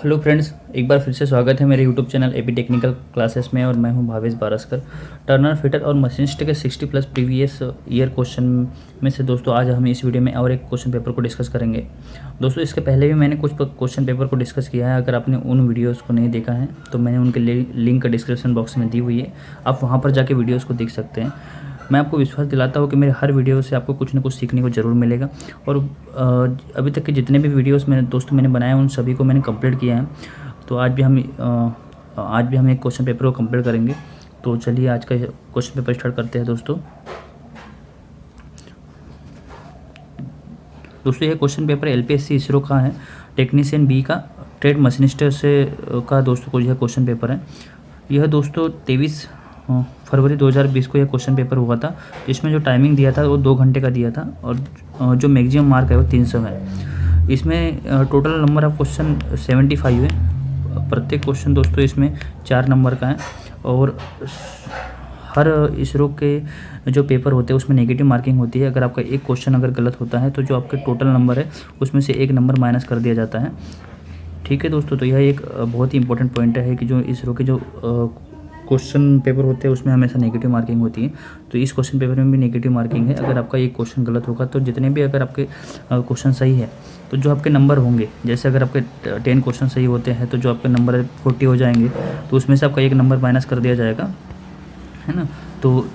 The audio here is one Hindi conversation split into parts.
हेलो फ्रेंड्स, एक बार फिर से स्वागत है मेरे YouTube channel AP technical classes में। और मैं हूं भावेश बारसकर। टर्नर, फिटर और मशीनिस्ट के 60+ प्रीवियस ईयर क्वेश्चन में से दोस्तों आज हम इस वीडियो में और एक क्वेश्चन पेपर को डिस्कस करेंगे। दोस्तों इसके पहले भी मैंने कुछ क्वेश्चन पेपर को डिस्कस किया है। अगर आपने उन वीडियोज़ को नहीं देखा है तो मैंने उनके लिंक डिस्क्रिप्शन बॉक्स में दी हुई है, आप वहाँ पर जाके वीडियोज़ को देख सकते हैं। मैं आपको विश्वास दिलाता हूँ कि मेरे हर वीडियो से आपको कुछ ना कुछ सीखने को ज़रूर मिलेगा। और अभी तक के जितने भी वीडियोस मैंने बनाए उन सभी को मैंने कंप्लीट किया है। तो आज भी हम एक क्वेश्चन पेपर को कंप्लीट करेंगे। तो चलिए आज का क्वेश्चन पेपर स्टार्ट करते हैं दोस्तों। ये क्वेश्चन पेपर LPSC इसरो का है, टेक्नीशियन बी का ट्रेड मशीनिस्ट से का दोस्तों को यह क्वेश्चन पेपर है। यह दोस्तों 23 फरवरी 2020 को यह क्वेश्चन पेपर हुआ था। इसमें जो टाइमिंग दिया था वो 2 घंटे का दिया था और जो मैक्सिमम मार्क है वो 300 है। इसमें टोटल नंबर ऑफ क्वेश्चन 75 है। प्रत्येक क्वेश्चन दोस्तों इसमें 4 नंबर का है। और हर इसरो के जो पेपर होते हैं उसमें नेगेटिव मार्किंग होती है। अगर आपका एक क्वेश्चन अगर गलत होता है तो जो आपके टोटल नंबर है उसमें से 1 नंबर माइनस कर दिया जाता है। ठीक है दोस्तों, तो यह एक बहुत ही इंपॉर्टेंट पॉइंट है कि जो इसरो के जो क्वेश्चन पेपर होते हैं उसमें हमेशा नेगेटिव मार्किंग होती है। तो इस क्वेश्चन पेपर में भी नेगेटिव मार्किंग है। अगर आपका एक क्वेश्चन गलत होगा तो जितने भी अगर आपके क्वेश्चन सही है तो जो आपके नंबर होंगे, जैसे अगर आपके 10 क्वेश्चन सही होते हैं तो जो आपके नंबर 40 हो जाएंगे, तो उसमें से आपका 1 नंबर माइनस कर दिया जाएगा, है ना। तो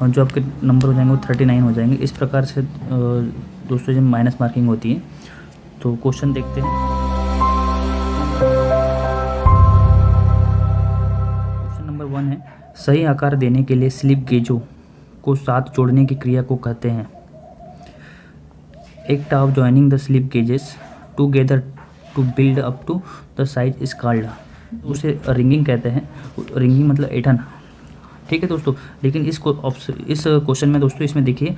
जो आपके नंबर हो जाएंगे वो 39 हो जाएंगे। इस प्रकार से दोस्तों जो माइनस मार्किंग होती है। तो क्वेश्चन देखते हैं। नंबर 1 है, सही आकार देने के लिए स्लिप गेजों को साथ जोड़ने की क्रिया को कहते हैं। Act of joining the slip gauges together to build up to the size is called. उसे रिंगिंग कहते हैं। रिंगिंग मतलब ऐंठन। ठीक है दोस्तों, लेकिन इस क्वेश्चन में दोस्तों इसमें देखिए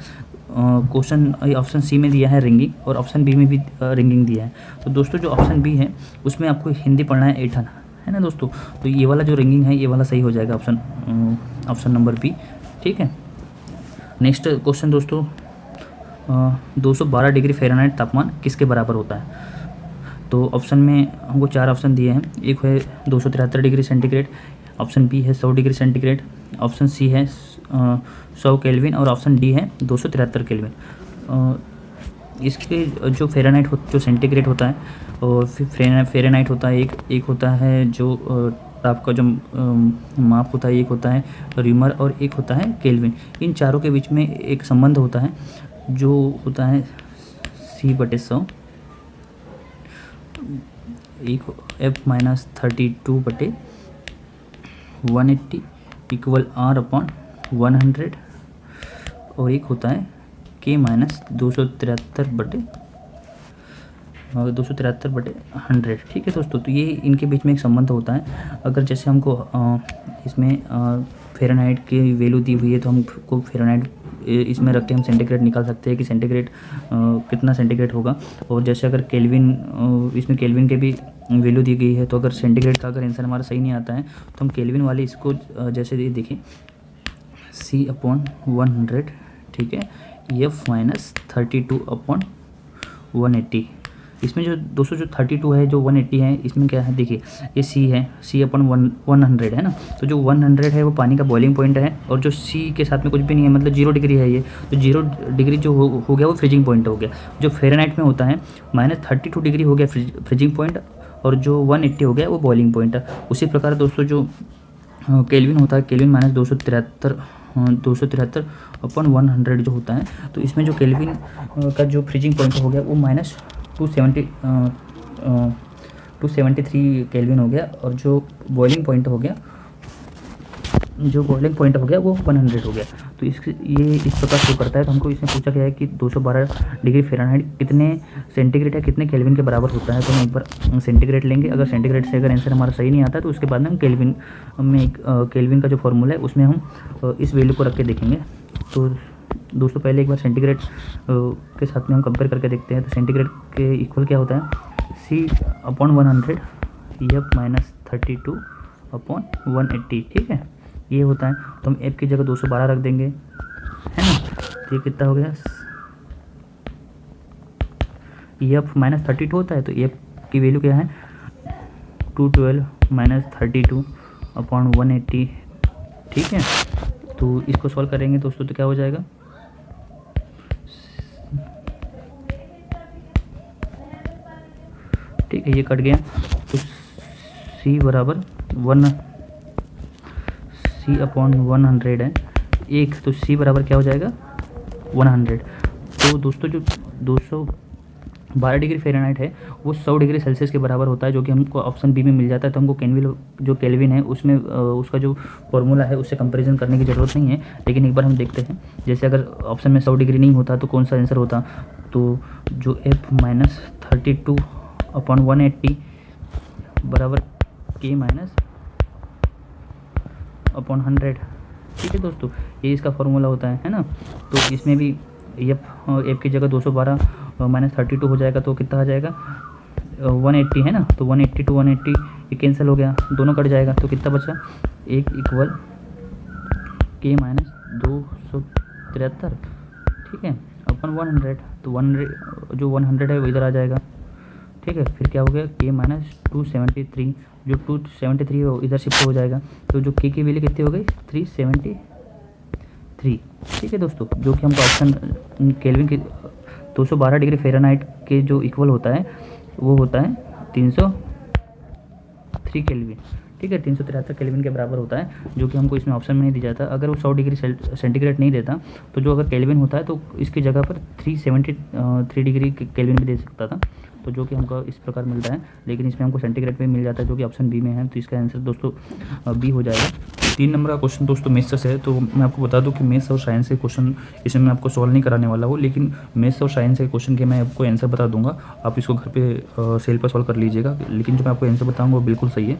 क्वेश्चन ऑप्शन सी में दिया है रिंगिंग और ऑप्शन बी में भी रिंगिंग दिया है। तो दोस्तों जो ऑप्शन बी है उसमें आपको हिंदी पढ़ना है ऐंठन, है ना दोस्तों। तो ये वाला जो रिंगिंग है ये वाला सही हो जाएगा, ऑप्शन नंबर बी। ठीक है। नेक्स्ट क्वेश्चन दोस्तों, 212 डिग्री फ़ारेनहाइट तापमान किसके बराबर होता है। तो ऑप्शन में हमको 4 ऑप्शन दिए हैं। एक है 273 डिग्री सेंटीग्रेड, ऑप्शन बी है 100 डिग्री सेंटीग्रेड, ऑप्शन सी है 100 केल्विन और ऑप्शन डी है 273 केल्विन। इसके जो फ़ारेनहाइट जो सेंटीग्रेड होता है और फिर फ़ारेनहाइट होता है, एक होता है जो आपका जो माप होता है, एक होता है रीमर और एक होता है केल्विन। इन चारों के बीच में एक संबंध होता है जो होता है C/100, एक F-32/180 इक्वल R/100 और एक होता है K-273/100। ठीक है दोस्तों, तो ये इनके बीच में एक संबंध होता है। अगर जैसे हमको इसमें फ़ारेनहाइट की वैल्यू दी हुई है तो हमको फ़ारेनहाइट इसमें रख के हम सेंटीग्रेड निकाल सकते हैं कि सेंटीग्रेड कितना सेंटीग्रेड होगा। और जैसे अगर केल्विन, इसमें केल्विन के भी वैल्यू दी गई है, तो अगर सेंटीग्रेड का अगर आंसर हमारा सही नहीं आता है तो हम केल्विन वाले इसको जैसे ये देखिए C/100, ठीक है, F-32/180। इसमें जो दोस्तों जो 32 है, जो 180 है, इसमें क्या है देखिए, ये C है, C/100 है ना। तो जो 100 है वो पानी का बॉइलिंग पॉइंट है और जो C के साथ में कुछ भी नहीं है, मतलब 0 डिग्री है ये, तो 0 डिग्री जो हो गया वो फ्रीजिंग पॉइंट हो गया। जो फ़ारेनहाइट में होता है -32 डिग्री हो गया फ्रीजिंग पॉइंट, और जो 180 हो गया वो बॉइलिंग पॉइंट है। उसी प्रकार दोस्तों जो केल्विन होता है, केल्विन -273/100 जो होता है, तो इसमें जो केल्विन का जो फ्रीजिंग पॉइंट हो गया वो -273 केल्विन हो गया, और जो बॉइलिंग पॉइंट हो गया वो 100 हो गया। तो ये इस प्रकार शो करता है। तो हमको इसमें पूछा गया है कि 212 डिग्री फ़ारेनहाइट कितने सेंटीग्रेड है, कितने केल्विन के बराबर होता है। तो हम एक बार सेंटीग्रेड लेंगे। अगर सेंटीग्रेड से अगर आंसर हमारा सही नहीं आता तो उसके बाद में हम केल्विन का जो फॉर्मूला है उसमें हम इस वैल्यू को रख के देखेंगे। तो दोस्तों पहले एक बार सेंटीग्रेड के साथ में हम कंपेयर करके देखते हैं। तो सेंटीग्रेड के इक्वल क्या होता है, C/100 F-32/180। ठीक है, ये होता है। तो हम F की जगह 212 रख देंगे, है ना। तो ये कितना हो गया, F -32 होता है, तो F की वैल्यू क्या है 212 माइनस 32 अपॉन 180, ठीक है। तो इसको सॉल्व करेंगे दोस्तों तो क्या हो जाएगा, ठीक है, ये कट गया। तो c बराबर 1 अपॉन 100 है एक, तो c बराबर क्या हो जाएगा 100। तो दोस्तों जो 212 डिग्री फ़ारेनहाइट है वो 100 डिग्री सेल्सियस के बराबर होता है, जो कि हमको ऑप्शन बी में मिल जाता है। तो हमको केल्विन है उसमें उसका जो फॉर्मूला है उससे कंपैरिजन करने की ज़रूरत नहीं है, लेकिन एक बार हम देखते हैं। जैसे अगर ऑप्शन में 100 डिग्री नहीं होता तो कौन सा आंसर होता, तो जो f माइनस 32 अपॉन 180 बराबर k माइनस अपॉन 100, ठीक है दोस्तों, ये इसका फॉर्मूला होता है ना। तो इसमें भी एफ की जगह 212 माइनस 32 हो जाएगा, तो कितना आ जाएगा 180 है ना। तो 180 टू 180 ये कैंसिल हो गया, दोनों कट जाएगा, तो कितना बचा, एक इक्वल k माइनस 273, ठीक है, अपन 100। तो 100 जो 100 है वो इधर आ जाएगा, ठीक है। फिर क्या हो गया k माइनस 273, जो 273 है वो इधर शिफ्ट हो जाएगा। तो जो k की वैल्यू कितनी हो गई 373, ठीक है दोस्तों, जो कि हमको ऑप्शन केल्विन की 212 डिग्री फ़ारेनहाइट के जो इक्वल होता है वो होता है 303 केल्विन, ठीक है, 373 केल्विन के बराबर होता है, जो कि हमको इसमें ऑप्शन में नहीं दिया जाता। अगर वो 100 डिग्री सेंटीग्रेड नहीं देता तो जो अगर केल्विन होता है तो इसकी जगह पर 373 डिग्री केल्विन भी दे सकता था, तो जो कि हमको इस प्रकार मिलता है, लेकिन इसमें हमको सेंटीग्रेड में मिल जाता है, जो कि ऑप्शन बी में है। तो इसका आंसर दोस्तों बी हो जाएगा। 3 नंबर का क्वेश्चन दोस्तों मैथ्स से है। तो मैं आपको बता दूं कि मैथ्स और साइंस के क्वेश्चन इसमें मैं आपको सॉल्व नहीं कराने वाला हूँ, लेकिन मैथ्स और साइंस के क्वेश्चन के मैं आपको आंसर बता दूंगा, आप इसको घर पे सेल पर सॉल्व कर लीजिएगा, लेकिन जो मैं आपको आंसर बताऊँगा वो बिल्कुल सही है।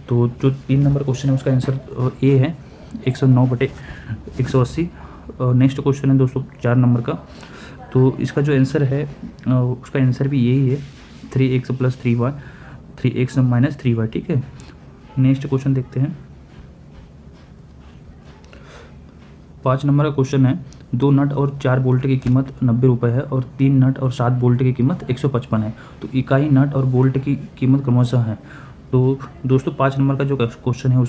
तो जो 3 नंबर क्वेश्चन है उसका आंसर ए है 109/180। नेक्स्ट क्वेश्चन है दोस्तों 4 नंबर का, तो इसका जो आंसर है उसका आंसर भी यही है 3x + 3y 3x - 3y, ठीक है। नेक्स्ट क्वेश्चन देखते हैं। 5 नंबर का क्वेश्चन है, 2 नट और 4 बोल्ट की कीमत 90 रुपये है और 3 नट और 7 बोल्ट की कीमत 155 है, तो इकाई नट और बोल्ट की कीमत क्रमशः है। तो दोस्तों 5 नंबर का जो क्वेश्चन है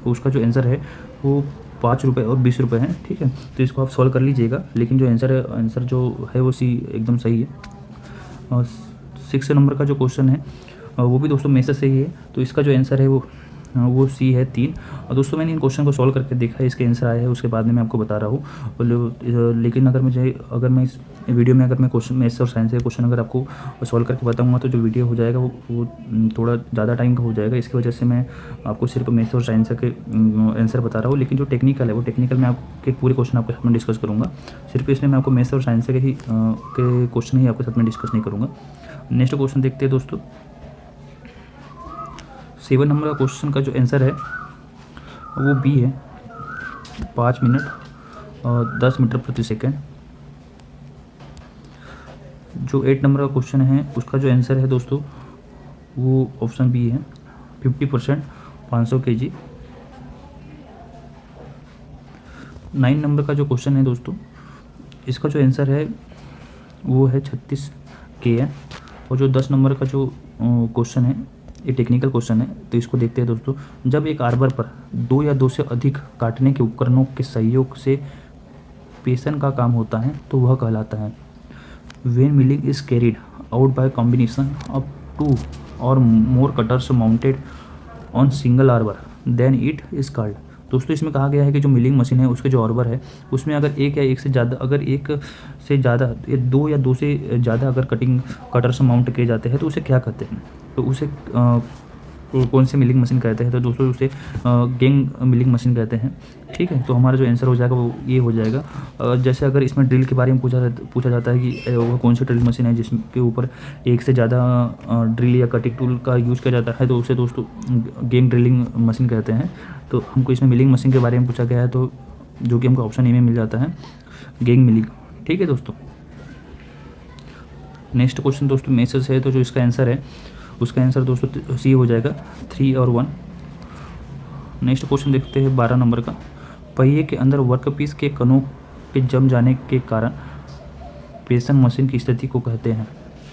उसका जो आंसर है वो 5 रुपये और 20 रुपये है, ठीक है। तो इसको आप सॉल्व कर लीजिएगा, लेकिन जो आंसर जो है वो सी एकदम सही है। और 6 नंबर का जो क्वेश्चन है वो भी दोस्तों मैथ्स से ही है, तो इसका जो आंसर है वो सी है 3। और दोस्तों मैंने इन क्वेश्चन को सॉल्व करके देखा है, इसके आंसर आए हैं, उसके बाद में मैं आपको बता रहा हूँ। लेकिन अगर मैं इस वीडियो में अगर मैं क्वेश्चन मैथ्स और साइंस के क्वेश्चन अगर आपको सॉल्व करके बताऊँगा तो जो वीडियो हो जाएगा वो थोड़ा ज़्यादा टाइम का हो जाएगा, इसकी वजह से मैं आपको सिर्फ मैथ्स और साइंस के आंसर बता रहा हूँ। लेकिन जो टेक्निकल है वो टेक्निकल मैं आपके पूरे क्वेश्चन आपके साथ में डिस्कस करूँगा, सिर्फ इसमें मैं आपको मैथ्स और साइंस के क्वेश्चन ही आपके साथ में डिस्कस नहीं करूँगा। नेक्स्ट क्वेश्चन देखते हैं दोस्तों। 7 नंबर का क्वेश्चन का जो आंसर है वो बी है 5 मिनट और 10 मीटर प्रति सेकेंड। जो 8 नंबर का क्वेश्चन है उसका जो आंसर है दोस्तों वो ऑप्शन बी है 50% 500 kg। 9 नंबर का जो क्वेश्चन है दोस्तों इसका जो आंसर है वो है 36 kN। और जो 10 नंबर का जो क्वेश्चन है ये टेक्निकल क्वेश्चन है, तो इसको देखते हैं दोस्तों। जब एक आर्बर पर 2 या 2 से अधिक काटने के उपकरणों के सहयोग से पेशन का काम होता है तो वह कहलाता है। When milling is carried out by combination of 2 और more cutters mounted on single arbor then it is called. दोस्तों इसमें कहा गया है कि जो मिलिंग मशीन है उसके जो आर्बर है उसमें अगर एक या एक से ज़्यादा या 2 या 2 से ज़्यादा अगर कटर्स माउंट किए जाते हैं तो उसे क्या कहते हैं, तो उसे कौन सी मिलिंग मशीन कहते हैं, तो दोस्तों उसे गैंग मिलिंग मशीन कहते हैं, ठीक है। तो हमारा जो आंसर हो जाएगा वो ये हो जाएगा। जैसे अगर इसमें ड्रिल के बारे में पूछा जाता है कि वह कौन सी ड्रिल मशीन है जिसके ऊपर एक से ज़्यादा ड्रिल या कटिंग टूल का यूज़ किया जाता है, तो उसे दोस्तों गैंग ड्रिलिंग मशीन कहते हैं। तो हमको इसमें मिलिंग मशीन के बारे में पूछा गया है, तो जो कि हमको ऑप्शन ए में मिल जाता है गैंग मिलिंग, ठीक है दोस्तों। नेक्स्ट क्वेश्चन दोस्तों मैथ्स है, तो जो इसका आंसर है उसका आंसर दोस्तों सी हो जाएगा 3 और 1। नेक्स्ट क्वेश्चन देखते हैं 12 नंबर का। पहिए के अंदर वर्कपीस के कनों के जम जाने के कारण पेशन मशीन की स्थिति को कहते हैं।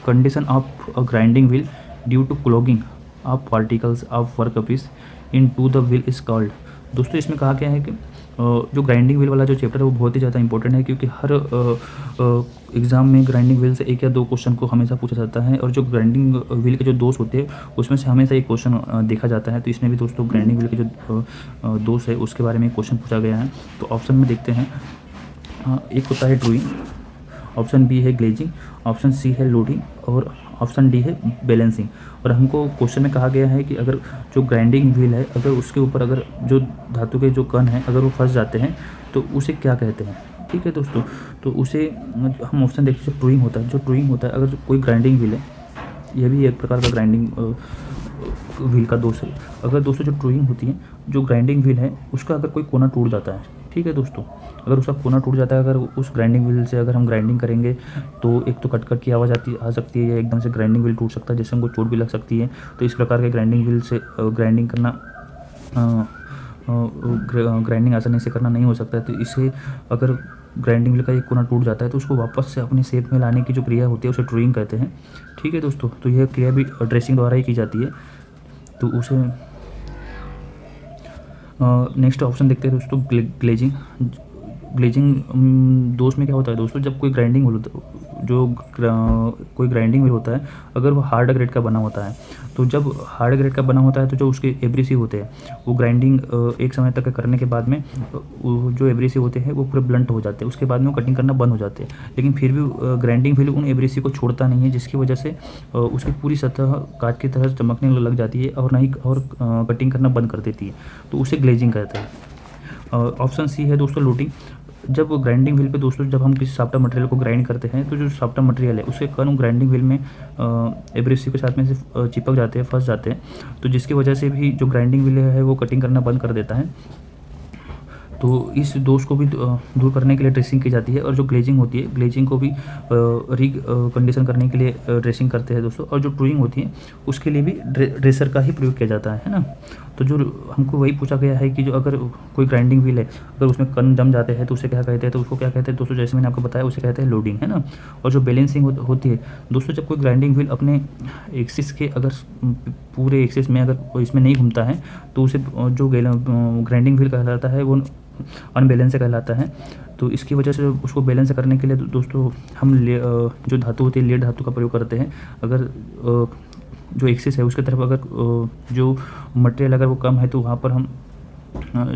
Condition of a grinding wheel due to clogging of particles of workpiece into the wheel is called. दोस्तों इसमें कहा गया है कि जो ग्राइंडिंग व्हील वाला जो चैप्टर है वो बहुत ही ज़्यादा इंपॉर्टेंट है, क्योंकि हर एग्ज़ाम में ग्राइंडिंग व्हील से 1 या 2 क्वेश्चन को हमेशा पूछा जाता है, और जो ग्राइंडिंग व्हील के जो दोष होते हैं उसमें से हमेशा एक क्वेश्चन देखा जाता है। तो इसमें भी दोस्तों ग्राइंडिंग व्हील के जो दोष है उसके बारे में क्वेश्चन पूछा गया है। तो ऑप्शन में देखते हैं, एक होता है ड्रूइंग, ऑप्शन बी है ग्लेजिंग, ऑप्शन सी है लोडिंग और ऑप्शन डी है बैलेंसिंग। और हमको क्वेश्चन में कहा गया है कि अगर जो ग्राइंडिंग व्हील है अगर उसके ऊपर अगर जो धातु के जो कण हैं अगर वो फंस जाते हैं तो उसे क्या कहते हैं। ठीक है दोस्तों, तो उसे हम ऑप्शन देखते हैं जो ट्रूइंग होता है। जो ट्रूइंग होता है, अगर जो कोई ग्राइंडिंग व्हील है, यह भी एक प्रकार का ग्राइंडिंग व्हील का दोष है। अगर दोस्तों जो ट्रूइंग होती है, जो ग्राइंडिंग व्हील है उसका अगर कोई कोना टूट जाता है, ठीक है दोस्तों, अगर उसका कोना टूट जाता है, अगर उस ग्राइंडिंग व्हील से अगर हम ग्राइंडिंग करेंगे तो एक तो कट की आवाज़ आ सकती है, या एकदम से ग्राइंडिंग व्हील टूट सकता है जिससे हमको चोट भी लग सकती है। तो इस प्रकार के ग्राइंडिंग व्हील से ग्राइंडिंग करना ग्राइंडिंग आसानी से करना नहीं हो सकता है। तो इसे अगर ग्राइंडिंग व्हील का एक कोना टूट जाता है तो उसको वापस से अपने शेप में लाने की जो क्रिया होती है उसे ट्रूइंग कहते हैं। ठीक है दोस्तों, तो यह क्रिया भी ड्रेसिंग द्वारा ही की जाती है। तो उसे नेक्स्ट ऑप्शन देखते हैं दोस्तों, ग्लेजिंग। ग्लेजिंग दोष में क्या होता है दोस्तों, जब कोई ग्राइंडिंग व्हील कोई ग्राइंडिंग व्हील होता है अगर वो हार्ड ग्रेड का बना होता है, तो जब हार्ड ग्रेड का बना होता है तो जो उसके एब्रेसिव होते हैं वो ग्राइंडिंग एक समय तक करने के बाद में जो एब्रेसिव होते हैं वो पूरे ब्लंट हो जाते हैं, उसके बाद में वो कटिंग करना बंद हो जाते हैं। लेकिन फिर भी ग्राइंडिंग व्हील उन एब्रेसिव को छोड़ता नहीं है, जिसकी वजह से उसकी पूरी सतह कांच की तरह चमकने लग जाती है और नहीं और कटिंग करना बंद कर देती है। तो उसे ग्लेजिंग कहते हैं। ऑप्शन सी है दोस्तों लोडिंग। जब ग्राइंडिंग व्हील पे दोस्तों जब हम किसी सॉफ्टवेयर मटेरियल को ग्राइंड करते हैं तो जो सॉफ्टवेयर मटेरियल है उसके कण ग्राइंडिंग व्हील में एब्रेसिव के साथ में से चिपक जाते हैं, फंस जाते हैं, तो जिसकी वजह से भी जो ग्राइंडिंग व्हील है वो कटिंग करना बंद कर देता है। तो इस दोष को भी दूर करने के लिए ड्रेसिंग की जाती है। और जो ग्लेजिंग होती है, ग्लेजिंग को भी कंडीशन करने के लिए ड्रेसिंग करते हैं दोस्तों। और जो ट्रूइंग होती है उसके लिए भी ड्रेसर का ही प्रयोग किया जाता है ना। तो जो हमको वही पूछा गया है कि जो अगर कोई ग्राइंडिंग व्हील है अगर उसमें कण जम जाते हैं तो उसे क्या कहते हैं, तो उसको क्या कहते हैं दोस्तों, जैसे मैंने आपको बताया उसे कहते हैं लोडिंग, है ना। और जो बैलेंसिंग होती है दोस्तों, जब कोई ग्राइंडिंग व्हील अपने एक्सिस के अगर पूरे एक्सिस में अगर इसमें नहीं घूमता है तो उसे जो ग्राइंडिंग व्हील कहलाता है वो अनबैलेंस कहलाता है। तो इसकी वजह से उसको बैलेंस करने के लिए दोस्तों हम जो धातु होती है लेड धातु का प्रयोग करते हैं। अगर जो एक्सिस है उसके तरफ अगर जो मटेरियल अगर वो कम है तो वहाँ पर हम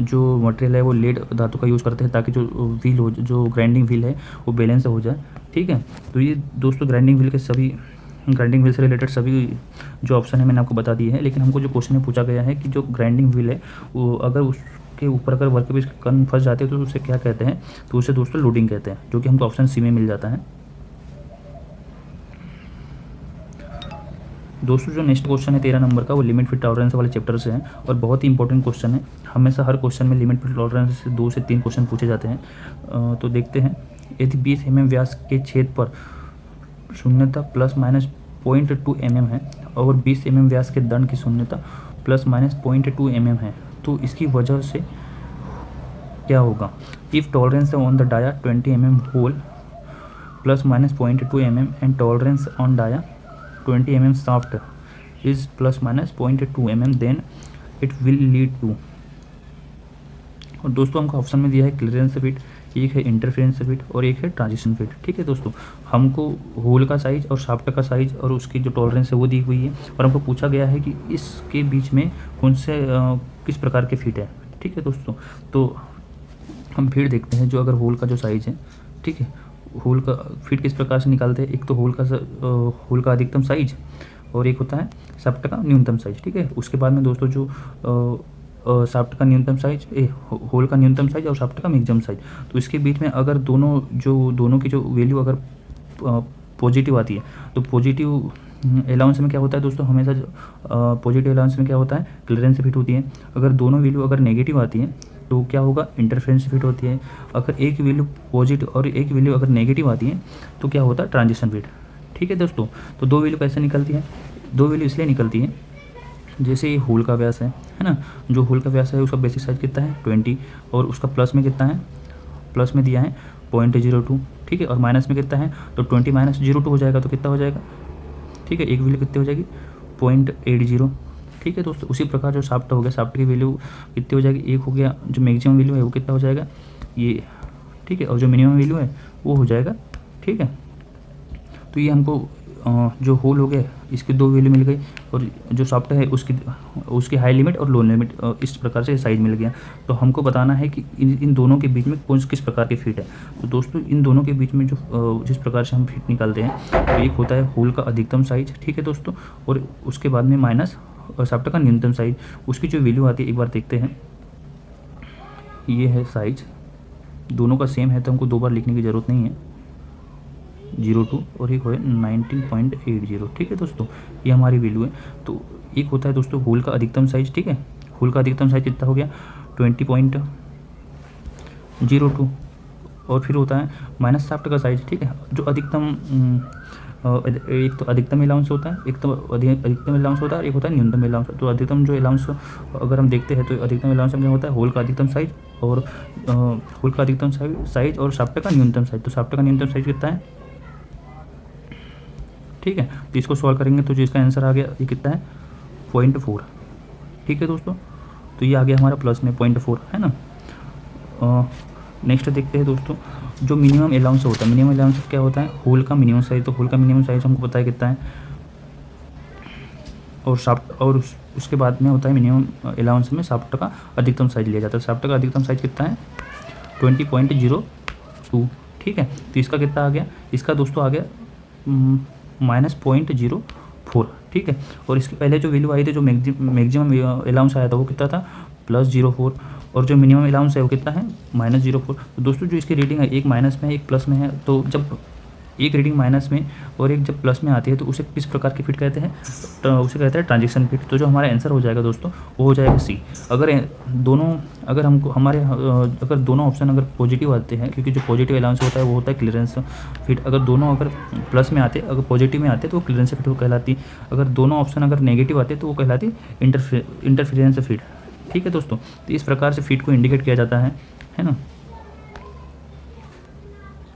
जो मटेरियल है वो लेड धातु का यूज़ करते हैं ताकि जो व्हील हो, जो ग्राइंडिंग व्हील है वो बैलेंस हो जाए। ठीक है, तो ये दोस्तों ग्राइंडिंग व्हील के सभी ग्राइंडिंग व्हील से रिलेटेड सभी जो ऑप्शन है मैंने आपको बता दिए हैं। लेकिन हमको जो क्वेश्चन में पूछा गया है कि जो ग्राइंडिंग व्हील है वो अगर उसके ऊपर अगर वर्कपीस कण फंस जाते हैं तो उसे क्या कहते हैं, तो उसे दोस्तों लोडिंग कहते हैं, जो कि हमको ऑप्शन सी में मिल जाता है। दोस्तों जो नेक्स्ट क्वेश्चन है 13 नंबर का, वो लिमिट फिट टॉलरेंस वाले चैप्टर से है और बहुत ही इंपॉर्टेंट क्वेश्चन है। हमेशा हर क्वेश्चन में लिमिट फिट टॉलरेंस से 2 से 3 क्वेश्चन पूछे जाते हैं। तो देखते हैं, यदि 20 mm व्यास के छेद पर शून्यता ±0.2 mm है और 20 mm व्यास के दंड की शून्यता ±0.2 mm है, तो इसकी वजह से क्या होगा। If tolerance on the dia 20 mm hole ±0.2 mm and tolerance on dia 20 mm shaft is ±0.2 mm, then it will lead to। और दोस्तों हमको ऑप्शन में दिया है क्लियरेंस फिट, एक है इंटरफेरेंस फिट और एक है ट्रांजिशन फिट। ठीक है दोस्तों, हमको होल का साइज और शाफ्ट का साइज और उसकी जो टॉलरेंस है वो दी हुई है और हमको पूछा गया है कि इसके बीच में कौन से किस प्रकार के फिट है। ठीक है दोस्तों, तो हम फिर देखते हैं जो अगर होल का जो साइज है, ठीक है, होल का फिट किस प्रकार से निकालते हैं। एक तो होल का अधिकतम साइज और एक होता है शाफ्ट का न्यूनतम साइज। ठीक है, उसके बाद में दोस्तों जो शाफ्ट का न्यूनतम साइज, होल का न्यूनतम साइज और शाफ्ट का मैक्सिमम साइज, तो इसके बीच में अगर दोनों की जो वैल्यू अगर पॉजिटिव आती है तो पॉजिटिव अलाउंस में क्या होता है दोस्तों, हमेशा पॉजिटिव अलाउंस में क्या होता है क्लियरेंस फिट होती है। अगर दोनों वैल्यू अगर नेगेटिव आती है तो क्या होगा, इंटरफेरेंस फिट होती है। अगर एक वैल्यू पॉजिटिव और एक वैल्यू अगर नेगेटिव आती है तो क्या होता है, ट्रांजिशन फिट। ठीक है दोस्तों, तो 2 वैल्यू कैसे निकलती है, 2 वैल्यू इसलिए निकलती है जैसे ये होल का व्यास है ना, जो होल का व्यास है उसका बेसिक साइज कितना है 20 और उसका प्लस में कितना है, प्लस में दिया है 0.02। ठीक है, और माइनस में कितना है तो 20 - 02 हो जाएगा तो कितना हो जाएगा। ठीक है, एक वैल्यू कितनी हो जाएगी 20.80। ठीक है दोस्तों, उसी प्रकार जो शाफ्ट हो गया, शाफ्ट की वैल्यू कितनी हो जाएगी, 1 हो गया। जो मैक्सिमम वैल्यू है वो कितना हो जाएगा ये, ठीक है, और जो मिनिमम वैल्यू है वो हो जाएगा। ठीक है, तो ये हमको जो होल हो गया इसकी 2 वैल्यू मिल गई, और जो शाफ्ट है उसकी हाई लिमिट और लो लिमिट इस प्रकार से साइज मिल गया। तो हमको बताना है कि इन दोनों के बीच में किस प्रकार की फिट है। तो दोस्तों इन दोनों के बीच में जो जिस प्रकार से हम फिट निकालते हैं, तो एक होता है होल का अधिकतम साइज, ठीक है दोस्तों, और उसके बाद में माइनस शाफ्ट का न्यूनतम साइज, उसकी जो वैल्यू आती है एक बार देखते हैं। ये है साइज, दोनों का सेम है तो हमको 2 बार लिखने की ज़रूरत नहीं है, 02 और एक है 19.80। ठीक है दोस्तों, ये हमारी वैल्यू है। तो एक होता है दोस्तों होल का अधिकतम साइज, ठीक है, होल का अधिकतम साइज कितना हो गया 20.02, और फिर होता है माइनस शाफ्ट का साइज, ठीक है, जो अधिकतम एक तो अधिकतम अलाउंस होता है, एक तो अधिकतम अलाउंस होता है, और एक होता है न्यूनतम अलाउंस। तो अधिकतम जो अलाउंस अगर हम देखते हैं तो अधिकतम अलाउंस में होता है होल का अधिकतम साइज और होल का अधिकतम साइज और शाफ्ट का न्यूनतम साइज। तो शाफ्ट का न्यूनतम साइज कितना है, ठीक है, तो इसको सॉल्व करेंगे तो जो इसका आंसर आ गया ये कितना है 0.4। ठीक है दोस्तों, तो ये आ गया हमारा प्लस में 0.4, है ना। नेक्स्ट देखते हैं दोस्तों, जो मिनिमम अलाउंस होता है, मिनिमम अलाउंस क्या होता है, होल का मिनिमम साइज। तो होल का मिनिमम साइज हमको पता है कितना है, और शाफ्ट और उसके बाद में होता है मिनिमम अलाउंस में शाफ्ट का अधिकतम साइज लिया जाता है। शाफ्ट का अधिकतम साइज कितना है 20.02। ठीक है, तो इसका कितना आ गया, इसका दोस्तों आ गया -0.04। ठीक है, और इसके पहले जो वैल्यू आई थी, जो मैक्सिमम अलाउंस आया था वो कितना था +04, और जो मिनिमम अलाउंस है वो कितना है -04। तो दोस्तों जो इसकी रीडिंग है एक माइनस में है एक प्लस में है, तो जब एक रीडिंग माइनस में और एक जब प्लस में आती है तो उसे किस प्रकार की फिट कहते हैं, तो उसे कहते हैं ट्रांजिशन फिट। तो जो हमारा आंसर हो जाएगा दोस्तों वो हो जाएगा सी। अगर हमको हमारे अगर दोनों ऑप्शन अगर पॉजिटिव आते हैं, क्योंकि जो पॉजिटिव अलाउंस होता है वो होता है क्लियरेंस फिट, अगर दोनों अगर प्लस में आते, अगर पॉजिटिव में आते तो वो क्लियरेंस फिट कहलाती, अगर दोनों ऑप्शन अगर नेगेटिव आते तो वो कहलाती इंटरफेरेंस फिट। ठीक है दोस्तों, तो इस प्रकार से फिट को इंडिकेट किया जाता है ना,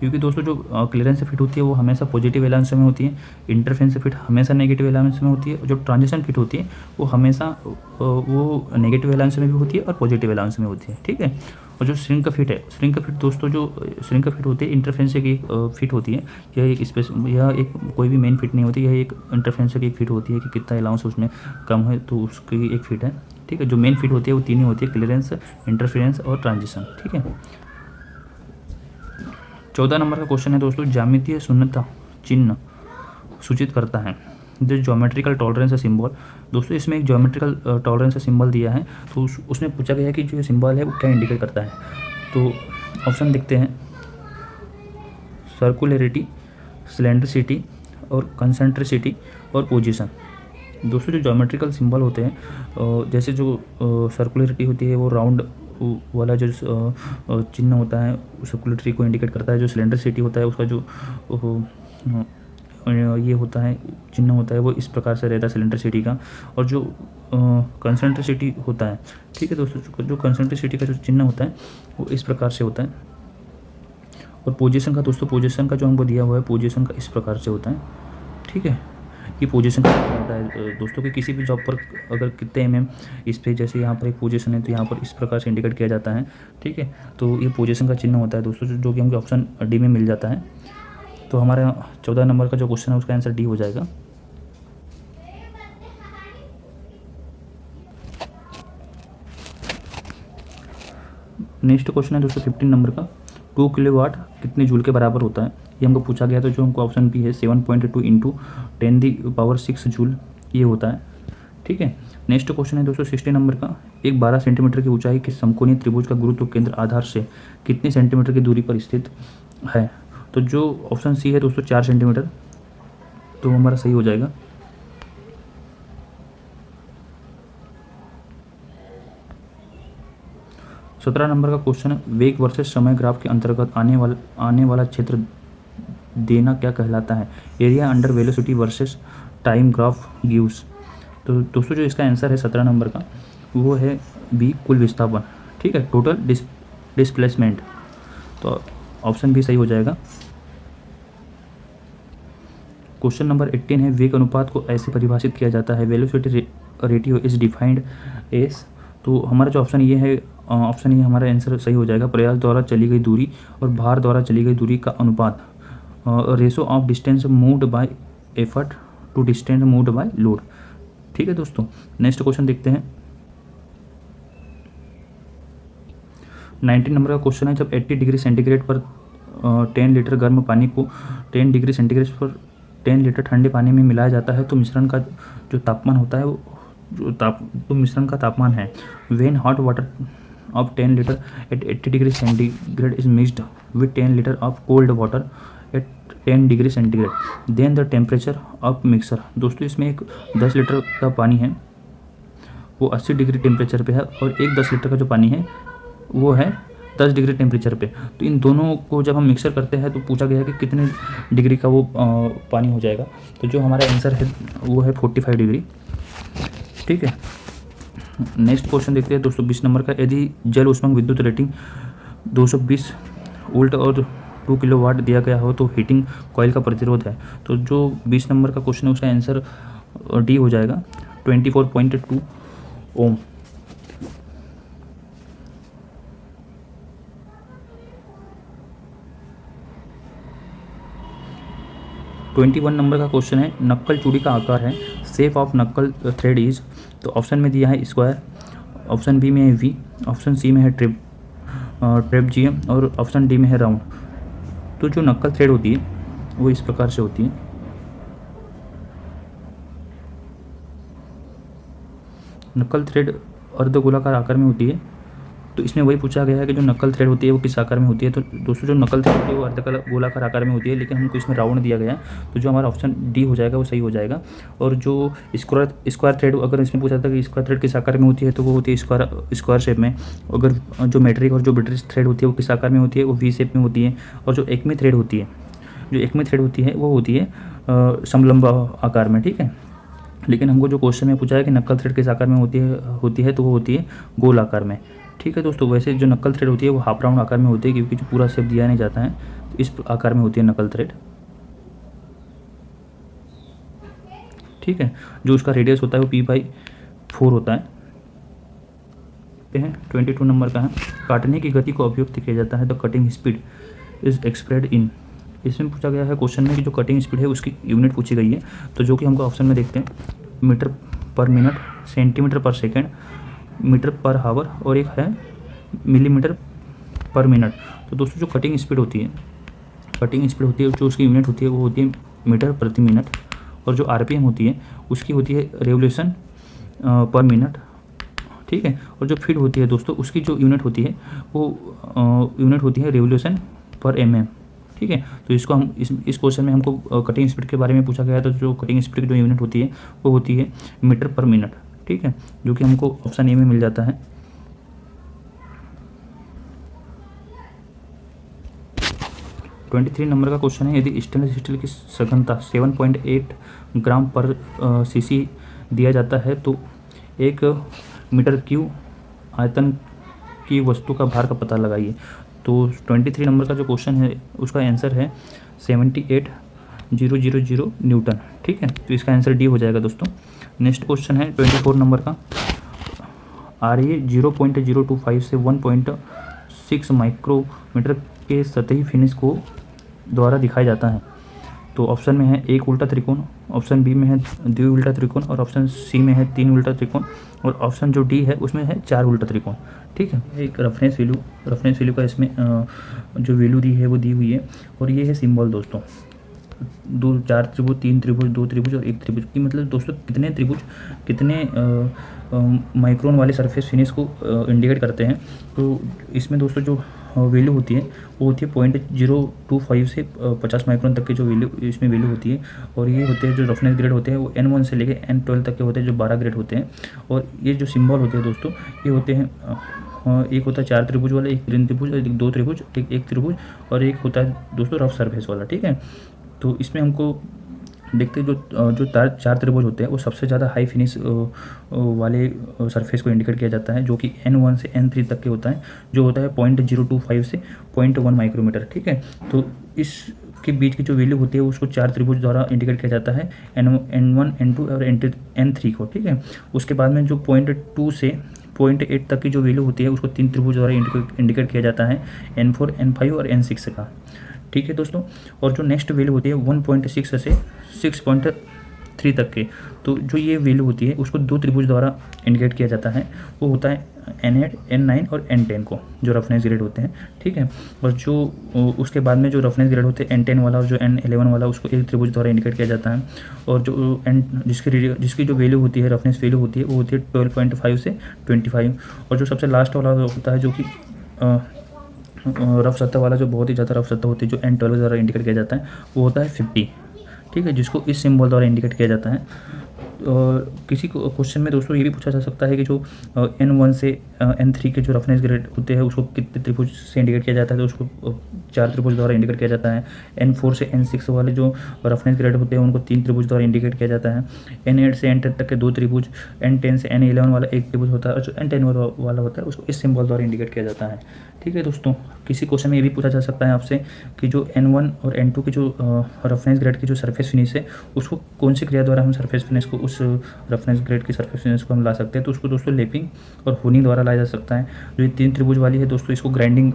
क्योंकि दोस्तों जो क्लियरेंस से फिट होती है वो हमेशा पॉजिटिव अलाउंस में होती है, इंटरफेरेंस से फिट हमेशा नेगेटिव अलाउंस में होती है, जो ट्रांजिशन फिट होती है वो हमेशा वो नेगेटिव अलाउंस में भी होती है और पॉजिटिव अलाउंस में होती है। ठीक है, और जो श्रिंक फिट है, श्रिंक फिट दोस्तों जो श्रिंक फिट होती है इंटरफेरेंस की फिट होती है, यह एक कोई भी मेन फिट नहीं होती, यह एक इंटरफेरेंस की एक फिट होती है कि कितना अलाउंस उसमें कम है तो उसकी एक फिट है। ठीक है, जो मेन फिट होती है वो 3 ही होती है, क्लियरेंस, इंटरफेरेंस और ट्रांजिशन। ठीक है, 14 नंबर का क्वेश्चन है दोस्तों, ज्यामितीय शून्यता चिन्ह सूचित करता है जो ज्योमेट्रिकल टॉलरेंस सिंबल। दोस्तों इसमें एक ज्योमेट्रिकल टॉलरेंस सिंबल दिया है, तो उसमें पूछा गया है कि जो सिंबल है वो क्या इंडिकेट करता है। तो ऑप्शन देखते हैं, सर्कुलरिटी, सिलेंड्रिसिटी और कंसेंट्रिसिटी और पोजीशन। दोस्तों जो ज्योमेट्रिकल सिंबल होते हैं, जैसे जो सर्कुलरिटी होती है वो राउंड वाला जो चिन्ह होता है सर्कुलरिटी को इंडिकेट करता है, जो सिलेंडरिसिटी होता है उसका जो ये होता है चिन्ह होता है वो इस प्रकार से रहता है सिलेंडरिसिटी का, और जो कंसेंट्रिसिटी होता है, ठीक है दोस्तों, जो कंसेंट्रिसिटी का जो चिन्ह होता है वो इस प्रकार से होता है, और पोजीशन का दोस्तों, पोजीशन का जो हमको दिया हुआ है पोजीशन का इस प्रकार से होता है। ठीक है, ये पोजीशन का होता है दोस्तों कि किसी भी जॉब पर अगर कितने mm इस पे, जैसे यहाँ पर एक पोजीशन है तो यहाँ पर इस प्रकार से इंडिकेट किया जाता है। ठीक है, तो ये पोजीशन का चिन्ह होता है दोस्तों, जो कि हमको ऑप्शन डी में मिल जाता है। तो हमारा 14 नंबर का जो क्वेश्चन है उसका आंसर डी हो जाएगा। नेक्स्ट क्वेश्चन है दोस्तों 15 नंबर का, 2 किलोवाट कितने जूल के बराबर होता है, ये हमको पूछा गया। तो जो हमको ऑप्शन बी है 7.2 × 10⁻⁶ जूल ये होता है। ठीक है, नेक्स्ट क्वेश्चन है दोस्तों 60 नंबर का, एक 12 सेंटीमीटर की ऊंचाई के समकोणीय त्रिभुज का गुरुत्व केंद्र आधार से कितने सेंटीमीटर की दूरी पर स्थित है। तो जो ऑप्शन सी है दोस्तों 4 सेंटीमीटर, तो हमारा सही हो जाएगा। सत्रह नंबर का क्वेश्चन है, वेग वर्सेस समय ग्राफ के अंतर्गत आने वाला क्षेत्र देना क्या कहलाता है। Area under velocity versus time graph gives. तो दोस्तों जो इसका आंसर है 17 नंबर का वो है बी, कुल विस्थापन। ठीक है, टोटल डिस्प्लेसमेंट, तो ऑप्शन भी सही हो जाएगा। क्वेश्चन नंबर 18 है, वेग अनुपात को ऐसे परिभाषित किया जाता है, velocity ratio is defined S. तो हमारा जो ऑप्शन ये है, ऑप्शन ये हमारा आंसर सही हो जाएगा। प्रयास द्वारा चली गई दूरी और भार द्वारा चली गई दूरी का अनुपात, ratio of distance moved by effort to distance moved by load. ठीक है दोस्तों, नेक्स्ट क्वेश्चन देखते हैं। 19 नंबर का क्वेश्चन है, जब 80 डिग्री सेंटीग्रेड पर 10 लीटर गर्म पानी को 10 डिग्री सेंटीग्रेड पर 10 लीटर ठंडे पानी में मिलाया जाता है तो मिश्रण का जो तापमान होता है वो तो मिश्रण का तापमान है। When hot water of 10 litre at 80 degree centigrade is mixed with 10 litre of cold water at 10 degree centigrade then the temperature of mixer. दोस्तों इसमें एक 10 लीटर का पानी है वो 80 डिग्री टेम्परेचर पे है और एक 10 लीटर का जो पानी है वो है 10 डिग्री टेम्परेचर पे। तो इन दोनों को जब हम मिक्सर करते हैं तो पूछा गया है कि कितने डिग्री का वो पानी हो जाएगा। तो जो हमारा आंसर है वो है 45 डिग्री। ठीक है, नेक्स्ट क्वेश्चन देखते हैं 220 नंबर का। यदि जल ऊष्मांक विद्युत रेटिंग 220 वोल्ट और 2 किलोवाट दिया गया हो तो हीटिंग कॉइल का प्रतिरोध है। तो जो 20 नंबर का क्वेश्चन है उसका आंसर डी हो जाएगा, 24.2 ओम। 21 नंबर का क्वेश्चन है, नक्कल चूड़ी का आकार है, शेप ऑफ नक्कल थ्रेड इज। तो ऑप्शन में दिया है स्क्वायर, ऑप्शन बी में है वी, ऑप्शन सी में है ट्रेपजियम और ऑप्शन डी में है राउंड। तो जो नक्कल थ्रेड होती है वो इस प्रकार से होती है। नक्कल थ्रेड अर्धगोलाकार आकार में होती है। तो इसमें वही पूछा गया है कि जो नक्कल थ्रेड होती है वो किस आकार में होती है। तो दोस्तों जो नक्कल थ्रेड होती है वो अर्धगोलाकार आकार में होती है, लेकिन हमको इसमें राउंड दिया गया है। तो जो हमारा ऑप्शन डी हो जाएगा वो सही हो जाएगा। और जो स्क्वायर थ्रेड, अगर इसमें पूछा था कि स्क्वायर थ्रेड किस आकार में होती है तो वो होती है स्क्वायर शेप में। अगर जो मेट्रिक और जो ब्रिटिश थ्रेड होती है वो किस आकार में होती है, वो वी शेप में होती है। और जो एक्मे थ्रेड होती है वो होती है समलंब आकार में। ठीक है, लेकिन हमको जो क्वेश्चन में पूछा है कि नक्कल थ्रेड किस आकार में होती है तो वो होती है गोल आकार में। ठीक है दोस्तों, वैसे जो नक्कल थ्रेड होती है वो हाफ राउंड आकार में होती है, क्योंकि जो पूरा शेप दिया नहीं जाता है तो इस आकार में होती है नक्कल थ्रेड। ठीक है, जो उसका रेडियस होता है वो p/4 होता है। 22 नंबर का है, काटने की गति को अभिव्यक्त किया जाता है the cutting speed is expressed in. इसमें पूछा गया है क्वेश्चन में कि जो कटिंग स्पीड है उसकी यूनिट पूछी गई है। तो जो कि हमको ऑप्शन में देखते हैं, मीटर पर मिनट, सेंटीमीटर पर सेकेंड, मीटर पर हावर और एक है मिलीमीटर पर मिनट। तो दोस्तों जो कटिंग स्पीड होती है जो उसकी यूनिट होती है वो होती है मीटर प्रति मिनट। और जो आरपीएम होती है उसकी होती है रेवोल्यूशन पर मिनट। ठीक है, और जो फीट होती है दोस्तों उसकी जो यूनिट होती है वो यूनिट होती है रेवोल्यूशन पर एमएम। ठीक है, तो इसको हम इस क्वेश्चन में हमको कटिंग स्पीड के बारे में पूछा गया है। तो जो कटिंग स्पीड की जो यूनिट होती है वो होती है मीटर पर मिनट। ठीक है, जो कि हमको ऑप्शन ए में मिल जाता है। (23) नंबर का क्वेश्चन है, यदि स्टेनलेस स्टील की सघनता 7.8 ग्राम पर सीसी दिया जाता है तो 1 मीटर क्यूब आयतन की वस्तु का भार का पता लगाइए। तो 23 नंबर का जो क्वेश्चन है उसका आंसर है 78,000 न्यूटन। ठीक है, तो इसका आंसर डी हो जाएगा दोस्तों। नेक्स्ट क्वेश्चन है 24 नंबर का, RA 0.025 से 1.6 माइक्रोमीटर के सतही फिनिश को द्वारा दिखाया जाता है। तो ऑप्शन में है एक उल्टा त्रिकोण, ऑप्शन बी में है द्वि उल्टा त्रिकोण और ऑप्शन सी में है 3 उल्टा त्रिकोण और ऑप्शन जो डी है उसमें है 4 उल्टा त्रिकोण। ठीक है, एक रेफरेंस वैल्यू का इसमें जो वैल्यू दी है वो दी हुई है। और ये है सिंबल दोस्तों, 4 त्रिभुज, 3 त्रिभुज, 2 त्रिभुज और 1 त्रिभुज की मतलब दोस्तों कितने त्रिभुज कितने माइक्रोन वाले सरफेस फिनिश को इंडिकेट करते हैं। तो इसमें दोस्तों जो वैल्यू होती है वो होती है 0.025 से 50 माइक्रोन तक की जो इसमें वैल्यू होती है। और ये होते हैं जो रफनेस ग्रेड होते हैं वो N1 से लेके N12 तक के होते हैं, जो 12 ग्रेड होते हैं। और ये जो सिंबल होते हैं दोस्तों ये होते हैं, एक होता है 4 त्रिभुज वाला, एक 3 त्रिभुज, एक 2 त्रिभुज, एक त्रिभुज और एक होता है दोस्तों रफ सरफेस वाला। ठीक है, तो इसमें हमको देखते हैं जो 4 त्रिभुज होते हैं वो सबसे ज़्यादा हाई फिनिश वाले सरफेस को इंडिकेट किया जाता है, जो कि N1 से N3 तक के होता है, जो होता है 0.025 से 0.1 माइक्रोमीटर। ठीक है, तो इस के बीच की जो वैल्यू होती है उसको 4 त्रिभुज द्वारा इंडिकेट किया जाता है, N1 N2 और N3 को, ठीक है। उसके बाद में जो पॉइंट 2 से पॉइंट 8 तक की जो वैल्यू होती है उसको 3 त्रिभुज द्वारा इंडिकेट किया जाता है, N4 N5 और N6 का, ठीक है दोस्तों। और जो नेक्स्ट वैल्यू होती है 1.6 से 6.3 तक के, तो जो ये वैल्यू होती है उसको 2 त्रिभुज द्वारा इंडिकेट किया जाता है, वो होता है N8 N9 और N10 को, जो रफनेस ग्रेड होते हैं, ठीक है। और जो उसके बाद में जो रफनेस ग्रेड होते हैं N10 वाला और जो N11 वाला, उसको एक त्रिभुज द्वारा इंडिकेट किया जाता है। और जो जिसकी जो वैल्यू होती है, रफनेस वैल्यू होती है, वो होती है 12.5 से 25। और जो सबसे लास्ट वाला होता है जो कि रफ सतह वाला, जो बहुत ही ज़्यादा रफ सतह होती है, जो N12 द्वारा इंडिकेट किया जाता है, वो होता है 50, ठीक है, जिसको इस सिंबल द्वारा इंडिकेट किया जाता है। और किसी क्वेश्चन में दोस्तों ये भी पूछा जा सकता है कि जो N1 से N3 के जो रफनेस ग्रेड होते हैं उसको कितने त्रिभुज से इंडिकेट किया जाता है, तो उसको 4 त्रिभुज द्वारा इंडिकेट किया जाता है। N4 से N6 वाले जो रफनेस ग्रेड होते हैं उनको 3 त्रिभुज द्वारा इंडिकेट किया जाता है। N8 से N10 तक के 2 त्रिभुज, N10 से N11 वाला 1 त्रिभुज होता है, और जो N10 वाला होता है उसको इस सिंबल द्वारा इंडिकेट किया जाता है, ठीक है दोस्तों। किसी क्वेश्चन में ये भी पूछा जा सकता है आपसे कि जो N1 और N2 की जो रेफरेंस ग्रेड की जो सरफेस फिनिश है उसको कौन सी क्रिया द्वारा हम सरफेस फिनिश को, उस रेफरेंस ग्रेड की सरफेस फिनिश को हम ला सकते हैं, तो उसको दोस्तों लेपिंग और होनिंग द्वारा लाया जा सकता है। जो ये 3 त्रिभुज वाली है दोस्तों, इसको ग्राइंडिंग,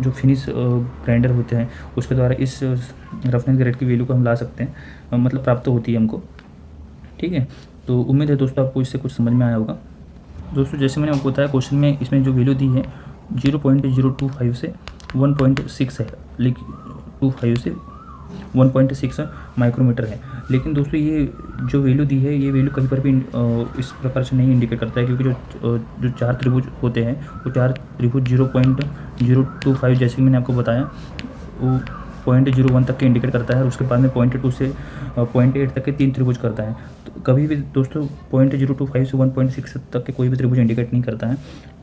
जो फिनिश ग्राइंडर होते हैं उसके द्वारा इस रेफरेंस ग्रेड की वैल्यू को हम ला सकते हैं, मतलब प्राप्त होती है हमको, ठीक है। तो उम्मीद है दोस्तों आपको इससे कुछ समझ में आया होगा। दोस्तों जैसे मैंने आपको बताया क्वेश्चन में इसमें जो वैल्यू दी है 0.025 से 1.6 है, लेकिन 25 से 1.6 माइक्रोमीटर है। लेकिन दोस्तों ये जो वैल्यू दी है, ये वैल्यू कहीं पर भी इस प्रकार से नहीं इंडिकेट करता है, क्योंकि जो 4 त्रिभुज होते हैं वो 4 त्रिभुज 0.025 जैसे कि मैंने आपको बताया वो 0.01 तक के इंडिकेट करता है, और उसके बाद में 0.2 से 0.8 तक के 3 त्रिभुज करता है। तो कभी भी दोस्तों 0.025 से 1.6 तक के कोई भी त्रिभुज इंडिकेट नहीं करता है।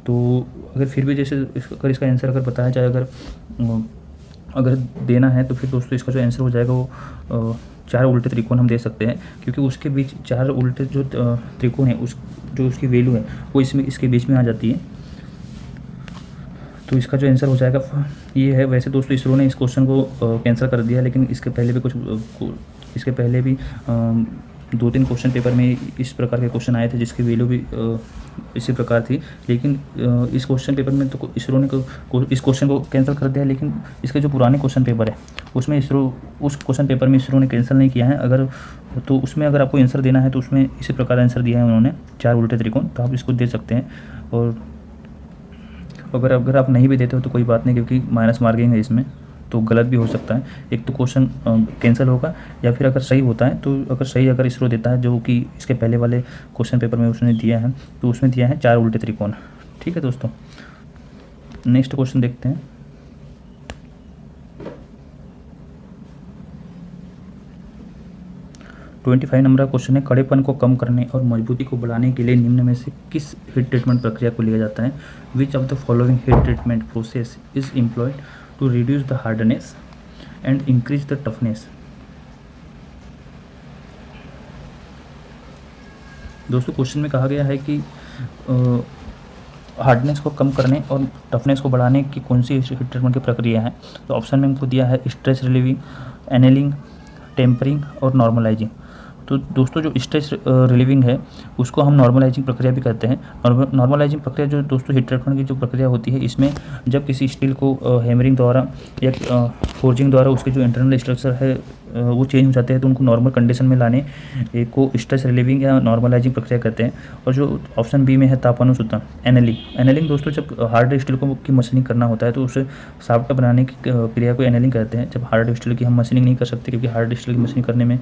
तो अगर फिर भी जैसे अगर इसका आंसर अगर बताया जाए, अगर देना है, तो फिर दोस्तों इसका जो आंसर हो जाएगा वो 4 उल्टे त्रिकोण हम दे सकते हैं, क्योंकि उसके बीच 4 उल्टे जो त्रिकोण है जो उसकी वैल्यू है वो इसके बीच में आ जाती है। तो इसका जो आंसर हो जाएगा ये है। वैसे दोस्तों इसरो ने इस क्वेश्चन को कैंसिल कर दिया, लेकिन इसके पहले भी 2-3 क्वेश्चन पेपर में इस प्रकार के क्वेश्चन आए थे जिसकी वैल्यू भी इसी प्रकार थी। लेकिन इस क्वेश्चन पेपर में तो इसरो ने इस क्वेश्चन को कैंसिल कर दिया, लेकिन इसके जो पुराने क्वेश्चन पेपर है उसमें उस क्वेश्चन पेपर में इसरो ने कैंसिल नहीं किया है। तो उसमें अगर आपको आंसर देना है तो उसमें इसी प्रकार आंसर दिया है उन्होंने, 4 उल्टे त्रिकोण, तो आप इसको दे सकते हैं। और अगर आप नहीं भी देते हो तो कोई बात नहीं, क्योंकि माइनस मार्किंग है इसमें, तो गलत भी हो सकता है। एक तो क्वेश्चन कैंसिल होगा, या फिर अगर सही होता है तो अगर इसरो देता है, जो कि इसके पहले वाले क्वेश्चन पेपर में उसने दिया है, तो उसमें दिया है 4 उल्टे त्रिकोण, ठीक है दोस्तों। नेक्स्ट क्वेश्चन देखते हैं। तो 25 नंबर का क्वेश्चन है, कड़ेपन को कम करने और मजबूती को बढ़ाने के लिए निम्न में से किस हीट ट्रीटमेंट प्रक्रिया को लिया जाता है? Which of the following heat treatment process is employed to reduce the hardness and increase the toughness? दोस्तों क्वेश्चन में कहा गया है कि हार्डनेस को कम करने और टफनेस को बढ़ाने की कौन सी हीट ट्रीटमेंट की प्रक्रिया है। तो ऑप्शन में हमको दिया है स्ट्रेस रिलीविंग, एनेलिंग, टेम्परिंग और नॉर्मलाइजिंग। तो दोस्तों जो स्ट्रेस रिलीविंग है उसको हम नॉर्मलाइजिंग प्रक्रिया भी कहते हैं। नॉर्मलाइजिंग प्रक्रिया जो दोस्तों हीट ट्रीटमेंट की जो प्रक्रिया होती है, इसमें जब किसी स्टील को हैमरिंग द्वारा या फोर्जिंग द्वारा उसके जो इंटरनल स्ट्रक्चर है वो चेंज हो जाते हैं, तो उनको नॉर्मल कंडीशन में लाने को स्ट्रेस रिलीविंग या नॉर्मलाइजिंग प्रक्रिया कहते हैं। और जो ऑप्शन बी में है तापानुसूतन, एनेलिंग दोस्तों जब हार्ड स्टील को की मशीनिंग करना होता है तो उसे सॉफ्ट बनाने की क्रिया को एनेलिंग कहते हैं। जब हार्ड स्टील की हम मशीनिंग नहीं कर सकते, क्योंकि हार्ड स्टील की मशीनिंग करने में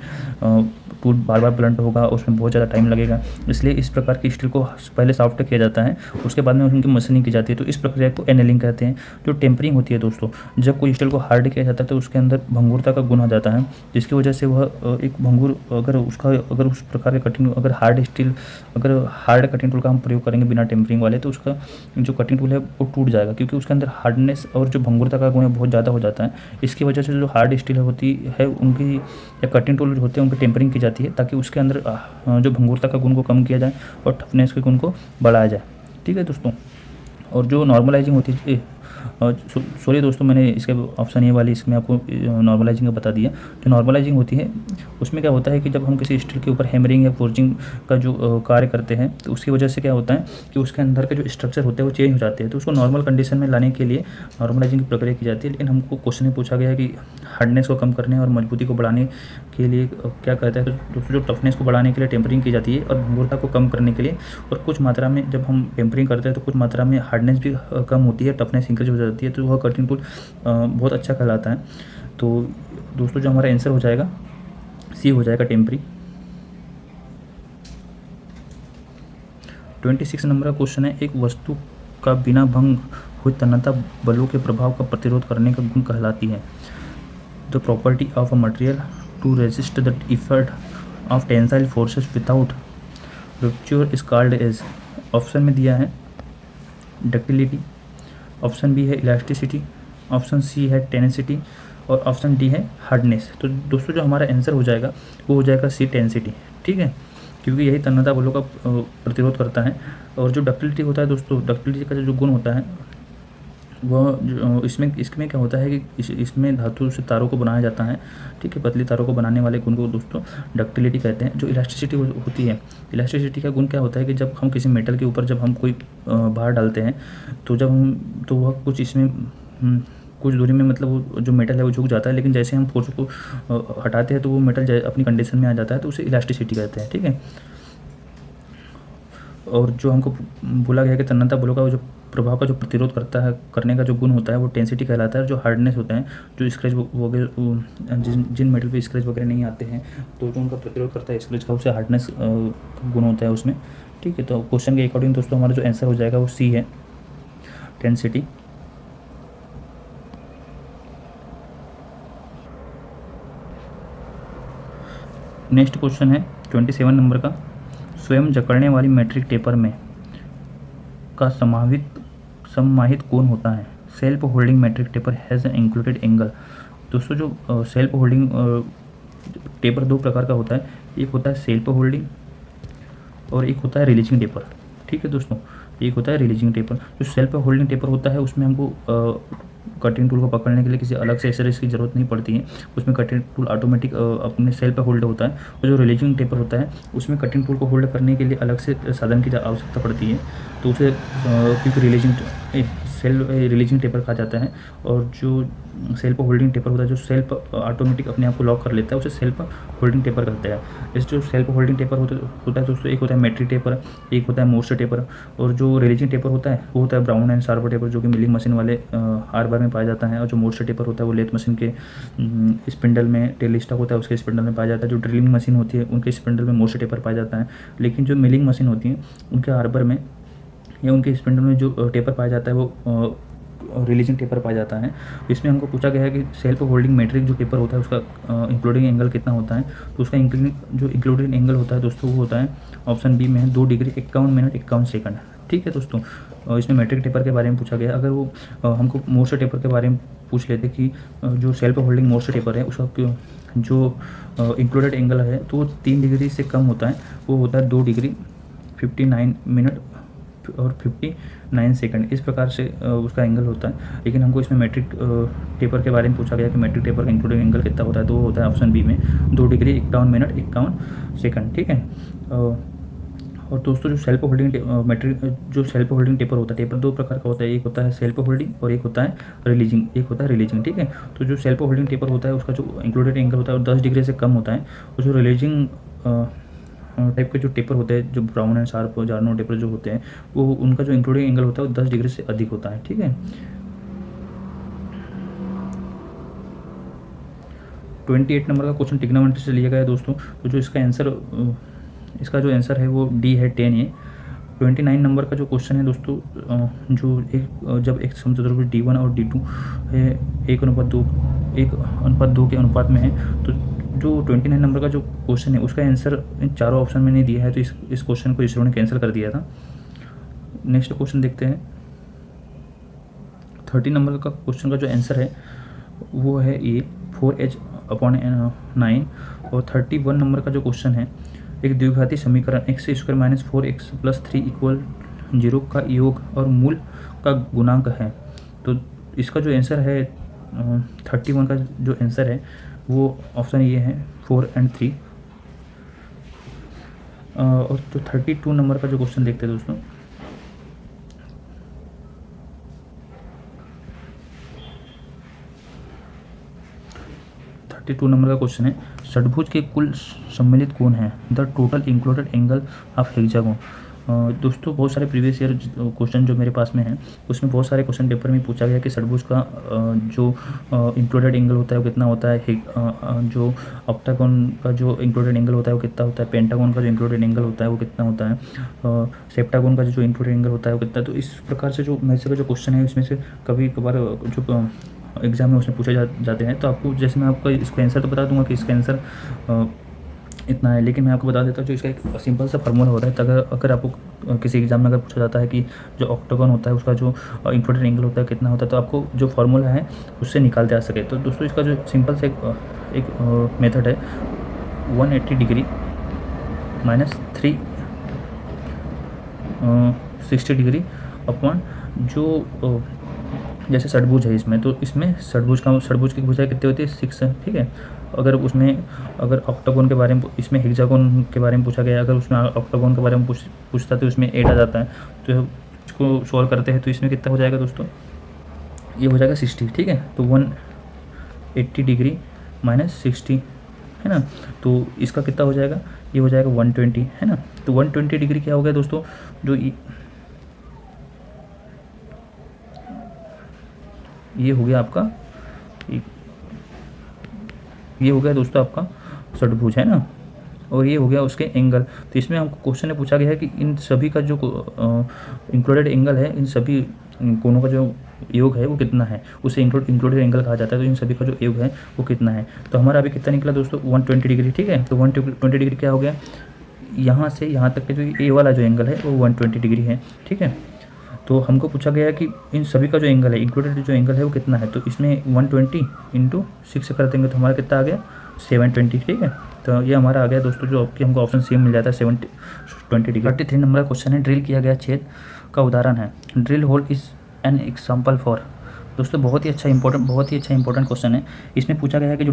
टूल बार बार ब्लंट होगा, उसमें बहुत ज़्यादा टाइम लगेगा, इसलिए इस प्रकार की स्टील को पहले सॉफ्ट किया जाता है, उसके बाद में उनकी मशीनिंग की जाती है, तो इस प्रक्रिया को एनेलिंग कहते हैं। जो टेम्परिंग होती है दोस्तों, जब कोई स्टील को हार्ड किया जाता है तो उसके अंदर भंगुरता का गुण आ जाता है, जिसकी वजह से वह एक भंगुर अगर उस प्रकार के कटिंग, अगर हार्ड कटिंग टूल का हम प्रयोग करेंगे बिना टेम्परिंग वाले, तो उसका जो कटिंग टूल है वो टूट जाएगा, क्योंकि उसके अंदर हार्डनेस और जो भंगुरता का गुण है बहुत ज़्यादा हो जाता है। इसकी वजह से जो हार्ड स्टील होती है उनकी या कटिंग टूल होते हैं उनकी टेम्परिंग की जाती है, ताकि उसके अंदर जो भंगुरता का गुण को कम किया जाए और टफनेस के गुण को बढ़ाया जाए, ठीक है दोस्तों। और जो नॉर्मलाइजिंग होती है सॉरी दोस्तों, मैंने इसके ऑप्शन ए वाली इसमें आपको नॉर्मलाइजिंग का बता दिया। जो नॉर्मलाइजिंग होती है उसमें क्या होता है कि जब हम किसी स्टील के ऊपर हैमरिंग या फोर्जिंग का जो कार्य करते हैं तो उसकी वजह से क्या होता है कि उसके अंदर के जो स्ट्रक्चर होते हैं वो चेंज हो जाते हैं, तो उसको नॉर्मल कंडीशन में लाने के लिए नॉर्मलाइजिंग की प्रक्रिया की जाती है। लेकिन हमको क्वेश्चन में पूछा गया है कि हार्डनेस को कम करने और मजबूती को बढ़ाने के लिए क्या कहता है, तो दोस्तों जो टफनेस को बढ़ाने के लिए टेम्परिंग की जाती है और भंगुरता को कम करने के लिए, और कुछ मात्रा में जब हम टेम्परिंग करते हैं तो कुछ मात्रा में हार्डनेस भी कम होती है, टफनेस इंक्रीज हो जाती है, तो वह कटिंग टूल बहुत अच्छा कहलाता है। तो दोस्तों जो हमारा आंसर हो जाएगा सी हो जाएगा, टेम्परिंग। 26 नंबर का क्वेश्चन है, एक वस्तु का बिना भंग हुई तन्यता बलों के प्रभाव का प्रतिरोध करने का गुण कहलाती है। The property of a material to resist the effort of tensile forces without rupture is called as. Option में दिया है डक्टिलिटी, ऑप्शन बी है इलास्टिसिटी, ऑप्शन सी है टेनेसिटी और ऑप्शन डी है हार्डनेस। तो दोस्तों जो हमारा आंसर हो जाएगा वो हो जाएगा सी, टेंसिटी। ठीक है, क्योंकि यही तन्यता बलों का प्रतिरोध करता है। और जो डक्टिलिटी होता है दोस्तों, डक्टिलिटी का जो गुण होता है वह इसमें क्या होता है कि इसमें धातु से तारों को बनाया जाता है। ठीक है, पतली तारों को बनाने वाले गुण को दोस्तों डक्टिलिटी कहते हैं। जो इलास्टिसिटी होती है, इलास्टिसिटी का गुण क्या होता है कि जब हम किसी मेटल के ऊपर जब हम कोई भार डालते हैं तो वह कुछ इसमें कुछ दूरी में मतलब वो जो मेटल है वो झुक जाता है, लेकिन जैसे हम फोर्स को हटाते हैं तो वो मेटल अपनी कंडीशन में आ जाता है, तो उसे इलास्टिसिटी कहते हैं। ठीक है, और जो हमको बोला गया कि तन्यता बलों का जो प्रभाव का जो प्रतिरोध करने का जो गुण होता है वो टेंसिटी कहलाता है। जो हार्डनेस होता है, जो स्क्रैच वगैरह जिन मेटल पे स्क्रैच वगैरह नहीं आते हैं तो जो उनका प्रतिरोध करता है स्क्रैच का, उसे हार्डनेस गुण होता है उसमें। ठीक है, तो क्वेश्चन के अकॉर्डिंग दोस्तों हमारा जो आंसर हो जाएगा वो सी है, टेंसिटी। नेक्स्ट क्वेश्चन है 27 नंबर का, स्वयं जकड़ने वाली मैट्रिक टेपर में का समाहित कोण होता है। Self holding metric taper has included angle. दोस्तों जो सेल्फ होल्डिंग टेपर दो प्रकार का होता है, एक होता है सेल्फ होल्डिंग और एक होता है रिलीजिंग टेपर। ठीक है दोस्तों, एक होता है रिलीजिंग टेपर। जो सेल्फ होल्डिंग टेपर होता है उसमें हमको कटिंग टूल को पकड़ने के लिए किसी अलग से एक्सेसरीज की ज़रूरत नहीं पड़ती है, उसमें कटिंग टूल ऑटोमेटिक अपने सेल्फ पे होल्ड होता है। और जो रिलीजिंग टेपर होता है उसमें कटिंग टूल को होल्ड करने के लिए अलग से साधन की आवश्यकता पड़ती है, तो उसे क्योंकि रिलीजिंग टेपर कहा जाता है। और जो सेल्फ होल्डिंग टेपर होता है, जो सेल्फ ऑटोमेटिक अपने आप को लॉक कर लेता है, उसे सेल्फ होल्डिंग टेपर कहते हैं। जैसे जो सेल्फ होल्डिंग टेपर होता है दोस्तों, एक होता है मेट्रिक टेपर, एक होता है मोर्स टेपर। और जो रिलीजिंग टेपर होता है वो होता है ब्राउन एंड शार्प टेपर, जो कि मिलिंग मशीन वाले आर बार में पाया जाता है। और जो मोर्स टेपर होता है वो लेथ मशीन के स्पिंडल में, टेल स्टॉक होता है उसके स्पिंडल में पाया जाता है। जो ड्रिलिंग मशीन होती है उनके स्पिंडल में मोर्स टेपर पाया जाता है। लेकिन जो मिलिंग मशीन होती है उनके आर्बर में या उनके स्पिंडल में जो टेपर पाया जाता है वो रिलीजिंग टेपर पाया जाता है। इसमें हमको पूछा गया है कि सेल्फ होल्डिंग मैट्रिक जो टेपर होता है उसका इंक्लूडिंग एंगल कितना होता है। तो उसका जो इंक्लूडिंग एंगल होता है दोस्तों वो होता है ऑप्शन बी में है 2 डिग्री 51 मिनट 51 सेकंड। ठीक है दोस्तों, इसमें मैट्रिक टेपर के बारे में पूछा गया। अगर वो हमको मोर्स टेपर के बारे में पूछ लेते कि जो सेल्फ होल्डिंग मोर्स टेपर है उसका जो इंक्लूडेड एंगल है तो वो 3 डिग्री से कम होता है, वो होता है 2 डिग्री 59 मिनट और 59 सेकंड। इस प्रकार से उसका एंगल होता है। लेकिन हमको इसमें मैट्रिक टेपर के बारे में पूछा गया कि मैट्रिक टेपर का इंक्लूडिंग एंगल कितना होता है, तो वो होता है ऑप्शन बी में 2 डिग्री 51 मिनट 51 सेकंड। ठीक है, और दोस्तों जो सेल्फ होल्डिंग टेपर होता है, टेपर दो प्रकार का होता है, एक होता है सेल्फ होल्डिंग और एक होता है रिलीजिंग। ठीक है, तो जो सेल्फ होल्डिंग टेपर होता है उसका जो इंक्लूडेड एंगल होता है वो 10 डिग्री से कम होता है। और जो रिलीजिंग टाइप के जो टेपर होते हैं, जो ब्राउन एंड शार्प जार्नो टेपर जो होते हैं, वो उनका जो इंक्लूडिंग एंगल होता है वो 10 डिग्री से अधिक होता है। ठीक है, 28 नंबर का क्वेश्चन ट्रिग्नोमेट्री से लिया गया है दोस्तों। तो जो इसका जो आंसर है वो डी है 10 ए। 29 नंबर का जो क्वेश्चन है दोस्तों, जब एक समचतुर्भुज D1 और D2 है 1:2 के अनुपात में है, तो जो 29 नंबर का जो क्वेश्चन है उसका आंसर इन चारों ऑप्शन में नहीं दिया है, तो इस क्वेश्चन को इसरो ने कैंसिल कर दिया था। नेक्स्ट क्वेश्चन देखते हैं। 30 नंबर का क्वेश्चन का जो आंसर है वो है ए 4h/9। और 31 नंबर का जो क्वेश्चन है, एक द्विघाती समीकरण x² - 4x + 3 = 0 का योग और मूल का गुणांक है। तो इसका जो आंसर है 31 का जो आंसर है वो ऑप्शन ये है 4 और 3। और जो 32 नंबर का जो क्वेश्चन देखते हैं दोस्तों, नंबर का क्वेश्चन है, षटभुज के कुल सम्मिलित कोण है the total included angle of hexagon. दोस्तों बहुत सारे प्रीवियस ईयर क्वेश्चन जो मेरे पास में है उसमें बहुत सारे क्वेश्चन पेपर में पूछा गया कि षटभुज का जो इंक्लूडेड एंगल होता है वो कितना होता है, जो ऑक्टागोन का जो इंक्लूडेड एंगल होता है वो कितना होता है, पेंटागोन का जो इंक्लूडेड एंगल होता है वो कितना होता है, सेप्टागोन का जो इंक्लूडेड एंगल होता है वो कितना। तो इस प्रकार से जो मेरे से का जो क्वेश्चन है इसमें से कभी कभार जो एग्जाम में उसमें पूछे जाते हैं। तो आपको जैसे मैं आपको इसका आंसर तो बता दूंगा कि इसका आंसर इतना है, लेकिन मैं आपको बता देता हूँ जो इसका एक सिंपल सा फार्मूला होता है। तो अगर आपको किसी एग्जाम में अगर पूछा जाता है कि जो ऑक्टागोन होता है उसका जो इंक्लूडेड एंगल होता है कितना होता है, तो आपको जो फार्मूला है उससे निकालते आ सके। तो दोस्तों इसका जो सिंपल से एक मेथड है 180 डिग्री माइनस 360 डिग्री अपॉन जो जैसे षटभुज है इसमें, तो इसमें षटभुज की भुजाएं कितनी होती है 6 है, ठीक है। अगर ऑक्टागोन के बारे में, इसमें हेक्सागोन के बारे में पूछा गया, अगर उसमें ऑक्टागोन के बारे में पूछता तो उसमें 8 आ जाता है। तो इसको सॉल्व करते हैं तो इसमें कितना हो जाएगा दोस्तों, ये हो जाएगा 60, ठीक है। तो 180 डिग्री माइनस 60 है ना, तो इसका कितना हो जाएगा, ये हो जाएगा 120 है ना। तो 120 डिग्री क्या हो गया दोस्तों, जो ये हो गया आपका, ये हो गया दोस्तों आपका षटभुज है ना, और ये हो गया उसके एंगल। तो इसमें हमको क्वेश्चन में पूछा गया है कि इन सभी का जो इंक्लूडेड एंगल है, इन सभी कोणों का जो योग है वो कितना है, उसे इंक्लूडेड एंगल कहा जाता है। तो इन सभी का जो योग है वो कितना है, तो हमारा अभी कितना निकला दोस्तों 120 डिग्री, ठीक है। तो 120 डिग्री क्या हो गया, यहाँ से यहाँ तक के जो ए वाला जो एंगल है वो 120 डिग्री है, ठीक है। तो हमको पूछा गया है कि इन सभी का जो एंगल है, इंक्लूडेड जो एंगल है वो कितना है। तो इसमें 120 इंटू 6 कर देंगे तो हमारा कितना आ गया 720, ठीक है। तो ये हमारा आ गया दोस्तों, जो आपकी हमको ऑप्शन सी मिल जाता है 720 डिग्री। 33 नंबर का क्वेश्चन है, ड्रिल किया गया छेद का उदाहरण है, drill hole is an example for. दोस्तों बहुत ही अच्छा इंपॉर्टेंट क्वेश्चन है। इसमें पूछा गया है कि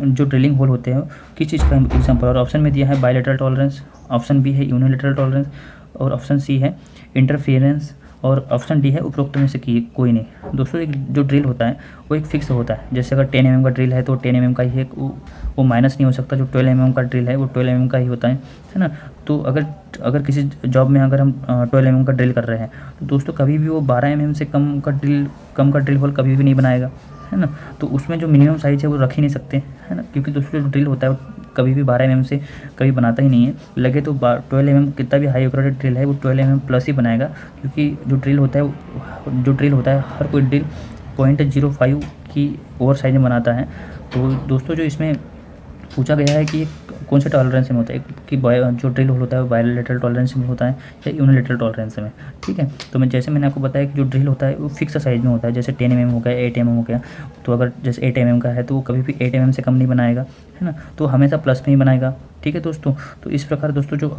जो ड्रिलिंग होल होते हैं किस चीज़ का एग्जाम्पल, और ऑप्शन में दिया है बायलैटरल टॉलरेंस, ऑप्शन बी है यूनिलैटरल टॉलरेंस, और ऑप्शन सी है इंटरफेरेंस, और ऑप्शन डी है उपरोक्त में से कोई नहीं। दोस्तों एक जो ड्रिल होता है वो एक फिक्स होता है, जैसे अगर 10 mm का ड्रिल है तो 10 mm का ही है, वो माइनस नहीं हो सकता। जो 12 mm का ड्रिल है वो 12 mm का ही होता है ना। तो अगर किसी जॉब में अगर हम 12 mm का ड्रिल कर रहे हैं तो दोस्तों कभी भी वो 12 mm से कम का ड्रिल होल कभी भी नहीं बनाएगा, है ना। तो उसमें जो मिनिमम साइज़ है वो रख ही नहीं सकते, है ना, क्योंकि दोस्तों जो ड्रिल होता है वो कभी भी 12 mm से कभी बनाता ही नहीं है। लगे तो 12 mm कितना भी हाई ऑपरेटेड ड्रिल है वो 12 mm प्लस ही बनाएगा, क्योंकि जो ड्रिल होता है हर कोई ड्रिल 0.05 की ओवर साइज में बनाता है। तो दोस्तों जो इसमें पूछा गया है कि कौन से टॉलरेंस में होता है, कि जो ड्रिल होल होता है वो बायलैटरल टॉलरेंस में होता है या यूनिलैटरल टॉलरेंस में, ठीक है। तो मैंने आपको बताया कि जो ड्रिल होता है वो फिक्स साइज़ में होता है, जैसे 10 mm हो गया, 8 mm हो गया। तो अगर जैसे 8 mm का है तो वो कभी भी 8 mm से कम नहीं बनाएगा, है ना, तो हमेशा प्लस में ही बनाएगा, ठीक है दोस्तों। तो इस प्रकार दोस्तों जो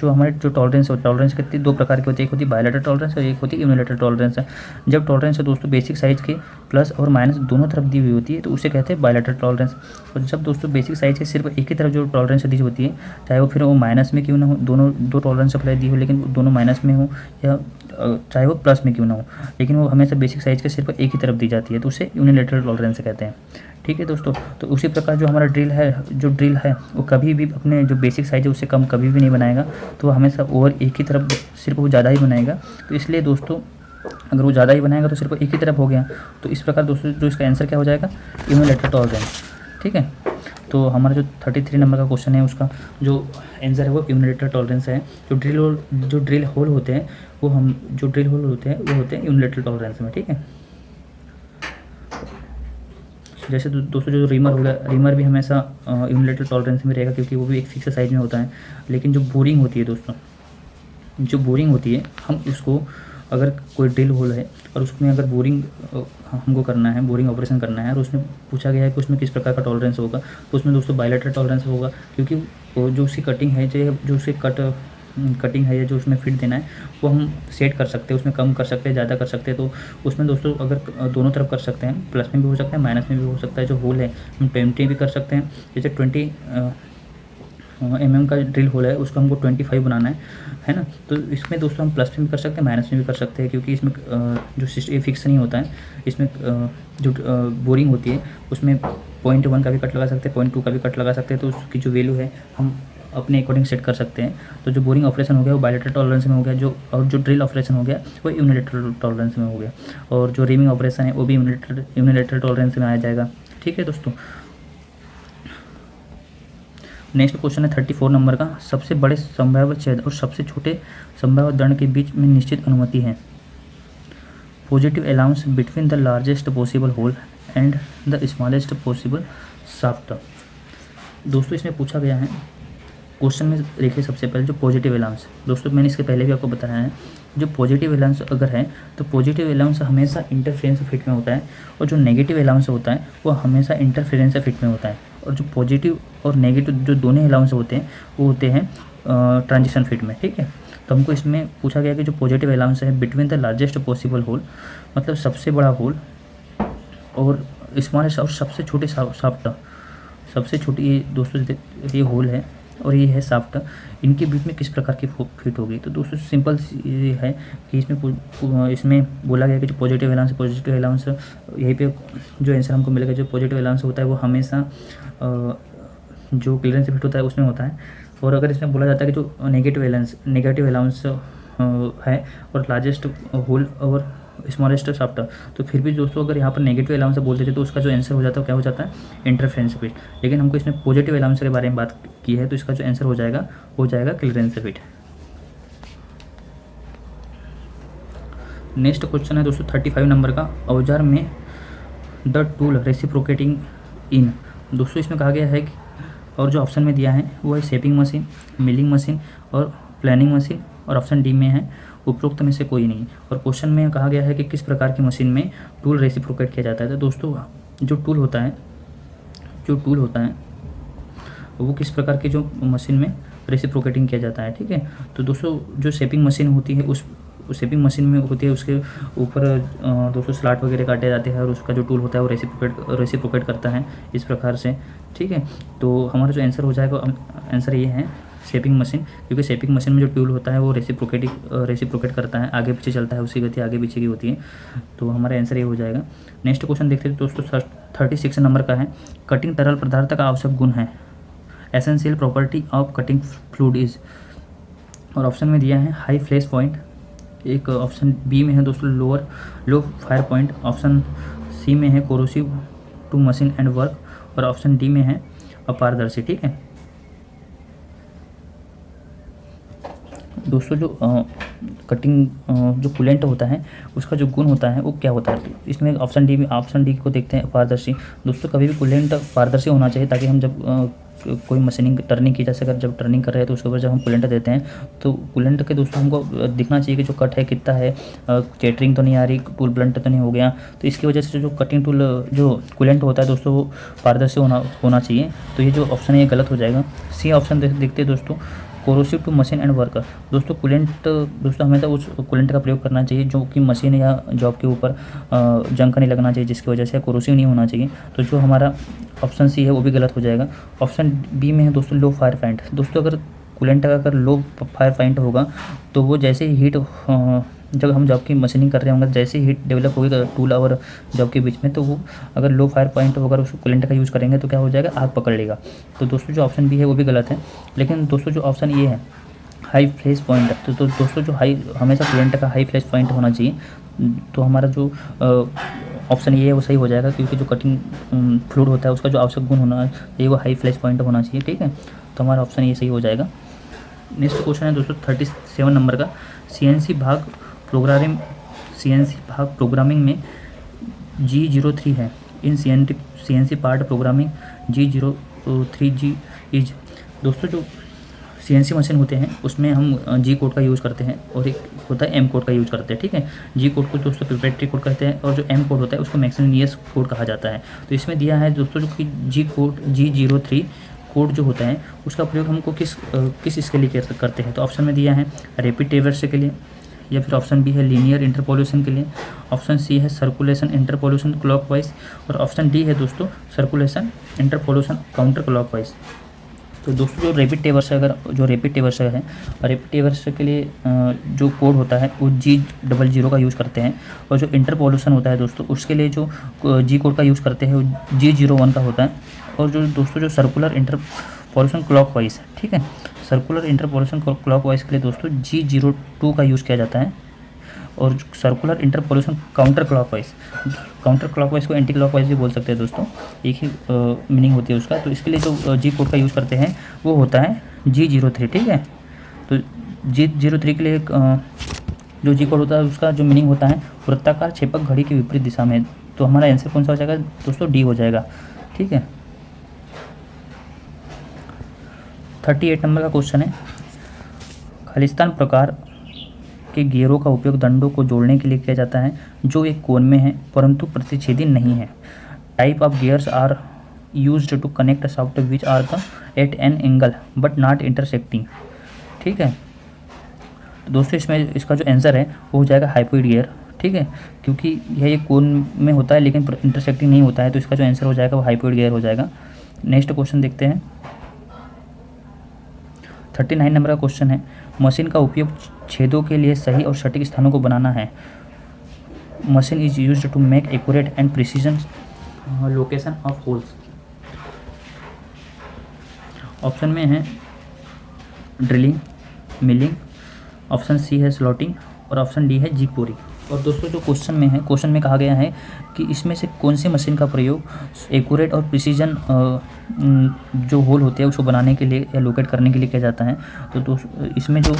हमारे जो टॉलरेंस कितनी दो प्रकार की होती है, एक होती है बायलैटरल टॉलरेंस और एक होती है यूनिलैटरल टॉलरेंस है। जब टॉलरेंस है दोस्तों बेसिक साइज़ के प्लस और माइनस दोनों तरफ दी हुई होती है तो उसे कहते हैं बायलैटरल टॉलरेंस। और जब दोस्तों बेसिक साइज़ के सिर्फ एक ही तरफ जो टॉलरेंस दी होती है, चाहे वो फिर वो माइनस में क्यों ना हो, दो टॉलरेंस अप्लाई दी हो लेकिन दोनों माइनस में हो, या चाहे वो प्लस में क्यों ना हो, लेकिन वो हमेशा बेसिक साइज़ के सिर्फ एक ही तरफ दी जाती है, तो उसे यूनिलैटरल टॉलरेंस कहते हैं, ठीक है दोस्तों। तो उसी प्रकार जो हमारा ड्रिल है वो कभी भी अपने जो बेसिक साइज़ है उससे कम कभी भी नहीं बनाएगा, तो वो हमेशा ओवर एक ही तरफ सिर्फ वो ज़्यादा ही बनाएगा। तो इसलिए दोस्तों अगर वो ज़्यादा ही बनाएगा तो सिर्फ एक ही तरफ हो गया। तो इस प्रकार दोस्तों जो इसका आंसर क्या हो जाएगा, यूनिलैटरल टॉलरेंस, ठीक है। तो हमारा जो 33 नंबर का क्वेश्चन है उसका जो आंसर है वो यूनिलैटरल टॉलरेंस है। जो ड्रिल होल होते हैं वो होते हैं यूनिलैटरल टॉलरेंस में, ठीक है। जैसे दोस्तों जो रीमर होगा, रीमर भी हमेशा यूनिलैटरल टॉलरेंस में रहेगा, क्योंकि वो भी एक फिक्स साइज में होता है। लेकिन जो बोरिंग होती है दोस्तों, हम उसको अगर कोई ड्रिल होल है और उसमें अगर बोरिंग हमको करना है, बोरिंग ऑपरेशन करना है, और उसमें पूछा गया है कि उसमें किस प्रकार का टॉलरेंस होगा, तो उसमें दोस्तों बायलैटरल टॉलरेंस होगा, क्योंकि वो जो उसकी कटिंग है, जो उसके कट कटिंग है या जो उसमें फिट देना है वो हम सेट कर सकते हैं, उसमें कम कर सकते हैं, ज़्यादा कर सकते हैं। तो उसमें दोस्तों अगर दोनों तरफ कर सकते हैं, प्लस में भी हो सकता है, माइनस में भी हो सकता है। जो होल है हम 20 भी कर सकते हैं, जैसे 20 का ड्रिल होल है उसको हमको 25 बनाना है ना। तो इसमें दोस्तों हम प्लस में भी कर सकते हैं, माइनस में भी कर सकते हैं, क्योंकि इसमें जो सिस्टम फिक्स नहीं होता है। इसमें जो बोरिंग होती है उसमें 0.1 का भी कट लगा सकते हैं, 0.2 का भी कट लगा सकते हैं। तो उसकी जो वैल्यू है हम अपने अकॉर्डिंग सेट कर सकते हैं। तो जो बोरिंग ऑपरेशन हो गया वो बायलेटरल टॉलरेंस में हो गया, और जो ड्रिल ऑपरेशन हो गया वो यूनिलेटरल टॉलरेंस में हो गया, और जो रीमिंग ऑपरेशन है वो भी यूनिलेटरल टॉलरेंस में आ जाएगा। ठीक है दोस्तों। नेक्स्ट क्वेश्चन है 34 नंबर का, सबसे बड़े संभाव्य छेद और सबसे छोटे संभाव्य दंड के बीच में निश्चित अनुमति है। Positive allowance between the largest possible hole and the smallest possible shaft. दोस्तों इसमें पूछा गया है, क्वेश्चन में देखिए सबसे पहले जो पॉजिटिव अलाउंस, दोस्तों मैंने इसके पहले भी आपको बताया है, जो पॉजिटिव अलाउंस अगर है तो पॉजिटिव अलाउंस हमेशा इंटरफेरेंस फिट में होता है, और जो नेगेटिव अलाउंस होता है वो हमेशा इंटरफेरेंस फिट में होता है। और जो पॉजिटिव और नेगेटिव जो दोनों अलाउंस होते हैं वो होते हैं ट्रांजिशन फिट में। ठीक है, तो हमको इसमें पूछा गया कि जो पॉजिटिव अलाउंस है between the largest possible hole, मतलब सबसे बड़ा होल और स्मॉलेस्ट और सबसे छोटे शाफ्ट, सबसे छोटी ये दोस्तों ये होल है और ये है शाफ्ट, इनके बीच में किस प्रकार की फिट होगी। तो दोस्तों सिंपल ये है कि इसमें बोला गया कि जो पॉजिटिव अलाउंस यहीं पे जो आंसर हमको मिलेगा, जो पॉजिटिव अलाउंस होता है वो हमेशा जो क्लियरेंस फिट होता है उसमें होता है। और अगर इसमें बोला जाता है कि जो नेगेटिव अलाउंस है और लार्जेस्ट होल और स्मॉलेस्ट शाफ्ट, तो फिर भी दोस्तों अगर यहाँ पर नेगेटिव अलाउंस बोल देते तो उसका जो आंसर हो जाता है क्या हो जाता है, इंटरफेरेंस फिट। लेकिन हमको इसमें पॉजिटिव अलाउंस के बारे में बात की है, तो इसका जो आंसर हो जाएगा क्लियरेंस फिट। नेक्स्ट क्वेश्चन है दोस्तों 35 नंबर का, औजार में द टूल रेसिप्रोकेटिंग इन। दोस्तों इसमें कहा गया है कि, और जो ऑप्शन में दिया है वो है शेपिंग मशीन, मिलिंग मशीन और प्लानिंग मशीन, और ऑप्शन डी में है उपरोक्त में से कोई नहीं। और क्वेश्चन में कहा गया है कि किस प्रकार की मशीन में टूल रेसिप्रोकेट किया जाता है। तो दोस्तों जो टूल होता है वो किस प्रकार की जो मशीन में रेसिप्रोकेटिंग किया जाता है। ठीक है, तो दोस्तों जो शेपिंग मशीन होती है उस शेपिंग मशीन में होती है, उसके ऊपर दोस्तों स्लॉट वगैरह काटे जाते हैं और उसका जो टूल होता है वो रेसिप्रोकेट करता है इस प्रकार से। ठीक है, तो हमारा जो आंसर हो जाएगा, आंसर ये है शेपिंग मशीन, क्योंकि शेपिंग मशीन में जो टूल होता है वो रेसिप्रोकेट करता है, आगे पीछे चलता है, उसकी गति आगे पीछे की होती है। तो हमारा आंसर ये हो जाएगा। नेक्स्ट क्वेश्चन देखते हैं दोस्तों 36 नंबर का है, कटिंग तरल पदार्थ का आवश्यक गुण है, essential property of cutting fluid is. और ऑप्शन में दिया है हाई फ्लैश पॉइंट, एक ऑप्शन बी में है दोस्तों low fire point, option C में है corrosive to machine and work, और ऑप्शन डी में है अपारदर्शी। ठीक है दोस्तों, जो कटिंग जो कूलेंट होता है उसका जो गुण होता है वो क्या होता है, तो इसमें ऑप्शन डी को देखते हैं, पारदर्शी। दोस्तों कभी भी कूलेंट पारदर्शी होना चाहिए, ताकि हम जब कोई मशीनिंग टर्निंग की, जैसे अगर जब टर्निंग कर रहे हैं तो उसके ऊपर जब हम कूलेंट देते हैं तो कूलेंट के दोस्तों हमको दिखना चाहिए कि जो कट है कितना है, चेटरिंग तो नहीं आ रही, टूल ब्लंट तो नहीं हो गया। तो इसकी वजह से जो कटिंग टूल जो कूलेंट होता है दोस्तों वो पारदर्शी होना चाहिए। तो ये जो ऑप्शन है ये गलत हो जाएगा। सी ऑप्शन देखते हैं दोस्तों, corrosive to machine and worker. दोस्तों कूलेंट दोस्तों हमें तो उस कूलेंट का प्रयोग करना चाहिए जो कि मशीन या जॉब के ऊपर जंग का नहीं लगना चाहिए, जिसकी वजह से कोरोसिव नहीं होना चाहिए। तो जो हमारा ऑप्शन सी है वो भी गलत हो जाएगा। ऑप्शन बी में है दोस्तों लो फायर पॉइंट। दोस्तों अगर कूलेंट का अगर लो फायर पॉइंट होगा तो वो जैसे ही हीट जब हम जॉब की मशीनिंग कर रहे होंगे, जैसे ही हीट डेवलप होगी टूल और जॉब के बीच में, तो वो अगर लो फायर पॉइंट होगा उस कूलेंट का यूज़ करेंगे तो क्या हो जाएगा, आग पकड़ लेगा। तो दोस्तों जो ऑप्शन बी है वो भी गलत है। लेकिन दोस्तों जो ऑप्शन ये है हाई फ्लैश पॉइंट, तो दोस्तों जो हमेशा कूलेंट का हाई फ्लैश पॉइंट होना चाहिए। तो हमारा जो ऑप्शन ये है वो सही हो जाएगा, क्योंकि जो कटिंग फ्लूइड होता है उसका जो आवश्यक गुण होना चाहिए वो हाई फ्लैश पॉइंट होना चाहिए। ठीक है, तो हमारा ऑप्शन ये सही हो जाएगा। नेक्स्ट क्वेश्चन है दोस्तों 37 नंबर का, सीएनसी भाग प्रोग्रामिंग में G03 है, इन CNC part programming G03G is. दोस्तों जो सीएनसी मशीन होते हैं उसमें हम जी कोड का यूज़ करते हैं और एक होता है एम कोड का यूज़ करते हैं। ठीक है, जी कोड को दोस्तों प्रिपरेटरी कोड कहते हैं और जो एम कोड होता है उसको मैक्सिमिलियस कोड कहा जाता है। तो इसमें दिया है दोस्तों जो कि G03 कोड जो होता है उसका प्रयोग हमको किस इसके लिए करते हैं। तो ऑप्शन में दिया है रैपिड ट्रैवर्स के लिए, या फिर ऑप्शन बी है लीनियर इंटरपोलेशन के लिए, ऑप्शन सी है सर्कुलेशन इंटरपोलेशन क्लॉकवाइज, और ऑप्शन डी है दोस्तों सर्कुलेशन इंटरपोलेशन काउंटर क्लॉकवाइज। तो दोस्तों जो रैपिड ट्रैवर्स है रैपिड ट्रैवर्स के लिए जो कोड होता है वो G00 का यूज़ करते हैं, और जो इंटरपोलेशन होता है दोस्तों उसके लिए जो जी कोड का यूज़ करते हैं वो G01 का होता है। और जो दोस्तों जो सर्कुलर इंटरपोलेशन क्लॉकवाइज, ठीक है, सर्कुलर इंटरपोलेशन क्लॉकवाइज के लिए दोस्तों G02 का यूज़ किया जाता है। और सर्कुलर इंटरपोलेशन काउंटर क्लॉकवाइज को एंटी क्लॉकवाइज भी बोल सकते हैं दोस्तों, एक ही मीनिंग होती है उसका। तो इसके लिए जो जी कोड का यूज़ करते हैं वो होता है G03, ठीक है। तो G03 के लिए जो जी कोड होता है उसका जो मीनिंग होता है वृत्ताकार छेपक घड़ी के विपरीत दिशा में। तो हमारा आंसर कौन सा हो जाएगा दोस्तों, डी हो जाएगा, ठीक है। 38 नंबर का क्वेश्चन है, खालिस्तान प्रकार के गियरों का उपयोग दंडों को जोड़ने के लिए किया जाता है जो एक कोण में है परंतु प्रतिच्छेदी नहीं है। Type of gears are used to connect shaft which are the at an angle but not intersecting, ठीक है। तो दोस्तों इसमें इसका जो आंसर है वो हो जाएगा हाइपोइड गियर, ठीक है, क्योंकि यह एक कोण में होता है लेकिन इंटरसेक्टिंग नहीं होता है, तो इसका जो आंसर हो जाएगा वो हाइपोइड गियर हो जाएगा। नेक्स्ट क्वेश्चन देखते हैं। 39 नंबर का क्वेश्चन है, मशीन का उपयोग छेदों के लिए सही और सटीक स्थानों को बनाना है। Machine is used to make accurate and precision location of holes. Option में है ड्रिलिंग, मिलिंग, ऑप्शन सी है स्लॉटिंग, और ऑप्शन डी है जिग बोरिंग। और दोस्तों जो क्वेश्चन में कहा गया है कि इसमें से कौन सी मशीन का प्रयोग एक्यूरेट और प्रिसीजन जो होल होते हैं उसको बनाने के लिए या लोकेट करने के लिए किया जाता है। तो दोस्तों इसमें जो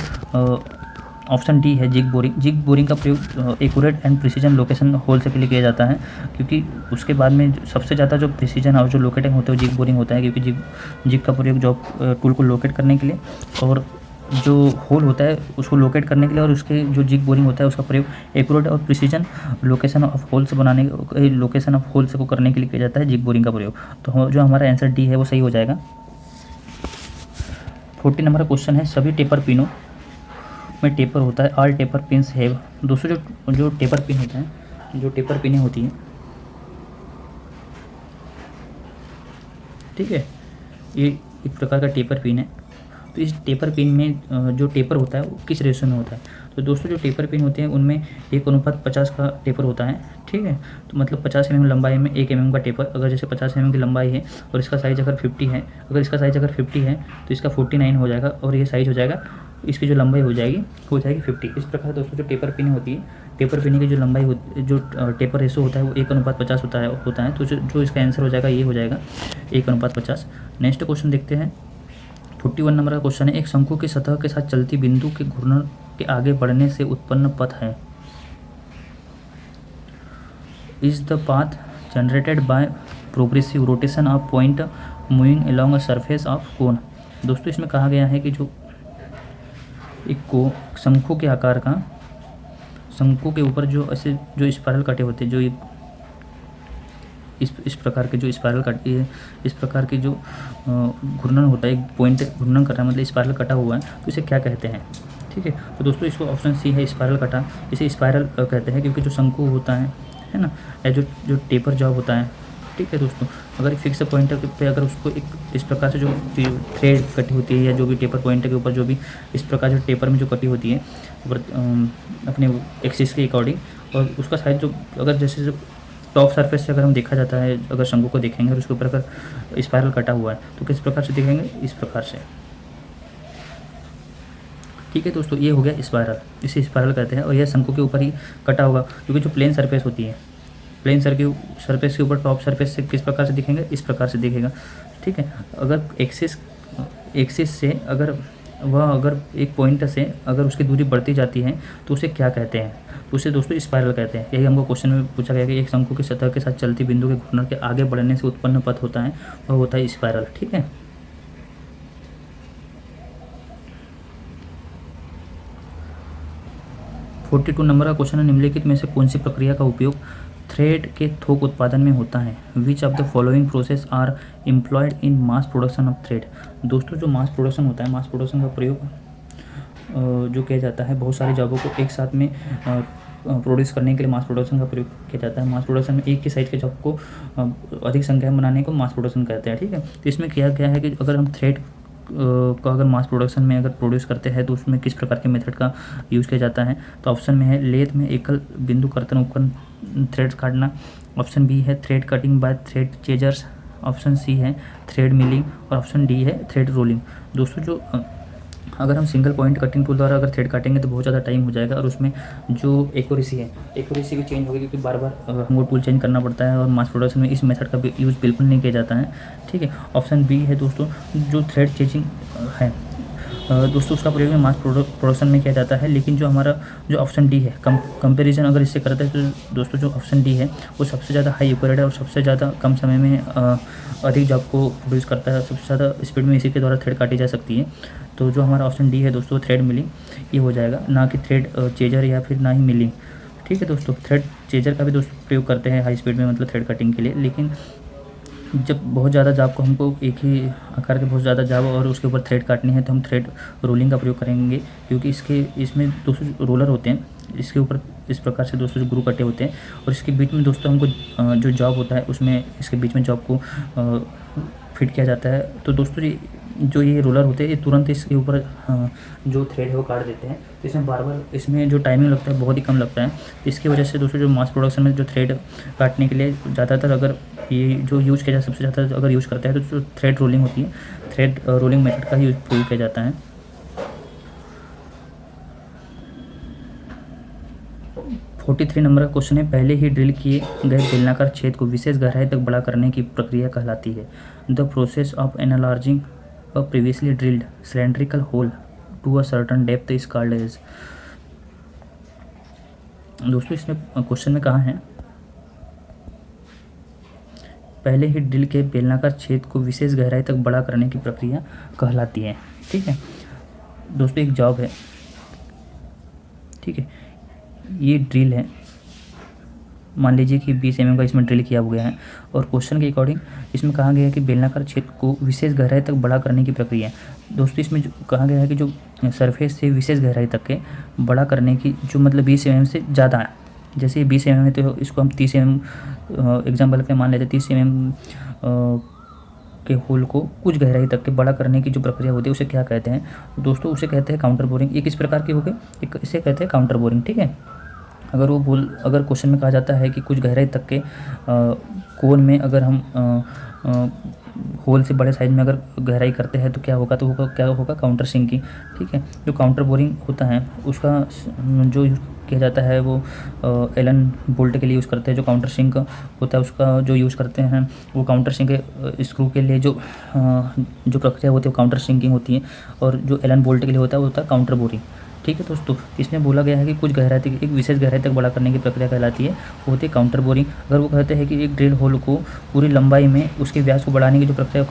ऑप्शन डी है जिग बोरिंग का प्रयोग accurate and precision location hole से के लिए किया जाता है, क्योंकि उसके बाद में सबसे ज़्यादा जो प्रिसीजन और जो लोकेटिंग होता है वो जिग बोरिंग होता है, क्योंकि जिग का प्रयोग जॉब टूल को लोकेट करने के लिए और जो होल होता है उसको लोकेट करने के लिए, और उसके जो जिग बोरिंग होता है उसका प्रयोग एक्यूरेट और precision location of holes location of holes को करने के लिए किया जाता है जिग बोरिंग का प्रयोग। तो जो हमारा आंसर डी है वो सही हो जाएगा। 40 नंबर का क्वेश्चन है, सभी टेपर पिनों में टेपर होता है, ऑल टेपर पिन्स हैव। दोस्तों जो टेपर पिन होता है, जो टेपर पिनें होती हैं, ठीक है, ये एक प्रकार का टेपर पिन है। तो इस टेपर पिन में जो टेपर होता है वो किस रेशो में होता है। तो दोस्तों जो टेपर पिन होते हैं उनमें 1:50 का टेपर होता है, ठीक है। तो मतलब 50 mm लंबाई में 1 mm का टेपर, अगर जैसे 50 mm की लंबाई है और इसका साइज़ अगर 50 है, अगर इसका साइज़ अगर 50 है तो इसका 49 हो जाएगा, और ये साइज़ हो जाएगा, इसकी जो लंबाई हो जाएगी 50। इस प्रकार दोस्तों जो टेपर पिन होती है, टेपर पिन की जो लंबाई जो टेपर रेशो होता है वो 1:50 होता है। तो जो इसका आंसर हो जाएगा ये हो जाएगा 1:50। नेक्स्ट क्वेश्चन देखते हैं। 41 नंबर का क्वेश्चन है, एक शंकु की सतह के साथ चलती बिंदु के घूर्णन के आगे बढ़ने से उत्पन्न पथ है। Is the path generated by progressive rotation of point moving along a surface of cone. दोस्तों इसमें कहा गया है कि जो एक शंकु के आकार का, शंकु के ऊपर जो ऐसे जो स्पाइरल कटे होते हैं, जो इस प्रकार के जो स्पाइरल कट, इस प्रकार के जो घूर्णन होता है, एक पॉइंट घूर्णन कर रहा है मतलब स्पाइरल कटा हुआ है, तो इसे क्या कहते हैं, ठीक है। तो दोस्तों इसको ऑप्शन सी है स्पाइरल कटा, इसे स्पाइरल कहते हैं, क्योंकि जो शंकु होता है ना, या जो टेपर जॉब होता है, ठीक है दोस्तों, अगर फिक्स पॉइंट पे अगर उसको एक इस प्रकार से जो थ्रेड कटी होती है, या जो भी टेपर पॉइंट के ऊपर जो भी इस प्रकार जो टेपर में जो कटी होती है अपने एक्सिस के अकॉर्डिंग, और उसका साइज जो अगर जैसे जो टॉप सरफेस से अगर हम देखा जाता है, अगर शंकु को देखेंगे और उसके ऊपर अगर स्पाइरल कटा हुआ है तो किस प्रकार से देखेंगे, इस प्रकार से, ठीक है दोस्तों। ये हो गया स्पाइरल, इसे स्पाइरल कहते हैं, और यह शंकु के ऊपर ही कटा होगा, क्योंकि जो प्लेन सरफेस होती है, प्लेन सरफेस के ऊपर टॉप सरफेस से किस प्रकार से दिखेंगे, इस प्रकार से दिखेगा, ठीक है। अगर एक्सिस से अगर एक पॉइंट से अगर उसकी दूरी बढ़ती जाती है तो उसे क्या कहते हैं, तो उसे दोस्तों स्पाइरल कहते हैं। यही हमको क्वेश्चन में पूछा गया कि एक शंकु की सतह के साथ चलती बिंदु के घूर्णन के आगे बढ़ने से उत्पन्न पथ होता है, वह होता है स्पाइरल, ठीक है। नंबर का क्वेश्चन है, निम्नलिखित में से कौन सी प्रक्रिया का उपयोग थ्रेड के थोक उत्पादन में होता है। Which of the following process are employed in mass production of thread. दोस्तों जो मास प्रोडक्शन होता है, मास प्रोडक्शन का प्रयोग जो किया जाता है बहुत सारे जॉबों को एक साथ में प्रोड्यूस करने के लिए मास प्रोडक्शन का प्रयोग किया जाता है। मास प्रोडक्शन में एक ही साइज के जॉब को अधिक संख्या में बनाने को मास प्रोडक्शन कहते हैं। ठीक है, तो इसमें किया गया है कि अगर हम थ्रेड का अगर मास प्रोडक्शन में अगर प्रोड्यूस करते हैं तो उसमें किस प्रकार के मेथड का यूज़ किया जाता है। तो ऑप्शन में है लेथ में एकल बिंदु कर्तन उपकरण थ्रेड्स काटना। ऑप्शन बी है thread cutting by thread chasers. Option C है थ्रेड मिलिंग और ऑप्शन डी है थ्रेड रोलिंग। दोस्तों जो अगर हम सिंगल पॉइंट कटिंग टूल द्वारा अगर थ्रेड काटेंगे तो बहुत ज़्यादा टाइम हो जाएगा और उसमें जो एक्यूरेसी है एक्यूरेसी भी चेंज होगी, क्योंकि बार बार हमको टूल चेंज करना पड़ता है और मास प्रोडक्शन में इस मेथड का यूज़ बिल्कुल नहीं किया जाता है। ठीक है, ऑप्शन बी है दोस्तों जो थ्रेड चेजिंग है दोस्तों उसका प्रयोग में मास प्रोडक्शन में किया जाता है। लेकिन जो हमारा जो ऑप्शन डी है कंपैरिजन अगर इससे करते हैं तो दोस्तों जो ऑप्शन डी है वो सबसे ज़्यादा हाई एक्यूरेट है और सबसे ज़्यादा कम समय में अधिक जॉब को प्रोड्यूस करता है। सबसे ज़्यादा स्पीड में इसी के द्वारा थ्रेड काटी जा सकती है। तो जो हमारा ऑप्शन डी है दोस्तों थ्रेड मिलिंग ये हो जाएगा, ना कि थ्रेड चेजर या फिर ना ही मिलिंग। ठीक है दोस्तों, थ्रेड चेजर का भी दोस्तों प्रयोग करते हैं हाई स्पीड में मतलब थ्रेड कटिंग के लिए। लेकिन जब बहुत ज़्यादा जाब को हमको एक ही आकार के बहुत ज़्यादा जाब और उसके ऊपर थ्रेड काटनी है तो हम थ्रेड रोलिंग का प्रयोग करेंगे, क्योंकि इसमें दोस्तों रोलर होते हैं, इसके ऊपर इस प्रकार से दोस्तों जो ग्रू कटे होते हैं और इसके बीच में दोस्तों हमको जो जॉब होता है उसमें इसके बीच में जॉब को फिट किया जाता है। तो दोस्तों जो ये रोलर होते हैं ये तुरंत इसके ऊपर जो थ्रेड है वो काट देते हैं। तो इसमें बार बार इसमें जो टाइमिंग लगता है बहुत ही कम लगता है। इसकी वजह से दोस्तों जो मास प्रोडक्शन में जो थ्रेड काटने के लिए ज़्यादातर अगर ये जो यूज़ किया जाए सबसे ज़्यादा अगर यूज़ करते हैं तो जो थ्रेड रोलिंग होती है, थ्रेड रोलिंग मेथड का ही प्रयोग किया जाता है। 43 नंबर का क्वेश्चन है पहले ही ड्रिल किए गए बेलनाकार छेद को विशेष गहराई तक बड़ा करने की प्रक्रिया कहलाती है। The process of enlarging a previously drilled cylindrical hole to a certain depth is called as. दोस्तों इसमें क्वेश्चन में कहा है पहले ही ड्रिल के बेलनाकार छेद को विशेष गहराई तक बड़ा करने की प्रक्रिया कहलाती है। ठीक है दोस्तों, एक जॉब है, ठीक है, ये ड्रिल है, मान लीजिए कि 20 mm का इसमें ड्रिल किया गया है और क्वेश्चन के अकॉर्डिंग इसमें कहा गया है कि बेलनाकार छेद को विशेष गहराई तक बड़ा करने की प्रक्रिया है। दोस्तों इसमें जो कहा गया है कि जो सरफेस से विशेष गहराई तक के बड़ा करने की जो मतलब 20 mm से ज़्यादा है, जैसे ये 20 mm है तो इसको हम 30 mm एग्जाम्पल के मान लेते हैं। 30 mm के होल को कुछ गहराई तक के बड़ा करने की जो प्रक्रिया होती है उसे क्या कहते हैं दोस्तों? उसे कहते हैं काउंटर बोरिंग। ये किस प्रकार की हो गई? इसे कहते हैं काउंटर बोरिंग। ठीक है, अगर क्वेश्चन में कहा जाता है कि कुछ गहराई तक के कोन में अगर हम होल से बड़े साइज में अगर गहराई करते हैं तो क्या होगा? तो क्या होगा? Counter sinking. ठीक है, जो काउंटर बोरिंग होता है उसका जो किया जाता है वो एलन बोल्ट के लिए यूज़ करते हैं। जो काउंटर सिंक होता है उसका जो यूज़ करते हैं वो काउंटर सिंक स्क्रू के लिए जो प्रक्रिया होती है वो काउंटर सिंकिंग होती है, और जो एलन बोल्ट के लिए होता है वो होता है काउंटर बोरिंग। ठीक है दोस्तों, इसमें बोला गया है कि कुछ गहराई तक एक विशेष गहराई तक बड़ा करने की प्रक्रिया कहलाती है, वो होती है काउंटर बोरिंग। अगर वो कहते हैं कि एक ड्रिल होल को पूरी लंबाई में उसके व्यास को बढ़ाने की जो प्रक्रिया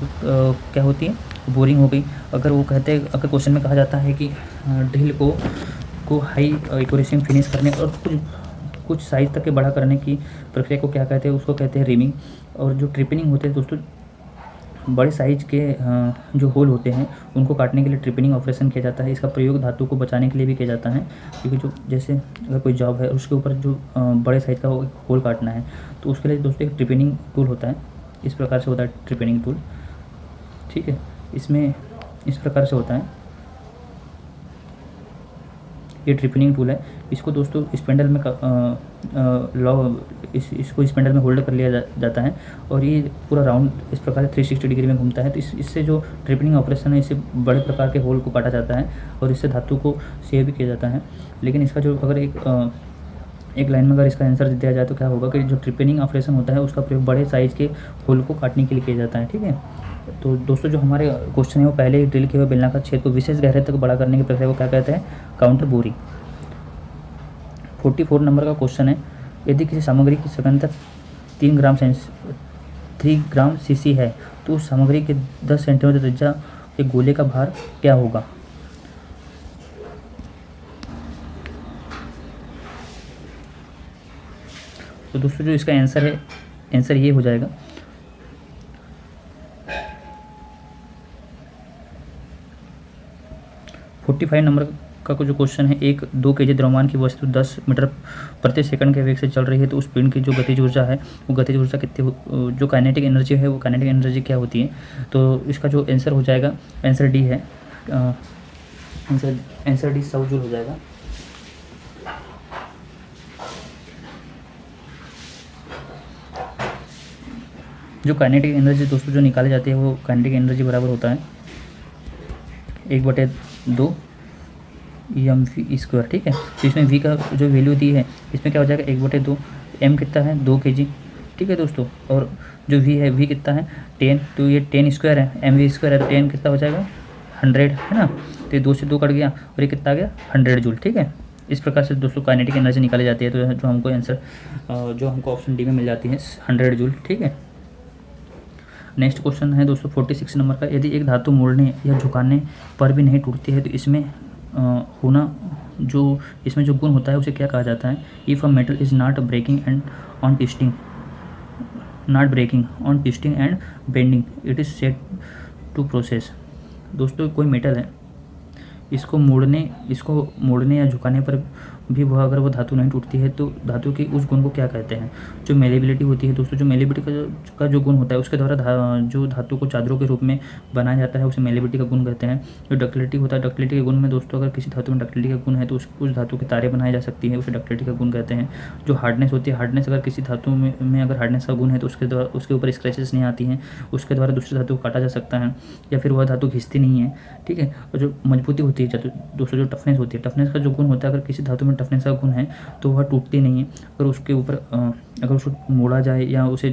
क्या होती है? बोरिंग हो गई। अगर वो कहते हैं, अगर क्वेश्चन में कहा जाता है कि ड्रिल को हाई एक्यूरेसी में फिनिश करने और कुछ साइज तक के बड़ा करने की प्रक्रिया को क्या कहते हैं? उसको कहते हैं रिमिंग। और जो ट्रिपनिंग होते हैं दोस्तों, बड़े साइज के जो होल होते हैं उनको काटने के लिए ट्रिपनिंग ऑपरेशन किया जाता है। इसका प्रयोग धातु को बचाने के लिए भी किया जाता है, क्योंकि जो जैसे अगर कोई जॉब है उसके ऊपर जो बड़े साइज का होल काटना है तो उसके लिए दोस्तों एक ट्रिपनिंग टूल होता है। इस प्रकार से होता है ट्रिपनिंग टूल। ठीक है, इसमें इस प्रकार से होता है, ये ट्रिपनिंग टूल है। इसको दोस्तों स्पेंडल में इसको स्पेंडल में होल्ड कर लिया जाता है और ये पूरा राउंड इस प्रकार 360 डिग्री में घूमता है। तो इससे जो ट्रिपनिंग ऑपरेशन है इससे बड़े प्रकार के होल को काटा जाता है और इससे धातु को सेव भी किया जाता है। लेकिन इसका जो अगर एक लाइन में अगर इसका आंसर दिया जाए तो क्या होगा कि जो ट्रिपनिंग ऑपरेशन होता है उसका प्रयोग बड़े साइज़ के होल को काटने के लिए किया जाता है। ठीक है, तो दोस्तों जो हमारे क्वेश्चन है वो पहले ही ड्रिल किए हुए बेलनाकार छेद को विशेष गहराई तक बड़ा करने की प्रक्रिया को क्या कहते हैं? Counter boring. 44 नंबर का क्वेश्चन है यदि किसी सामग्री की सघनता 3 ग्राम सीसी है तो उस सामग्री के 10 सेंटीमीटर त्रिज्या के गोले का भार क्या होगा? तो दोस्तों जो इसका आंसर है, आंसर ये हो जाएगा 45 नंबर का जो क्वेश्चन है, एक 2 kg द्रव्यमान की वस्तु 10 मीटर प्रति सेकंड के वेग से चल रही है, तो उस पिंड की जो गतिज ऊर्जा है वो गतिज ऊर्जा कितनी, जो काइनेटिक एनर्जी है वो काइनेटिक एनर्जी क्या होती है। तो इसका जो आंसर हो जाएगा, आंसर डी है, आंसर डी 100 जूल हो जाएगा। जो काइनेटिक एनर्जी दोस्तों जो निकाली जाती है वो काइनेटिक एनर्जी बराबर होता है 1/2 mv²। ठीक है, तो इसमें v का जो वैल्यू दी है इसमें क्या हो जाएगा 1/2, m कितना है 2 kg। ठीक है दोस्तों, और जो v है, v कितना है 10, तो ये 10² है, mv² है, तो 10 कितना हो जाएगा 100 है ना। तो ये 2 से 2 कट गया और ये कितना आ गया 100 जूल। ठीक है, इस प्रकार से दोस्तों काइनेटिक एनर्जी निकाली जाती है। तो जो हमको आंसर, जो हमको ऑप्शन डी में मिल जाती है 100 जूल। ठीक है, नेक्स्ट क्वेश्चन है दोस्तों 46 नंबर का। यदि एक धातु मोड़ने या झुकाने पर भी नहीं टूटती है तो इसमें इसमें जो गुण होता है उसे क्या कहा जाता है। If a metal is not breaking and on twisting and bending it is set to process. दोस्तों कोई मेटल है, इसको मोड़ने या झुकाने पर भी वह अगर वो धातु नहीं टूटती है तो धातु के उस गुण को क्या कहते हैं। जो मेलेबिलिटी होती है दोस्तों, जो मेलेबिलिटी का जो गुण होता है उसके द्वारा जो धातु को चादरों के रूप में बनाया जाता है उसे मेलेबिलिटी का गुण कहते हैं। जो डक्टिलिटी होता है, डक्टिलिटी के गुण में दोस्तों अगर किसी धातु में डक्टिलिटी का गुण है तो उस धातु के तारे बनाई जा सकती है, उसे डक्टिलिटी का गुण कहते हैं। जो हार्डनेस होती है, हार्डनेस अगर किसी धातु में अगर हार्डनेस का गुण है तो उसके ऊपर स्क्रैचेस नहीं आती हैं, उसके द्वारा दूसरी धातु को काटा जा सकता है या फिर वह धातु घिसती नहीं है। ठीक है, और जो मजबूती होती है दोस्तों, जो टफनेस होती है, टफनेस का जो गुण होता है, अगर किसी धातु में टफनेस का गुण है तो वह टूटती नहीं है। अगर उसके ऊपर अगर उसको मोड़ा जाए या उसे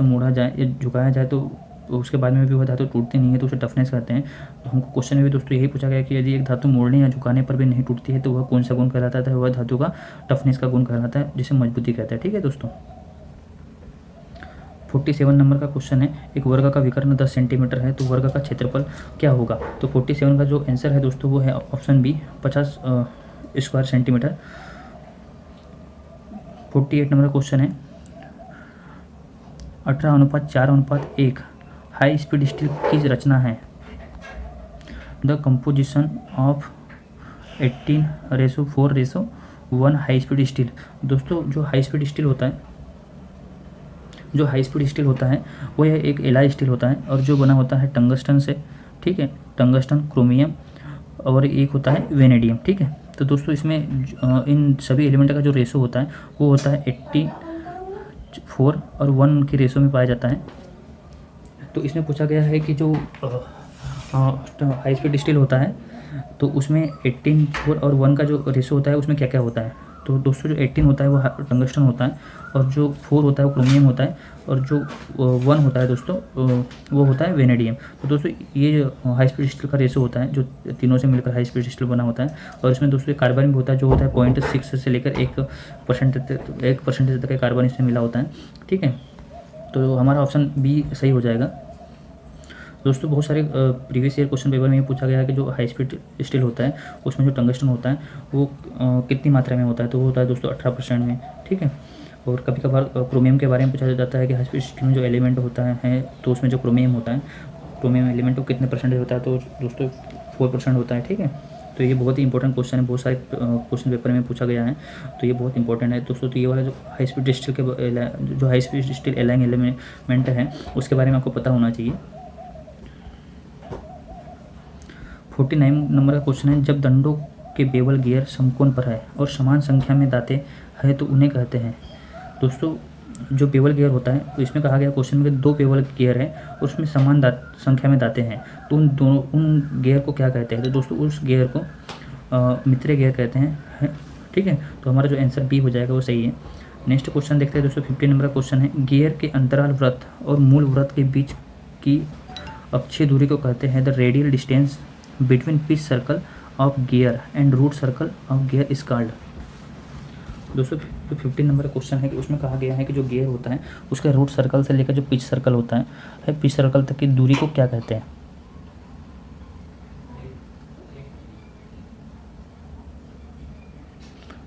मोड़ा जाए या झुकाया जाए तो उसके बाद में भी वह धातु टूटती नहीं है, तो उसे टफनेस कहते हैं। तो हमको क्वेश्चन में भी दोस्तों यही पूछा गया कि यदि एक धातु मोड़ने या झुकाने पर भी नहीं टूटती है तो वह कौन सा गुण कहलाता है। वह धातु का टफनेस का गुण कहलाता है, जिसे मजबूती कहते हैं। ठीक है दोस्तों, 47 नंबर का क्वेश्चन है। एक वर्ग का विकर्ण 10 सेंटीमीटर है तो वर्ग का क्षेत्रफल क्या होगा। तो 47 का जो आंसर है दोस्तों वो है option B 50 square centimetre. 48 number का क्वेश्चन है 18:4:1 हाई स्पीड स्टील की रचना है। The composition of 18:4:1 high speed steel. दोस्तों जो हाई स्पीड स्टील होता है वो यह एक एलॉय स्टील होता है और जो बना होता है टंगस्टन से। ठीक है, टंगस्टन, क्रोमियम और एक होता है वेनेडियम। ठीक है, तो दोस्तों इसमें इन सभी एलिमेंट का जो रेशो होता है वो होता है 84 और 1 के रेशो में पाया जाता है। तो इसमें पूछा गया है कि जो हाई स्पीड स्टील होता है तो उसमें 18 और 1 का जो रेशो होता है उसमें क्या क्या होता है। तो दोस्तों जो 18 होता है वो टंगस्टन होता है और जो 4 होता है वो क्रोमियम होता है और जो 1 होता है दोस्तों वो होता है वेनेडियम। तो दोस्तों ये हाई स्पीड स्टील का रेशो होता है जो तीनों से मिलकर हाई स्पीड स्टील बना होता है। और इसमें दोस्तों कार्बन भी होता है जो होता है 0.6 से लेकर 1% तक का कार्बन इसमें मिला होता है। ठीक है, तो हमारा ऑप्शन बी सही हो जाएगा। दोस्तों बहुत सारे प्रीवियस ईयर क्वेश्चन पेपर में ये पूछा गया है कि जो हाई स्पीड स्टील होता है उसमें जो टंगस्टन होता है वो कितनी मात्रा में होता है। तो वो होता है दोस्तों 18% में। ठीक है, और कभी कभार क्रोमियम के बारे में पूछा जाता है कि हाई स्पीड स्टील में जो एलिमेंट होता है तो उसमें जो क्रोमियम होता है, क्रोमियम एलिमेंट वो कितने परसेंटेज होता है। तो दोस्तों 4% होता है। ठीक है, तो ये बहुत ही इंपॉर्टेंट क्वेश्चन है, बहुत सारे क्वेश्चन पेपर में पूछा गया है, तो ये बहुत इंपॉर्टेंट है दोस्तों। तो ये वाला जो high speed steel ailing element है उसके बारे में आपको पता होना चाहिए। 49 नंबर का क्वेश्चन है। जब दंडों के बेवल गियर समकोण पर है और समान संख्या में दांतें हैं तो उन्हें कहते हैं। दोस्तों जो बेवल गियर होता है तो इसमें कहा गया क्वेश्चन में कि 2 बेवल गियर है और उसमें समान संख्या में दांतें हैं तो उन गियर को क्या कहते हैं। तो दोस्तों उस गियर को मित्रे गियर कहते हैं। ठीक है, तो हमारा जो आंसर बी हो जाएगा वो सही है। नेक्स्ट क्वेश्चन देखते हैं दोस्तों 50 नंबर का क्वेश्चन है। गियर के अंतराल वृत्त और मूल वृत्त के बीच की अक्षीय दूरी को कहते हैं the radial distance between pitch circle of gear and root circle of gear is called. दोस्तों जो 15 नंबर का क्वेश्चन है कि उसमें कहा गया है कि जो गियर होता है उसका रूट सर्कल से लेकर जो पिच सर्कल होता है पिच सर्कल तक की दूरी को क्या कहते हैं।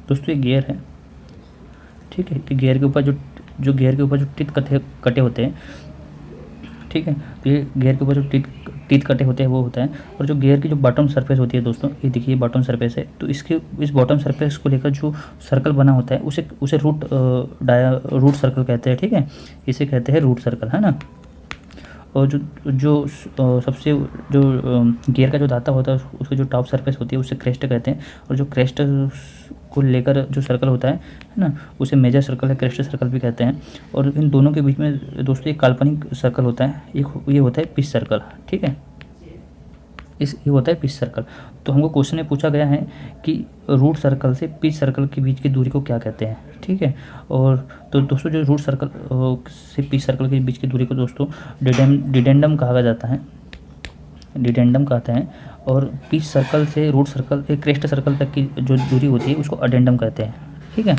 दोस्तों ये गियर है। ठीक है, कि गियर के ऊपर जो गियर के ऊपर जो टीथ कटे होते हैं, ठीक है, तो ये गियर के ऊपर जो टीथ कटे होते हैं वो होता है। और जो गियर की जो बॉटम सरफेस होती है दोस्तों, ये देखिए बॉटम सरफेस है, तो इस बॉटम सरफेस को लेकर जो सर्कल बना होता है उसे रूट सर्कल कहते हैं, ठीक है, इसे कहते हैं रूट सर्कल, है ना। और सबसे जो गियर का जो दाता होता है उसकी जो टॉप सरफेस होती है उसे क्रेस्ट कहते हैं। और जो क्रेस्ट को लेकर जो सर्कल होता है ना, उसे मेजर सर्कल है, क्रेस्ट सर्कल भी कहते हैं। और इन दोनों के बीच में दोस्तों एक काल्पनिक सर्कल होता है, ये होता है पिच सर्कल, ठीक है, ये होता है पिच सर्कल। तो हमको क्वेश्चन में पूछा गया है कि रूट सर्कल से पिच सर्कल के बीच की दूरी को क्या कहते हैं, ठीक है। और तो दोस्तों जो रूट सर्कल से पिच सर्कल के बीच की दूरी को दोस्तों डिडेंडम कहा जाता है, डिडेंडम कहते हैं। और पिच सर्कल से रूट सर्कल क्रेस्ट सर्कल तक की जो दूरी होती है उसको अडेंडम कहते हैं, ठीक है।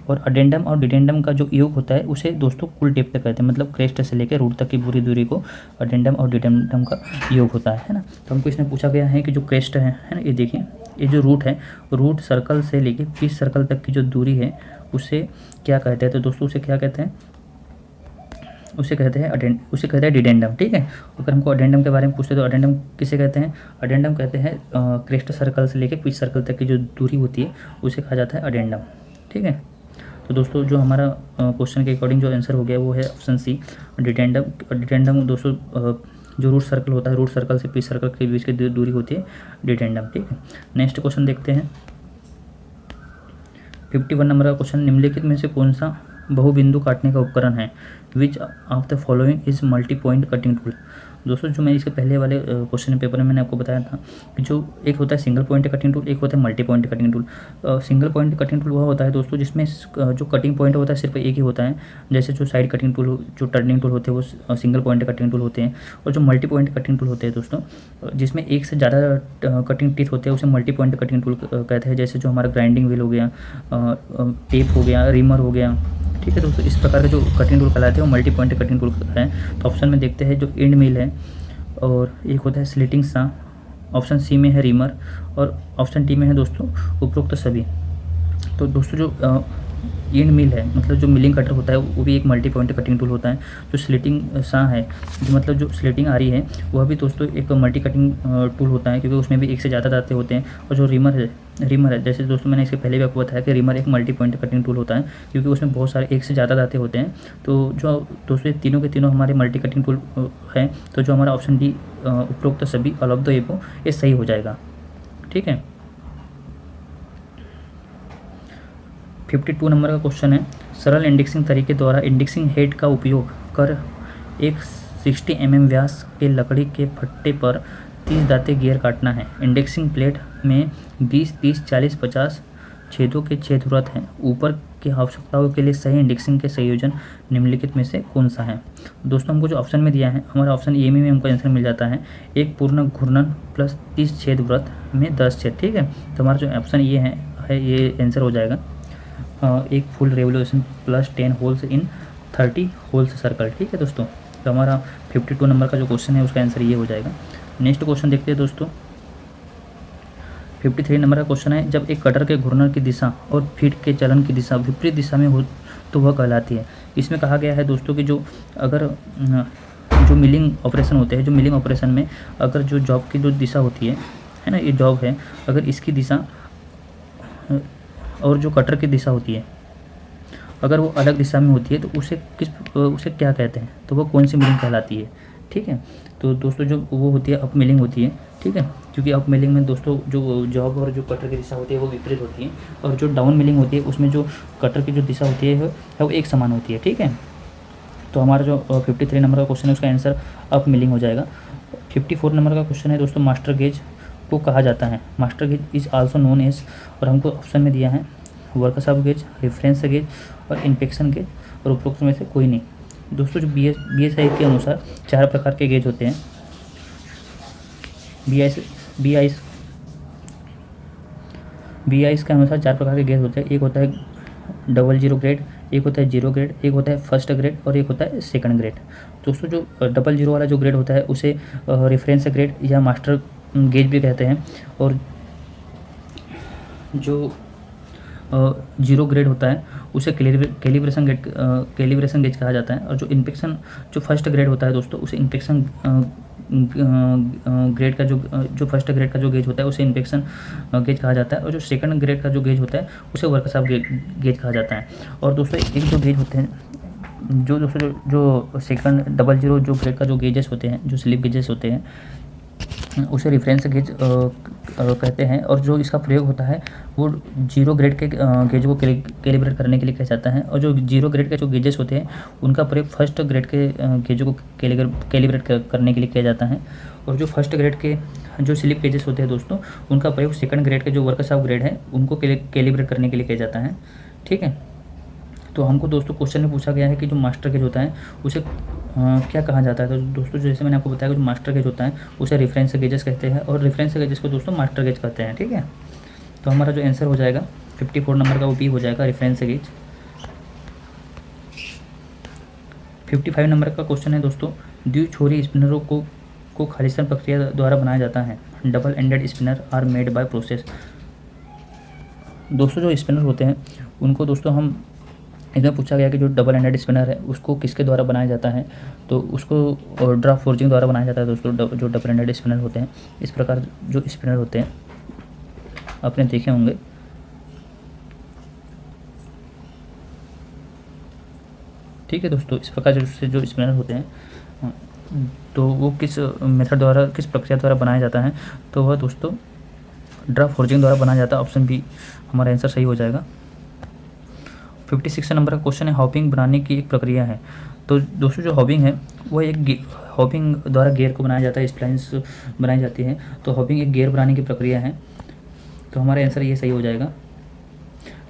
और अडेंडम और डिडेंडम का जो योग होता है उसे दोस्तों कुल टेप पे कहते हैं, मतलब क्रेस्ट से लेकर रूट तक की पूरी दूरी को अडेंडम और डिडेंडम का योग होता है ना। तो हमको इसमें पूछा गया है कि जो क्रेस्ट है ना, ये देखिए, ये जो रूट है, रूट सर्कल से लेकर पिच सर्कल तक की जो दूरी है उसे क्या कहते हैं, तो दोस्तों उसे क्या कहते हैं, उसे कहते हैं डिडेंडम, ठीक है। अगर हमको अडेंडम के बारे में पूछते तो अडेंडम किसे कहते हैं, अडेंडम कहते हैं क्रेस्ट सर्कल से लेकर पिच सर्कल तक की जो दूरी होती है उसे कहा जाता है अडेंडम, ठीक है। तो दोस्तों जो हमारा क्वेश्चन के अकॉर्डिंग जो आंसर हो गया वो है ऑप्शन सी, डिडेंडम। डिडेंडम दोस्तों जो रूट सर्कल होता है, रूट सर्कल से पिच सर्कल के बीच की दूरी होती है डिडेंडम, ठीक है। नेक्स्ट क्वेश्चन देखते हैं, 51 नंबर का क्वेश्चन, निम्नलिखित में से कौन सा बहुबिंदु काटने का उपकरण है, which of the following is multi point cutting tool. दोस्तों जो मैं इसके पहले वाले क्वेश्चन पेपर में मैंने आपको बताया था कि जो एक होता है सिंगल पॉइंट कटिंग टूल, एक होता है multi point cutting tool. Single point cutting tool वह होता है दोस्तों जिसमें जो कटिंग पॉइंट होता है सिर्फ एक ही होता है, जैसे जो साइड कटिंग टूल, जो टर्निंग टूल होते हैं वो सिंगल पॉइंट कटिंग टूल होते हैं। और जो मल्टी पॉइंट कटिंग टूल होते हैं दोस्तों, जिसमें एक से ज़्यादा कटिंग टीथ होते हैं उसे मल्टी पॉइंट कटिंग टूल कहते हैं, जैसे जो हमारा ग्राइंडिंग व्हील हो गया, टेप हो गया, रिमर हो गया, ठीक है दोस्तों। इस प्रकार के जो कटिंग टूल कहलाते हैं वो मल्टी पॉइंट कटिंग टूल है। तो ऑप्शन में देखते हैं जो एंड मिल है, और एक होता है स्लिटिंग सा, ऑप्शन सी में है रिमर, और ऑप्शन डी में है दोस्तों उपरोक्त सभी। तो दोस्तों जो एंड मिल है, मतलब जो मिलिंग कटर होता है वो भी एक मल्टी पॉइंट कटिंग टूल होता है। जो स्लिटिंग सा है, जो मतलब जो स्लिटिंग आ रही है वह भी दोस्तों एक मल्टी कटिंग टूल होता है, क्योंकि उसमें भी एक से ज़्यादा दांते होते हैं। और जो रिमर है, जैसे दोस्तों मैंने इसके पहले भी आपको बताया कि रिमर एक मल्टी पॉइंट कटिंग टूल होता है, क्योंकि उसमें बहुत सारे एक से ज़्यादा दांते होते हैं। तो जो दोस्तों ये तीनों के तीनों हमारे मल्टी कटिंग टूल हैं, तो जो हमारा ऑप्शन डी उपरोक्त सभी ऑल ऑफ द एबो ये सही हो जाएगा, ठीक है। 52 नंबर का क्वेश्चन है, सरल इंडेक्सिंग तरीके द्वारा इंडेक्सिंग हेड का उपयोग कर एक 60 mm व्यास के लकड़ी के फट्टे पर 30 दांते गियर काटना है। इंडेक्सिंग प्लेट में 20, 30, 40, 50 छेदों के छेदुरत हैं। ऊपर की आवश्यकताओं के लिए सही इंडेक्सिंग के संयोजन निम्नलिखित में से कौन सा है। दोस्तों हमको जो ऑप्शन में दिया है, हमारा ऑप्शन ए में हमको आंसर मिल जाता है, एक पूर्ण घूर्णन प्लस 30 छेद व्रत में 10 छेद, ठीक है। तो हमारा जो ऑप्शन ये है ये आंसर हो जाएगा, एक full revolution plus 10 holes in 30 holes circle, ठीक है दोस्तों। तो हमारा 52 नंबर का जो क्वेश्चन है उसका आंसर ये हो जाएगा। नेक्स्ट क्वेश्चन देखते हैं दोस्तों, 53 नंबर का क्वेश्चन है, जब एक कटर के घूर्णन की दिशा और फीट के चलन की दिशा विपरीत दिशा में हो तो वह कहलाती है। इसमें कहा गया है दोस्तों कि जो अगर जो मिलिंग ऑपरेशन होते हैं, जो मिलिंग ऑपरेशन में अगर जो जॉब की जो दिशा होती है ना, ये जॉब है, अगर इसकी दिशा और जो कटर की दिशा होती है अगर वो अलग दिशा में होती है तो उसे क्या कहते हैं, तो वो कौन सी मिलिंग कहलाती है, ठीक है। तो दोस्तों जो वो होती है अप मिलिंग होती है, ठीक है, क्योंकि अप मिलिंग में दोस्तों जो जॉब और जो कटर की दिशा होती है वो विपरीत होती है, और जो डाउन मिलिंग होती है उसमें जो कटर की जो दिशा होती है वो एक समान होती है, ठीक है। तो हमारा जो 53 नंबर का क्वेश्चन है उसका आंसर अप मिलिंग हो जाएगा। 54 नंबर का क्वेश्चन है दोस्तों, मास्टर गेज को कहा जाता है, master gauge is also known as, और हमको ऑप्शन में दिया है वर्कशॉप गेज, रेफरेंस गेज और इंस्पेक्शन गेज, और उपरोक्त में से कोई नहीं। दोस्तों जो BSI के अनुसार 4 प्रकार के गेज होते हैं। BIS के अनुसार 4 प्रकार के गेज होते हैं। एक होता है 00 ग्रेड, एक होता है 0 ग्रेड, एक होता है फर्स्ट ग्रेड और एक होता है सेकंड ग्रेड। दोस्तों जो 00 वाला जो ग्रेड होता है उसे रेफरेंस ग्रेड या मास्टर गेज भी कहते हैं, और जो जीरो ग्रेड होता है उसे कैलिब्रेशन गेज कहा जाता है। और जो इन्फेक्शन जो फर्स्ट ग्रेड होता है दोस्तों उसे इन्फेक्शन ग्रेड का जो फर्स्ट ग्रेड का जो गेज होता है उसे इन्फेक्शन गेज कहा जाता है। और जो सेकंड ग्रेड का जो गेज होता है उसे वर्कशॉप गेज कहा जाता है। और दोस्तों एक जो गेज होते हैं जो दोस्तों जो सेकंड 00 जो ग्रेड का जो गेजेस होते हैं, जो स्लिप गेजेस होते हैं, उसे रेफरेंस गेज कहते हैं। और जो इसका प्रयोग होता है वो जीरो ग्रेड के गेज को कैलिब्रेट करने के लिए किया जाता है। और जो जीरो ग्रेड के जो गेजेस होते हैं उनका प्रयोग फर्स्ट ग्रेड के गेजों को कैलिब्रेट करने के लिए किया जाता है। और जो फर्स्ट ग्रेड के जो स्लिप गेजेस होते हैं दोस्तों उनका प्रयोग सेकंड ग्रेड के जो वर्कशॉप ग्रेड है उनको कैलिब्रेट करने के लिए किया जाता है। ठीक है, तो हमको दोस्तों क्वेश्चन में पूछा गया है कि जो मास्टर गेज होता है उसे क्या कहा जाता है। तो दोस्तों जैसे मैंने आपको बताया कि जो मास्टर गेज होता है उसे रेफरेंस गेजेस कहते हैं और रेफरेंस गेजेस को दोस्तों मास्टर गेज कहते हैं। ठीक है, तो हमारा जो आंसर हो जाएगा 54 नंबर का वो बी हो जाएगा, रेफरेंस गेज। 55 नंबर का क्वेश्चन है दोस्तों, द्विछोरी स्पिनरों को खालिस्तान प्रक्रिया द्वारा बनाया जाता है। Double ended spinner R made by process. दोस्तों जो स्पिनर होते हैं उनको दोस्तों हम इसमें पूछा गया कि जो डबल एंडेड स्पिनर है उसको किसके द्वारा बनाया जाता है। तो उसको ड्राफ्ट फोर्जिंग द्वारा बनाया जाता है दोस्तों। जो डबल एंडेड स्पिनर होते हैं इस प्रकार जो स्पिनर होते हैं आपने देखे होंगे। ठीक है दोस्तों, इस प्रकार जो स्पिनर होते हैं तो वो किस मेथड द्वारा, किस प्रक्रिया द्वारा बनाया जाता है, तो वह दोस्तों ड्राफ्ट फोर्जिंग द्वारा बनाया जाता है। ऑप्शन बी हमारा आंसर सही हो जाएगा। 56 नंबर का क्वेश्चन है, हॉपिंग बनाने की एक प्रक्रिया है। तो दोस्तों जो हॉपिंग है वो एक हॉपिंग द्वारा गियर को बनाया जाता है, स्प्लाइंस बनाई जाती है। तो हॉपिंग एक गियर बनाने की प्रक्रिया है, तो हमारा आंसर ये सही हो जाएगा।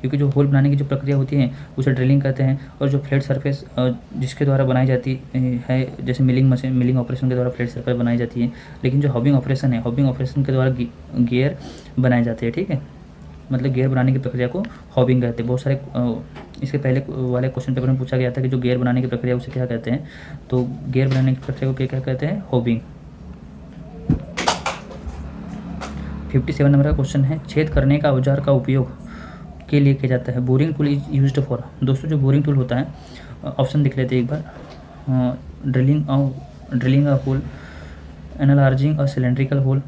क्योंकि जो होल बनाने की जो प्रक्रिया होती है उसे ड्रिलिंग कहते हैं। और जो फ्लैट सरफेस जिसके द्वारा बनाई जाती है, जैसे मिलिंग ऑपरेशन के द्वारा फ्लैट सरफेस बनाई जाती है। लेकिन जो हॉपिंग ऑपरेशन है, हॉपिंग ऑपरेशन के द्वारा गियर बनाए जाते हैं। ठीक है, मतलब गियर बनाने की प्रक्रिया को हॉपिंग कहते हैं। बहुत सारे इसके पहले वाले क्वेश्चन पेपर में पूछा गया था कि जो गियर बनाने की प्रक्रिया उसे क्या कहते हैं। तो गियर बनाने की प्रक्रिया को क्या कहते हैं, हॉपिंग। 57 नंबर का क्वेश्चन है, छेद करने का औजार का उपयोग के लिए किया जाता है। Boring tool is used for. दोस्तों जो बोरिंग टूल होता है, ऑप्शन देख लेते हैं एक बार। Drilling a hole, enlarging a cylindrical hole,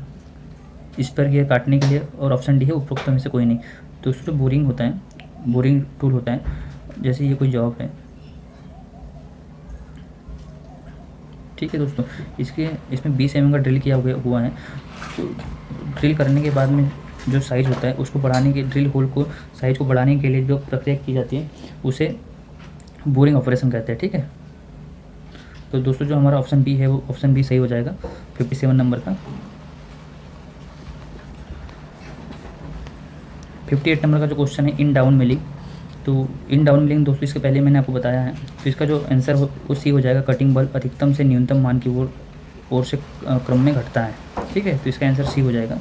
spur gear काटने के लिए, और ऑप्शन डी है उपरोक्त में से कोई नहीं। दोस्तों जो बोरिंग होता है, बोरिंग टूल होता है, जैसे ये कोई जॉब है। ठीक है दोस्तों, इसमें 20 mm का ड्रिल किया हुआ है। तो ड्रिल करने के बाद में जो साइज होता है उसको बढ़ाने के, ड्रिल होल को साइज को बढ़ाने के लिए जो प्रक्रिया की जाती है उसे बोरिंग ऑपरेशन कहते हैं। ठीक है, तो दोस्तों जो हमारा ऑप्शन बी है वो ऑप्शन बी सही हो जाएगा 57 नंबर का। 58 नंबर का जो क्वेश्चन है, इन डाउन मिलिंग। तो इन डाउन मिलिंग दोस्तों इसके पहले मैंने आपको बताया है। तो इसका जो आंसर वो सी हो जाएगा, कटिंग बल अधिकतम से न्यूनतम मान की ओर से क्रम में घटता है। ठीक है, तो इसका आंसर सी हो जाएगा।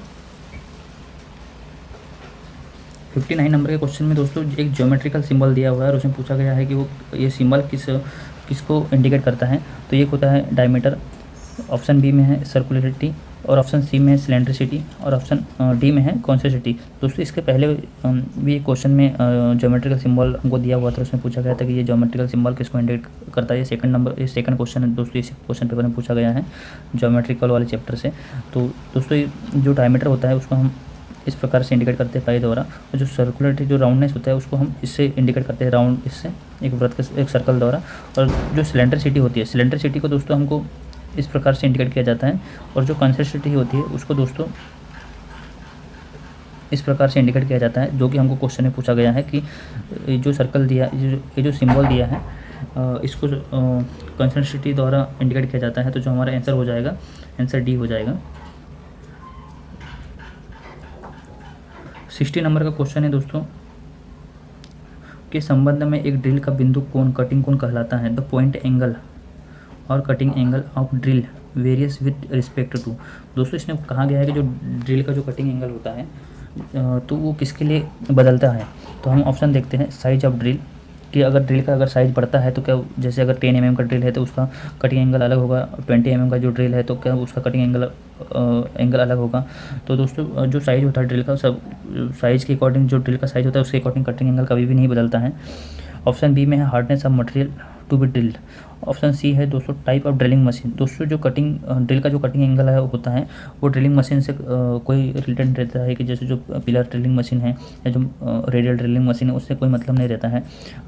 59 नंबर के क्वेश्चन में दोस्तों एक ज्योमेट्रिकल सिंबल दिया हुआ है और उसमें पूछा गया है कि वो ये सिंबल किसको इंडिकेट करता है। तो ये होता है डायमीटर, ऑप्शन बी में है सर्कुलरिटी, और ऑप्शन सी में है सिलेंड्रिसिटी, और ऑप्शन डी में है कॉन्सेंट्रिसिटी। दोस्तों इसके पहले भी क्वेश्चन में ज्योमेट्रिकल सिंबल हमको दिया हुआ था, उसमें पूछा गया था कि ये ज्योमेट्रिकल सिंबल किसको इंडिकेट करता है। ये सेकंड क्वेश्चन है दोस्तों, इस क्वेश्चन पेपर में पूछा गया है ज्योमेट्रिकल वाले चैप्टर से। तो दोस्तों जो डायमीटर होता है उसको हम इस प्रकार से इंडिकेट करते हैं पाई द्वारा, और जो सर्कुलरिटी जो राउंडनेस होता है उसको हम इससे इंडिकेट करते हैं, राउंड इससे एक वृत्त के एक सर्कल द्वारा। और जो सिलेंड्रिसिटी होती है, सिलेंड्रिसिटी को दोस्तों हमको इस प्रकार से इंडिकेट किया जाता है। और जो कॉन्सेंट्रिसिटी होती है उसको दोस्तों इस प्रकार से इंडिकेट किया जाता है, जो कि हमको क्वेश्चन में पूछा गया है कि जो सर्कल दिया, ये जो सिंबल दिया है इसको कॉन्सेंट्रिसिटी द्वारा इंडिकेट किया जाता है। तो जो हमारा आंसर हो जाएगा, आंसर डी हो जाएगा। 60 नंबर का क्वेश्चन है दोस्तों, के संबंध में एक ड्रिल का बिंदु कोण कटिंग कोण कहलाता है। द पॉइंट एंगल और cutting angle of drill varies with respect to. दोस्तों इसमें कहा गया है कि जो ड्रिल का जो कटिंग एंगल होता है तो वो किसके लिए बदलता है। तो हम ऑप्शन देखते हैं, साइज ऑफ ड्रिल, कि अगर ड्रिल का अगर साइज़ बढ़ता है तो क्या, जैसे अगर 10 mm का ड्रिल है तो उसका कटिंग एंगल अलग होगा, 20 mm का जो ड्रिल है तो क्या उसका कटिंग एंगल एंगल अलग होगा। तो दोस्तों जो साइज़ होता है ड्रिल का, सब साइज़ के अकॉर्डिंग, जो ड्रिल का साइज़ होता है उसके अकॉर्डिंग कटिंग एंगल कभी भी नहीं बदलता है। ऑप्शन बी में है hardness of material to be drilled. Option C है दोस्तों टाइप ऑफ ड्रिलिंग मशीन। दोस्तों जो कटिंग ड्रिल का जो कटिंग एंगल है होता है वो ड्रिलिंग मशीन से कोई रिलेटेड रहता है, कि जैसे जो पिलर ड्रिलिंग मशीन है या जो रेडियल ड्रिलिंग मशीन है उससे कोई मतलब नहीं रहता है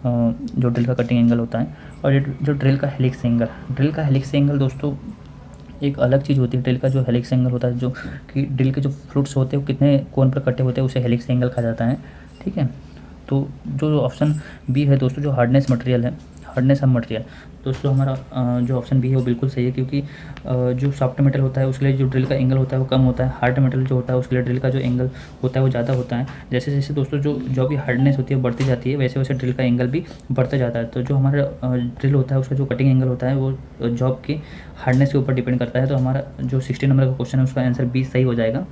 जो ड्रिल का कटिंग एंगल होता है। और जो ड्रिल का हेलिक्स एंगल, ड्रिल का हेलिक्स एंगल दोस्तों एक अलग चीज़ होती है। ड्रिल का जो हेलिक्स एंगल होता है, जो कि ड्रिल के जो फ्लूट्स होते हैं वो कितने कोण पर कटे होते हैं, उसे हेलिक्स एंगल कहा जाता है। ठीक है, तो जो ऑप्शन बी है दोस्तों, जो हार्डनेस मटेरियल है, हार्डनेस ऑफ मटेरियल, दोस्तों हमारा जो ऑप्शन बी है वो बिल्कुल सही है, क्योंकि जो सॉफ्ट मेटल होता है उसके लिए जो ड्रिल का एंगल होता है वो कम होता है। हार्ड मेटल जो होता है उसके लिए ड्रिल का जो एंगल होता है वो ज़्यादा होता है। जैसे जैसे दोस्तों जो भी हार्डनेस होती है बढ़ती जाती है, वैसे वैसे ड्रिल का एंगल भी बढ़ता जाता है। तो जो हमारा ड्रिल होता है उसका जो कटिंग एंगल होता है वो जॉब की हार्डनेस के ऊपर डिपेंड करता है। तो हमारा जो 60 नंबर का क्वेश्चन है उसका आंसर बी सही हो जाएगा।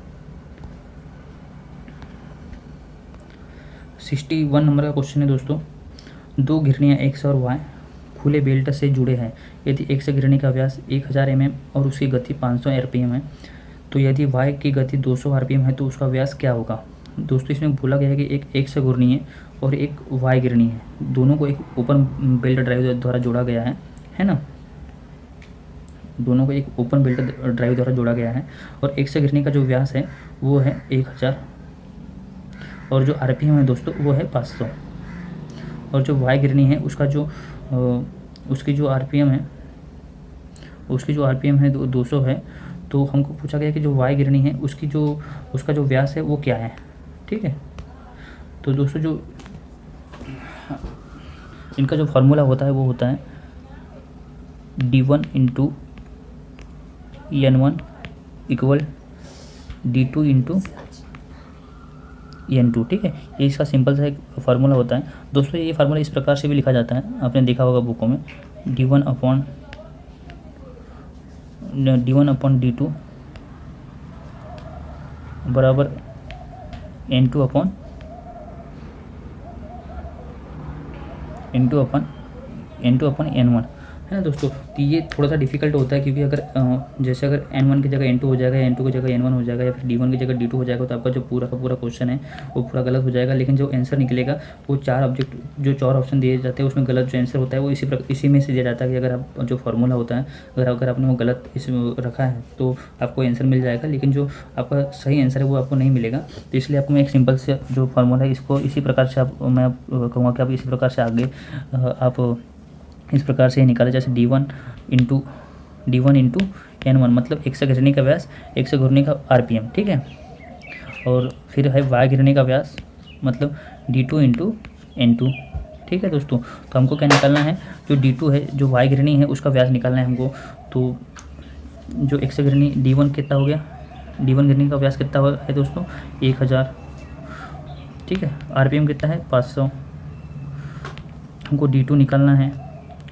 61 नंबर का क्वेश्चन है दोस्तों, दो घिरनियाँ एक्स और वाई खुले बेल्ट से जुड़े हैं। यदि एक्स घिरनी का व्यास 1000 mm और उसकी गति 500 rpm है, तो यदि वाई की गति 200 rpm है तो उसका व्यास क्या होगा। दोस्तों इसमें बोला गया है कि एक एक्स घिरनी है और एक वाई घिरनी है, दोनों को एक ओपन बेल्ट ड्राइव द्वारा जोड़ा गया है ना, दोनों को एक ओपन बेल्ट ड्राइव द्वारा जोड़ा गया है। और एक्स घिरनी का जो व्यास है वो है 1000 और जो आरपीएम है दोस्तों वो है 500। और जो वाई घिरनी है उसका जो उसकी जो आरपीएम है, उसकी जो आरपीएम है 200 है। तो हमको पूछा गया कि जो वाई घिरनी है उसका जो व्यास है वो क्या है। ठीक है, तो दोस्तों जो इनका जो फार्मूला होता है वो होता है d1 into n1 equal d2 into n2। ठीक है, ये इसका सिंपल सा एक फार्मूला होता है दोस्तों। ये फार्मूला इस प्रकार से भी लिखा जाता है, आपने देखा होगा बुकों में, d1 अपॉन d2 बराबर n2 अपॉन n1 है ना दोस्तों। तो ये थोड़ा सा डिफिकल्ट होता है, क्योंकि अगर जैसे अगर n1 की जगह n2 हो जाएगा, n2 की जगह n1 हो जाएगा, या फिर d1 की जगह d2 हो जाएगा, तो आपका जो पूरा का पूरा क्वेश्चन है वो पूरा गलत हो जाएगा। लेकिन जो आंसर निकलेगा वो जो 4 ऑप्शन दिए जाते हैं उसमें गलत जो आंसर होता है वो इसी में से दिया जाता है, कि अगर आप जो फार्मूला होता है अगर आपने वो गलत इसमें रखा है तो आपको आंसर मिल जाएगा, लेकिन जो आपका सही आंसर है वो आपको नहीं मिलेगा। तो इसलिए आपको मैं एक सिंपल से जो फार्मूला है इसको इसी प्रकार से मैं कहूँगा कि आप इसी प्रकार से आगे आप इस प्रकार से निकाले, जैसे d1 इंटू n1 मतलब एक्स घिरनी का व्यास, एक्स घिरनी का आरपीएम। ठीक है, और फिर है वाई घिरनी का व्यास मतलब d2 इंटू n2। ठीक है दोस्तों, तो हमको क्या निकालना है, जो d2 है जो वाई घिरनी है उसका व्यास निकालना है हमको। तो जो एक्स घिरनी d1 कितना हो गया, d1 घिरनी का व्यास कितना है दोस्तों 1000। ठीक है, आरपीएम कितना है 500, हमको d2 निकालना है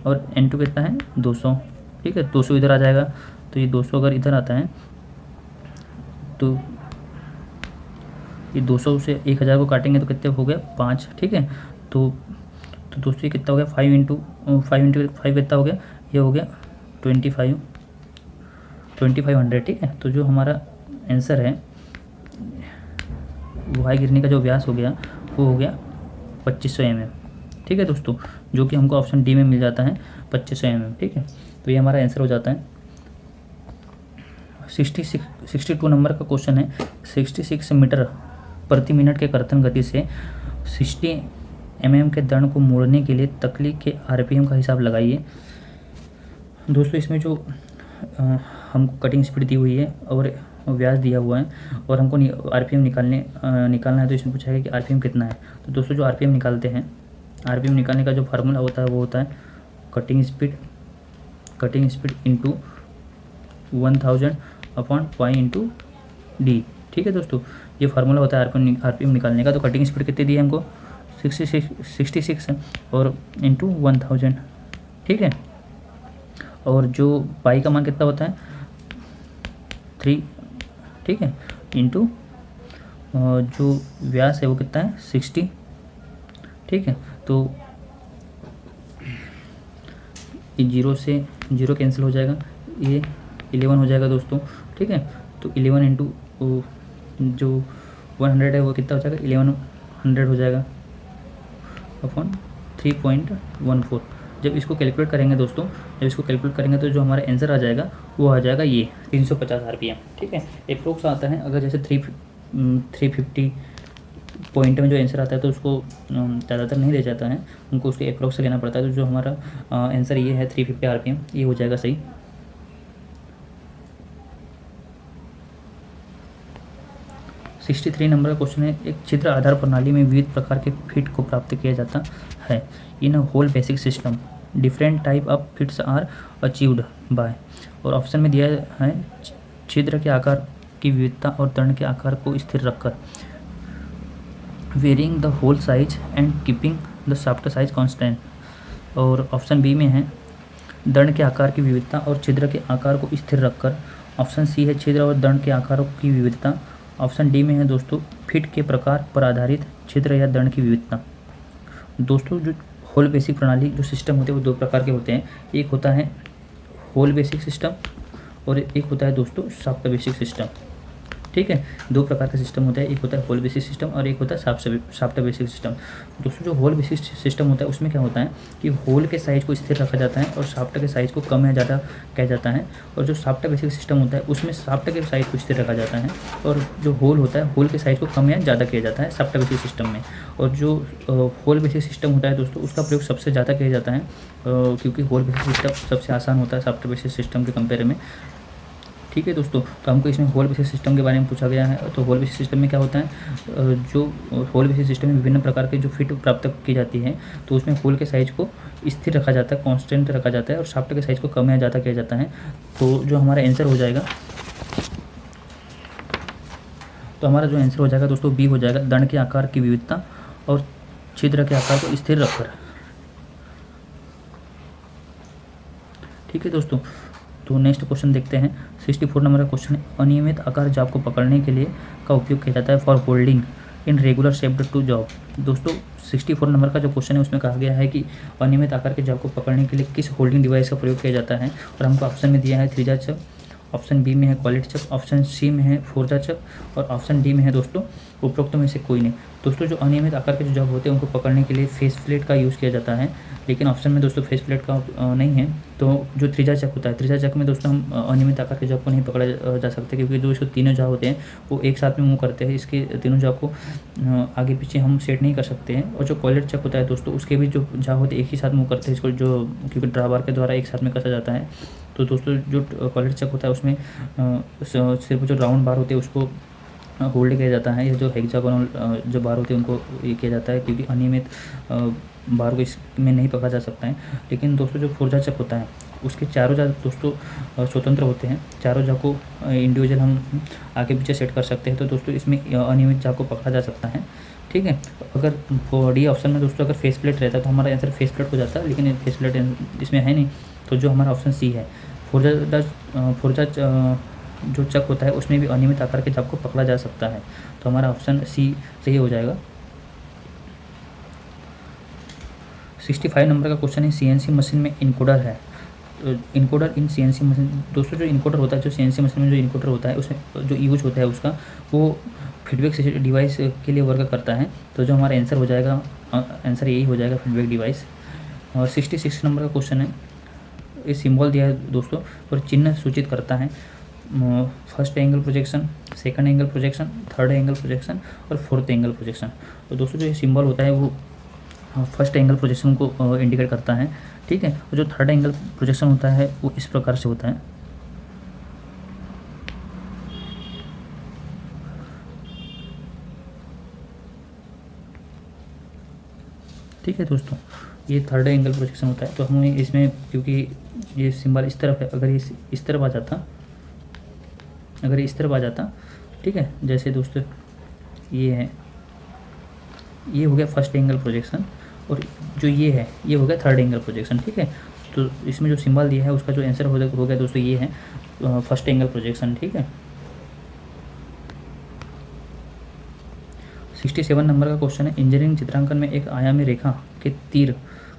और n2 कितना है 200। ठीक है, 200 इधर आ जाएगा, तो ये 200 अगर इधर आता है तो ये 200 से 1000 को काटेंगे तो कितने हो गया 5। ठीक है, तो दोस्तों ये कितना हो गया 5 इंटू 5 कितना हो गया, ये हो गया 2500। ठीक है, तो जो हमारा आंसर है वाई गिरने का जो व्यास हो गया वो हो गया 2500 mm। ठीक है दोस्तों, जो कि हमको ऑप्शन डी में मिल जाता है 2500 mm। ठीक है, तो ये हमारा आंसर हो जाता है। 62 नंबर का क्वेश्चन है, 66 मीटर प्रति मिनट के कर्तन गति से 60 mm के दंड को मोड़ने के लिए तकली के आरपीएम का हिसाब लगाइए। दोस्तों इसमें जो हमको कटिंग स्पीड दी हुई है और व्यास दिया हुआ है और हमको आरपीएम निकालना है, तो इसमें पूछा है कि आरपीएम कितना है। तो दोस्तों जो आरपीएम निकालते हैं, आरपीएम निकालने का जो फार्मूला होता है वो होता है cutting speed into 1000 upon pi into D. ठीक है दोस्तों, ये फार्मूला होता है आरपीएम निकालने का। तो कटिंग स्पीड कितनी दी है हमको 66 और इंटू 1000। ठीक है, और जो पाई का मान कितना होता है 3। ठीक है, इंटू जो व्यास है वो कितना है 60। ठीक है, तो ये 0 से 0 कैंसिल हो जाएगा, ये 11 हो जाएगा दोस्तों। ठीक है, तो 11 इंटू जो 100 है वो कितना हो जाएगा, 1100 हो जाएगा अपॉन 3.14। जब इसको कैलकुलेट करेंगे दोस्तों, जब इसको कैलकुलेट करेंगे तो जो हमारा आंसर आ जाएगा वो आ जाएगा ये 350 RPM। ठीक है, अप्रोक्स आता है। अगर जैसे 350 पॉइंट में जो आंसर आता है तो उसको ज़्यादातर नहीं दे जाता है, उनको उसके अप्रोक्स से लेना पड़ता है। तो जो हमारा आंसर ये है 350 RPM, ये हो जाएगा सही। 63 नंबर का क्वेश्चन है, एक छिद्र आधार प्रणाली में विविध प्रकार के फिट को प्राप्त किया जाता है। In a hole basic system different type of fits are achieved by, और ऑप्शन में दिया है छिद्र के आकार की विविधता और दंड के आकार को स्थिर रखकर, varying the hole size and keeping the shaft size constant. और ऑप्शन बी में है दंड के आकार की विविधता और छिद्र के आकार को स्थिर रखकर। ऑप्शन सी है छिद्र और दंड के आकारों की विविधता। ऑप्शन डी में है दोस्तों फिट के प्रकार पर आधारित छिद्र या दंड की विविधता। दोस्तों जो होल बेसिक प्रणाली जो सिस्टम होते हैं वो दो प्रकार के होते हैं, एक होता है होल बेसिक सिस्टम और एक होता है दोस्तों शाफ्ट बेसिक सिस्टम। ठीक है, दो प्रकार का सिस्टम होता है, एक होता है होल बेसिक सिस्टम और एक होता है शाफ्ट बेसिक सिस्टम। दोस्तों जो होल बेसिक सिस्टम होता है उसमें क्या होता है कि होल के साइज को स्थिर रखा जाता है और शाफ्ट के साइज को कम या ज़्यादा किया जाता है। और जो शाफ्ट बेसिक सिस्टम होता है उसमें शाफ्ट के साइज को स्थिर रखा जाता है और जो होल होता है होल के साइज को कम या ज़्यादा किया जाता है शाफ्ट बेसिक सिस्टम में। और जो होल बेसिक सिस्टम होता है दोस्तों उसका प्रयोग सबसे ज़्यादा किया जाता है क्योंकि होल बेसिक सिस्टम सबसे आसान होता है शाफ्ट बेसिक सिस्टम के कंपेयर में। ठीक है दोस्तों, तो हमको इसमें होल बेसिस सिस्टम के बारे में पूछा गया है। तो होल बेसिस सिस्टम में क्या होता है, जो होल बेसिस सिस्टम में विभिन्न प्रकार के जो फिट प्राप्त की जाती है तो उसमें होल के साइज को स्थिर रखा जाता है, कांस्टेंट रखा जाता है और शाफ्ट के साइज को कम या ज़्यादा किया जाता है। तो जो हमारा आंसर हो जाएगा, तो हमारा जो आंसर हो जाएगा दोस्तों बी हो जाएगा, दंड के आकार की विविधता और छिद्र के आकार को स्थिर रखकर। ठीक है दोस्तों, तो नेक्स्ट क्वेश्चन देखते हैं। 64 नंबर का क्वेश्चन है, अनियमित आकार जॉब को पकड़ने के लिए का उपयोग किया जाता है for holding in regular shaped to job. दोस्तों 64 नंबर का जो क्वेश्चन है उसमें कहा गया है कि अनियमित आकार के जॉब को पकड़ने के लिए किस होल्डिंग डिवाइस का प्रयोग किया जाता है, और हमको ऑप्शन में दिया है थ्रीजा चक, ऑप्शन बी में है क्वालिटी चक, ऑप्शन सी में है फोरजा चक और ऑप्शन डी में है दोस्तों उपरोक्त में से कोई नहीं। दोस्तों जो अनियमित आकार के जो जॉब होते हैं उनको पकड़ने के लिए फेस प्लेट का यूज़ किया जाता है, लेकिन ऑप्शन में दोस्तों फेस प्लेट का नहीं है। तो जो थ्रीजा चक होता है, थ्रीजा चक में दोस्तों हम अनियमित आकार के जॉब को नहीं पकड़ा जा सकते क्योंकि जो इसको तीनों जॉब होते हैं वो एक साथ में मूव करते हैं, इसके तीनों जॉब को आगे पीछे हम सेट नहीं कर सकते हैं। और जो क्वालिटी चक होता है दोस्तों उसके भी जो जॉब होते हैं एक ही साथ मूव करते हैं, इसको जो क्योंकि ड्राबार के द्वारा एक साथ में कसा जाता है। तो दोस्तों जो क्वालिटी चक होता है उसमें सिर्फ जो राउंड बार होते हैं उसको होल्ड किया जाता है, या जो हेक्सागोनल जो बार होते हैं उनको ये किया जाता है क्योंकि अनियमित बार को इसमें नहीं पकड़ा जा सकता है। लेकिन दोस्तों जो फोरजा चक होता है उसके चारों जा दोस्तों स्वतंत्र होते हैं, चारों जा को इंडिविजुअल हम आगे पीछे सेट कर सकते हैं। तो दोस्तों इसमें अनियमित जा को पकड़ा जा सकता है। ठीक है, अगर डी ऑप्शन में दोस्तों अगर फेस प्लेट रहता है तो हमारा आंसर फेस प्लेट हो जाता है, लेकिन फेस प्लेट इसमें है नहीं। तो जो हमारा ऑप्शन सी है फोरजा जो चक होता है उसमें भी अनियमित आकार के जॉब को पकड़ा जा सकता है। तो हमारा ऑप्शन सी सही हो जाएगा। 65 नंबर का क्वेश्चन है, सीएनसी मशीन में इनकोडर है। तो इनकोडर इन सीएनसी मशीन, दोस्तों जो इनकोडर होता है, जो सीएनसी मशीन में जो इनकोडर होता है उसमें जो यूज होता है उसका वो फीडबैक डिवाइस के लिए वर्क करता है। तो जो हमारा आंसर हो जाएगा, आंसर यही हो जाएगा फीडबैक डिवाइस। और 66 नंबर का क्वेश्चन है, ये सिंबल दिया है दोस्तों और चिन्ह सूचित करता है first angle projection, second angle projection, third angle projection और फोर्थ एंगल प्रोजेक्शन। तो दोस्तों जो ये सिंबल होता है वो फर्स्ट एंगल प्रोजेक्शन को इंडिकेट करता है। ठीक है, और जो थर्ड एंगल प्रोजेक्शन होता है वो इस प्रकार से होता है। ठीक है दोस्तों, ये थर्ड एंगल प्रोजेक्शन होता है। तो हमें इसमें क्योंकि ये सिंबल इस तरफ है, अगर ये इस तरफ आ जाता, अगर इस तरफ आ जाता, ठीक है, जैसे दोस्तों ये है, ये हो गया फर्स्ट एंगल प्रोजेक्शन और जो ये है ये हो गया थर्ड एंगल प्रोजेक्शन। ठीक है, तो इसमें जो सिंबल दिया है उसका जो आंसर हो गया दोस्तों ये है फर्स्ट एंगल प्रोजेक्शन। ठीक है, 67 नंबर का क्वेश्चन है, इंजीनियरिंग चित्रांकन में एक आयामी रेखा के तीर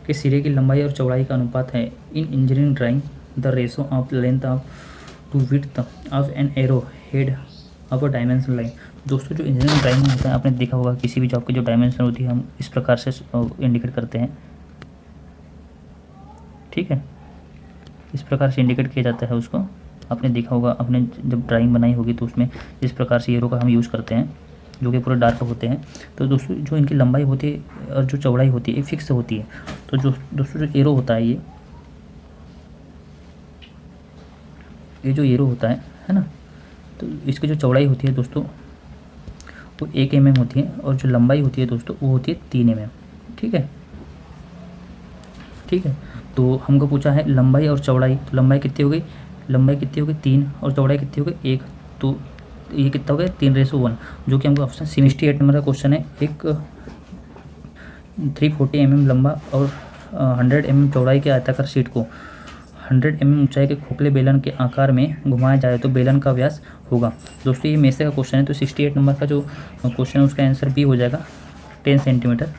के सिरे की लंबाई और चौड़ाई का अनुपात है। In engineering drawing the ratio of length of to width of an arrow head of a dimension line. दोस्तों जो इंजीनियरिंग ड्राइंग होता है आपने देखा होगा, किसी भी जॉब की जो डायमेंशन होती है हम इस प्रकार से इंडिकेट करते हैं, ठीक है, इस प्रकार से इंडिकेट किया जाता है उसको। आपने देखा होगा, आपने जब ड्राइंग बनाई होगी तो उसमें इस प्रकार से एरो का हम यूज़ करते हैं, जो कि पूरे डार्क होते हैं। तो दोस्तों जो इनकी लंबाई होती है और जो चौड़ाई होती है ये फिक्स होती है। तो जो दोस्तों जो एरो होता है ये जो एरो होता है ना, तो इसकी जो चौड़ाई होती है दोस्तों वो 1 mm होती है, और जो लंबाई होती है दोस्तों वो होती है 3 mm, ठीक है, ठीक है। तो हमको पूछा है लंबाई और चौड़ाई, तो लंबाई कितनी हो गई, लंबाई कितनी हो गई 3, और चौड़ाई कितनी हो गई 1, तो ये कितना हो गया 3:1, जो कि हमको ऑप्शन 68 नंबर का क्वेश्चन है। एक 340 mm लंबा और 100 mm चौड़ाई के आयताकार शीट को 100 mm ऊंचाई के खोखले बेलन के आकार में घुमाया जाए तो बेलन का व्यास होगा। दोस्तों ये मेसे का क्वेश्चन है, तो 68 नंबर का जो क्वेश्चन है उसका आंसर बी हो जाएगा, 10 सेंटीमीटर।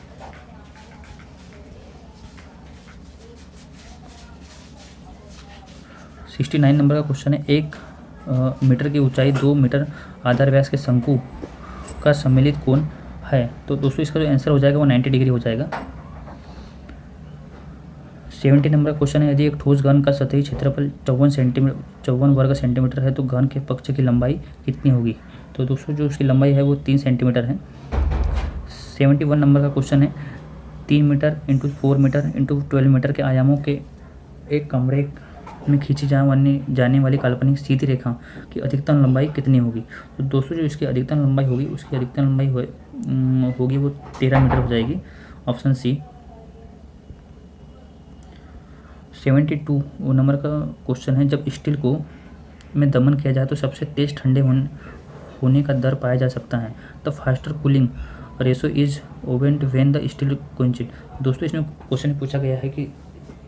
सिक्सटी 69 नंबर का क्वेश्चन है, 1 मीटर की ऊंचाई 2 मीटर आधार व्यास के शंकु का सम्मिलित कोण है। तो दोस्तों इसका जो आंसर हो जाएगा वो 90 डिग्री हो जाएगा। 70 नंबर का क्वेश्चन है, यदि एक ठोस घन का सतही क्षेत्रफल 54 वर्ग सेंटीमीटर है तो घन के पक्ष की लंबाई कितनी होगी। तो दोस्तों जो उसकी लंबाई है वो 3 सेंटीमीटर है। 71 नंबर का क्वेश्चन है, 3 metre into 4 metre into 12 metre के आयामों के एक कमरे में खींची जाने वाली काल्पनिक सीधी रेखा की अधिकतम लंबाई कितनी होगी। तो दोस्तों जो इसकी अधिकतम लंबाई होगी उसकी अधिकतम लंबाई होगी वो 13 मीटर हो जाएगी, ऑप्शन सी। 72 नंबर का क्वेश्चन है, जब स्टील को में दमन किया जाए तो सबसे तेज ठंडे होने का दर पाया जा सकता है। The faster cooling ratio is obtained when the steel quenched. दोस्तों इसमें क्वेश्चन पूछा गया है कि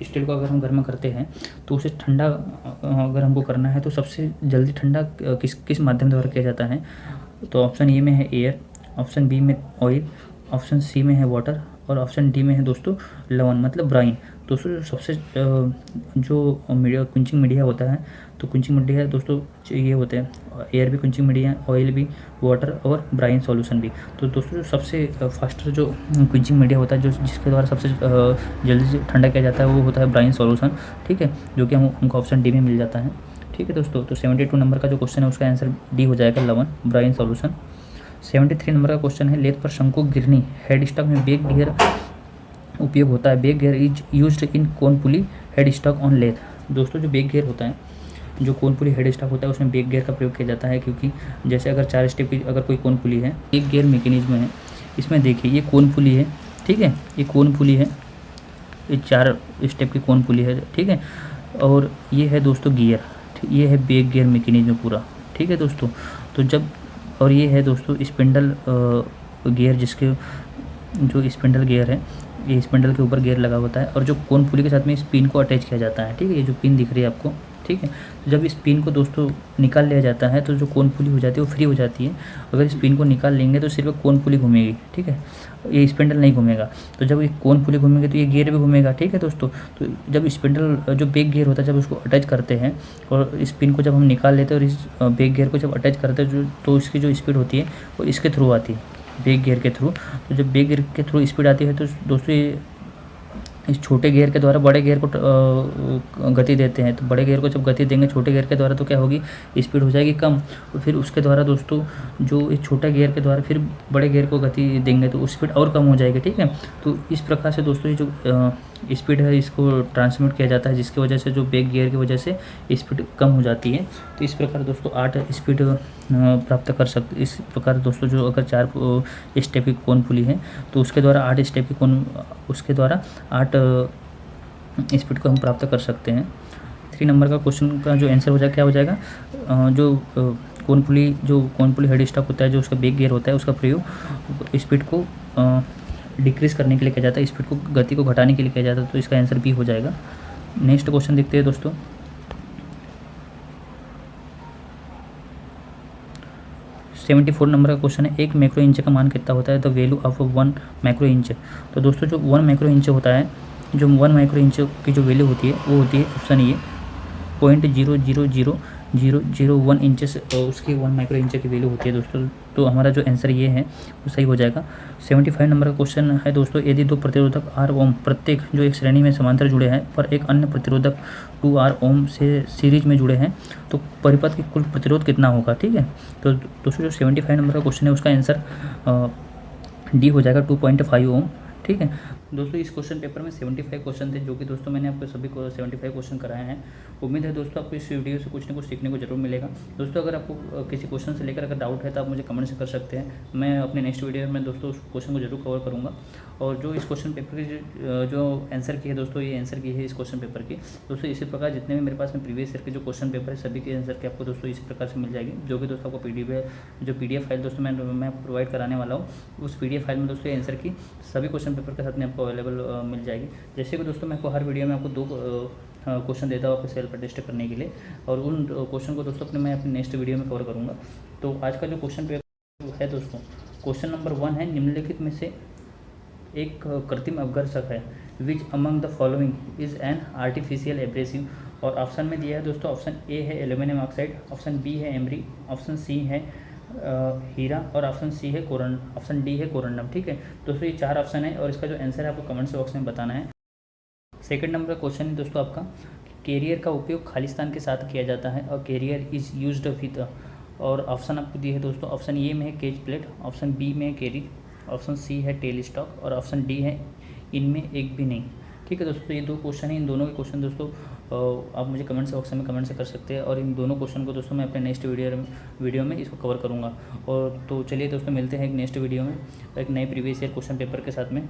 स्टील को अगर हम गर्म करते हैं तो उसे ठंडा अगर हमको करना है तो सबसे जल्दी ठंडा किस माध्यम द्वारा किया जाता है। तो ऑप्शन ए में है एयर, ऑप्शन बी में ऑयल, ऑप्शन सी में है वाटर, और ऑप्शन डी में है दोस्तों लवण मतलब ब्राइन। दोस्तों सबसे जो मीडिया क्विंचिंग मीडिया होता है, तो क्विंचिंग मीडिया दोस्तों ये होते हैं, एयर भी क्विंचिंग मीडिया, ऑयल भी, वाटर और ब्राइन सॉल्यूशन भी। तो दोस्तों जो सबसे फास्टर जो क्विंचिंग मीडिया होता है, जो जिसके द्वारा सबसे जल्दी से ठंडा किया जाता है वो होता है ब्राइन सॉल्यूशन, ठीक है, जो कि हमको ऑप्शन डी में मिल जाता है, ठीक है दोस्तों। तो 72 नंबर का जो क्वेश्चन है उसका आंसर डी हो जाएगा, लवण ब्राइन सॉल्यूशन। 73 नंबर का क्वेश्चन है, लेथ पर शंकु गिरनी हेड स्टॉक में बेक गियर उपयोग होता है। Back gear is used in cone pulley head stock on lathe. दोस्तों जो बेक गियर होता है, जो कोन पुली हेड स्टॉक होता है उसमें बेक गियर का प्रयोग किया जाता है, क्योंकि जैसे अगर 4 स्टेप की अगर कोई कोन पुली है, एक गियर मैकेनिज्म है, इसमें देखिए ये कोन पुली है, ठीक है, ये कोन पुली है, ये 4 स्टेप की कोन पुली है, ठीक है, और ये है दोस्तों गियर, ये है बेक गियर मैकेनिज्म पूरा, ठीक है दोस्तों। तो जब और ये है दोस्तों स्पिंडल गियर, जिसके जो स्पिंडल गियर है ये स्पिंडल के ऊपर गियर लगा होता है, और जो कोन पुली के साथ में इस पिन को अटैच किया जाता है, ठीक है, ये जो पिन दिख रही है आपको, ठीक है। तो जब इस पिन को दोस्तों निकाल लिया जाता है तो जो कोन पुली हो जाती है वो फ्री हो जाती है। अगर इस पिन को निकाल लेंगे तो सिर्फ कोन पुली घूमेगी, ठीक है, ये स्पिंडल नहीं घूमेगा। तो जब ये कोन पुली घूमेगी तो ये गियर भी घूमेगा, ठीक है दोस्तों। तो जब स्पिंडल जो बेक गियर होता है जब उसको अटैच करते हैं और इस पिन को जब हम निकाल लेते हैं और इस बेक गियर को जब अटैच करते हैं तो इसकी जो स्पीड होती है वो इसके थ्रू आती है, बेक गियर के थ्रू। तो जब बेक गियर के थ्रू स्पीड आती है तो दोस्तों ये इस छोटे गियर के द्वारा बड़े गियर को गति देते हैं। तो बड़े गियर को जब गति देंगे छोटे गियर के द्वारा तो क्या होगी, स्पीड हो जाएगी कम, और फिर उसके द्वारा दोस्तों जो इस छोटे गियर के द्वारा फिर बड़े गियर को गति देंगे तो स्पीड और कम हो जाएगी, ठीक है। तो इस प्रकार से दोस्तों ये जो स्पीड है इसको ट्रांसमिट किया जाता है, जिसकी वजह से जो बेक गियर की वजह से स्पीड कम हो जाती है। तो इस प्रकार दोस्तों 8 स्पीड प्राप्त कर सकते। इस प्रकार दोस्तों जो अगर 4 स्टेप की कोन पुली है तो उसके द्वारा 8 स्टेप की कोन, उसके द्वारा 8 स्पीड को हम प्राप्त कर सकते हैं। 3 नंबर का क्वेश्चन का जो आंसर हो जाएगा क्या हो जाएगा, जो कोन पुली हेड स्टॉक होता है, जो उसका बेक गियर होता है, उसका प्रयोग स्पीड को डिक्रीज़ करने के लिए किया जाता है, स्पीड को गति को घटाने के लिए किया जाता है। तो इसका आंसर बी हो जाएगा। नेक्स्ट क्वेश्चन देखते हैं दोस्तों। 74 नंबर का क्वेश्चन है, 1 मैक्रो इंच का मान कितना होता है, the value of 1 macro inch. तो दोस्तों जो 1 मैक्रो इंच होता है, जो 1 माइक्रो इंच की जो वैल्यू होती है वो होती है ऑप्शन ए 0.000 0.001 इंचेस उसकी 1 माइक्रो इंच की वैल्यू होती है दोस्तों। तो हमारा जो आंसर ये है वो सही हो जाएगा। 75 नंबर का क्वेश्चन है दोस्तों, यदि दो प्रतिरोधक R ओम प्रत्येक जो एक श्रेणी में समांतर जुड़े हैं पर एक अन्य प्रतिरोधक 2R ओम से सीरीज में जुड़े हैं तो परिपथ की कुल प्रतिरोध कितना होगा। ठीक है, तो दोस्तों जो 75 नंबर का क्वेश्चन है उसका आंसर डी हो जाएगा 2.5 ओम। ठीक है दोस्तों, इस क्वेश्चन पेपर में 75 क्वेश्चन थे जो कि दोस्तों मैंने आपको सभी को 75 क्वेश्चन कराए हैं। उम्मीद है दोस्तों आपको इस वीडियो से कुछ ना कुछ सीखने को जरूर मिलेगा। दोस्तों अगर आपको किसी क्वेश्चन से लेकर अगर डाउट है तो आप मुझे कमेंट से कर सकते हैं। मैं अपने नेक्स्ट वीडियो में दोस्तों उस क्वेश्चन को जरूर कवर करूँगा। और जो इस क्वेश्चन पेपर की जो आंसर की है दोस्तों, ये आंसर की है इस क्वेश्चन पेपर की दोस्तों। इसी प्रकार जितने भी मेरे पास में प्रीवियस ईयर के जो क्वेश्चन पेपर है सभी के आंसर के आपको दोस्तों इसी प्रकार से मिल जाएगी, जो कि दोस्तों आपको PDF फाइल दोस्तों मैं प्रोवाइड कराने वाला हूँ। उस PDF फाइल में दोस्तों आंसर की सभी क्वेश्चन पेपर के साथ में आपको अवेलेबल मिल जाएगी। जैसे कि दोस्तों मैं आपको हर वीडियो में आपको 2 क्वेश्चन देता हूँ आपको सेल्फ टेस्ट करने के लिए, और उन क्वेश्चन को दोस्तों मैं अपने नेक्स्ट वीडियो में कवर करूँगा। तो आज का जो क्वेश्चन पेपर है दोस्तों, क्वेश्चन नंबर 1 है, निम्नलिखित में से एक कृत्रिम अपघर्षक है which among the following is an artificial abrasive. और ऑप्शन में दिया है दोस्तों, ऑप्शन ए है एल्यूमिनियम ऑक्साइड, ऑप्शन बी है एमरी, ऑप्शन सी है हीरा और ऑप्शन सी है ऑप्शन डी है कोरंडम। ठीक है दोस्तों, ये 4 ऑप्शन है और इसका जो आंसर है आपको कमेंट्स बॉक्स में बताना है। सेकंड नंबर का क्वेश्चन है दोस्तों आपका, कैरियर का उपयोग खालिस्तान के साथ किया जाता है और कैरियर इज़ यूज्ड विद, और ऑप्शन आपको दिए है दोस्तों, ऑप्शन ए में है केज प्लेट, ऑप्शन बी में है कैरी, ऑप्शन सी है टेल स्टॉक और ऑप्शन डी है इनमें एक भी नहीं। ठीक है दोस्तों, ये 2 क्वेश्चन हैं। इन दोनों के क्वेश्चन दोस्तों आप मुझे कमेंट्स बॉक्स में कमेंट से कर सकते हैं, और इन दोनों क्वेश्चन को दोस्तों मैं अपने नेक्स्ट वीडियो में इसको कवर करूँगा। और तो चलिए दोस्तों मिलते हैं एक नेक्स्ट वीडियो में एक नए प्रीवियस ईयर क्वेश्चन पेपर के साथ में।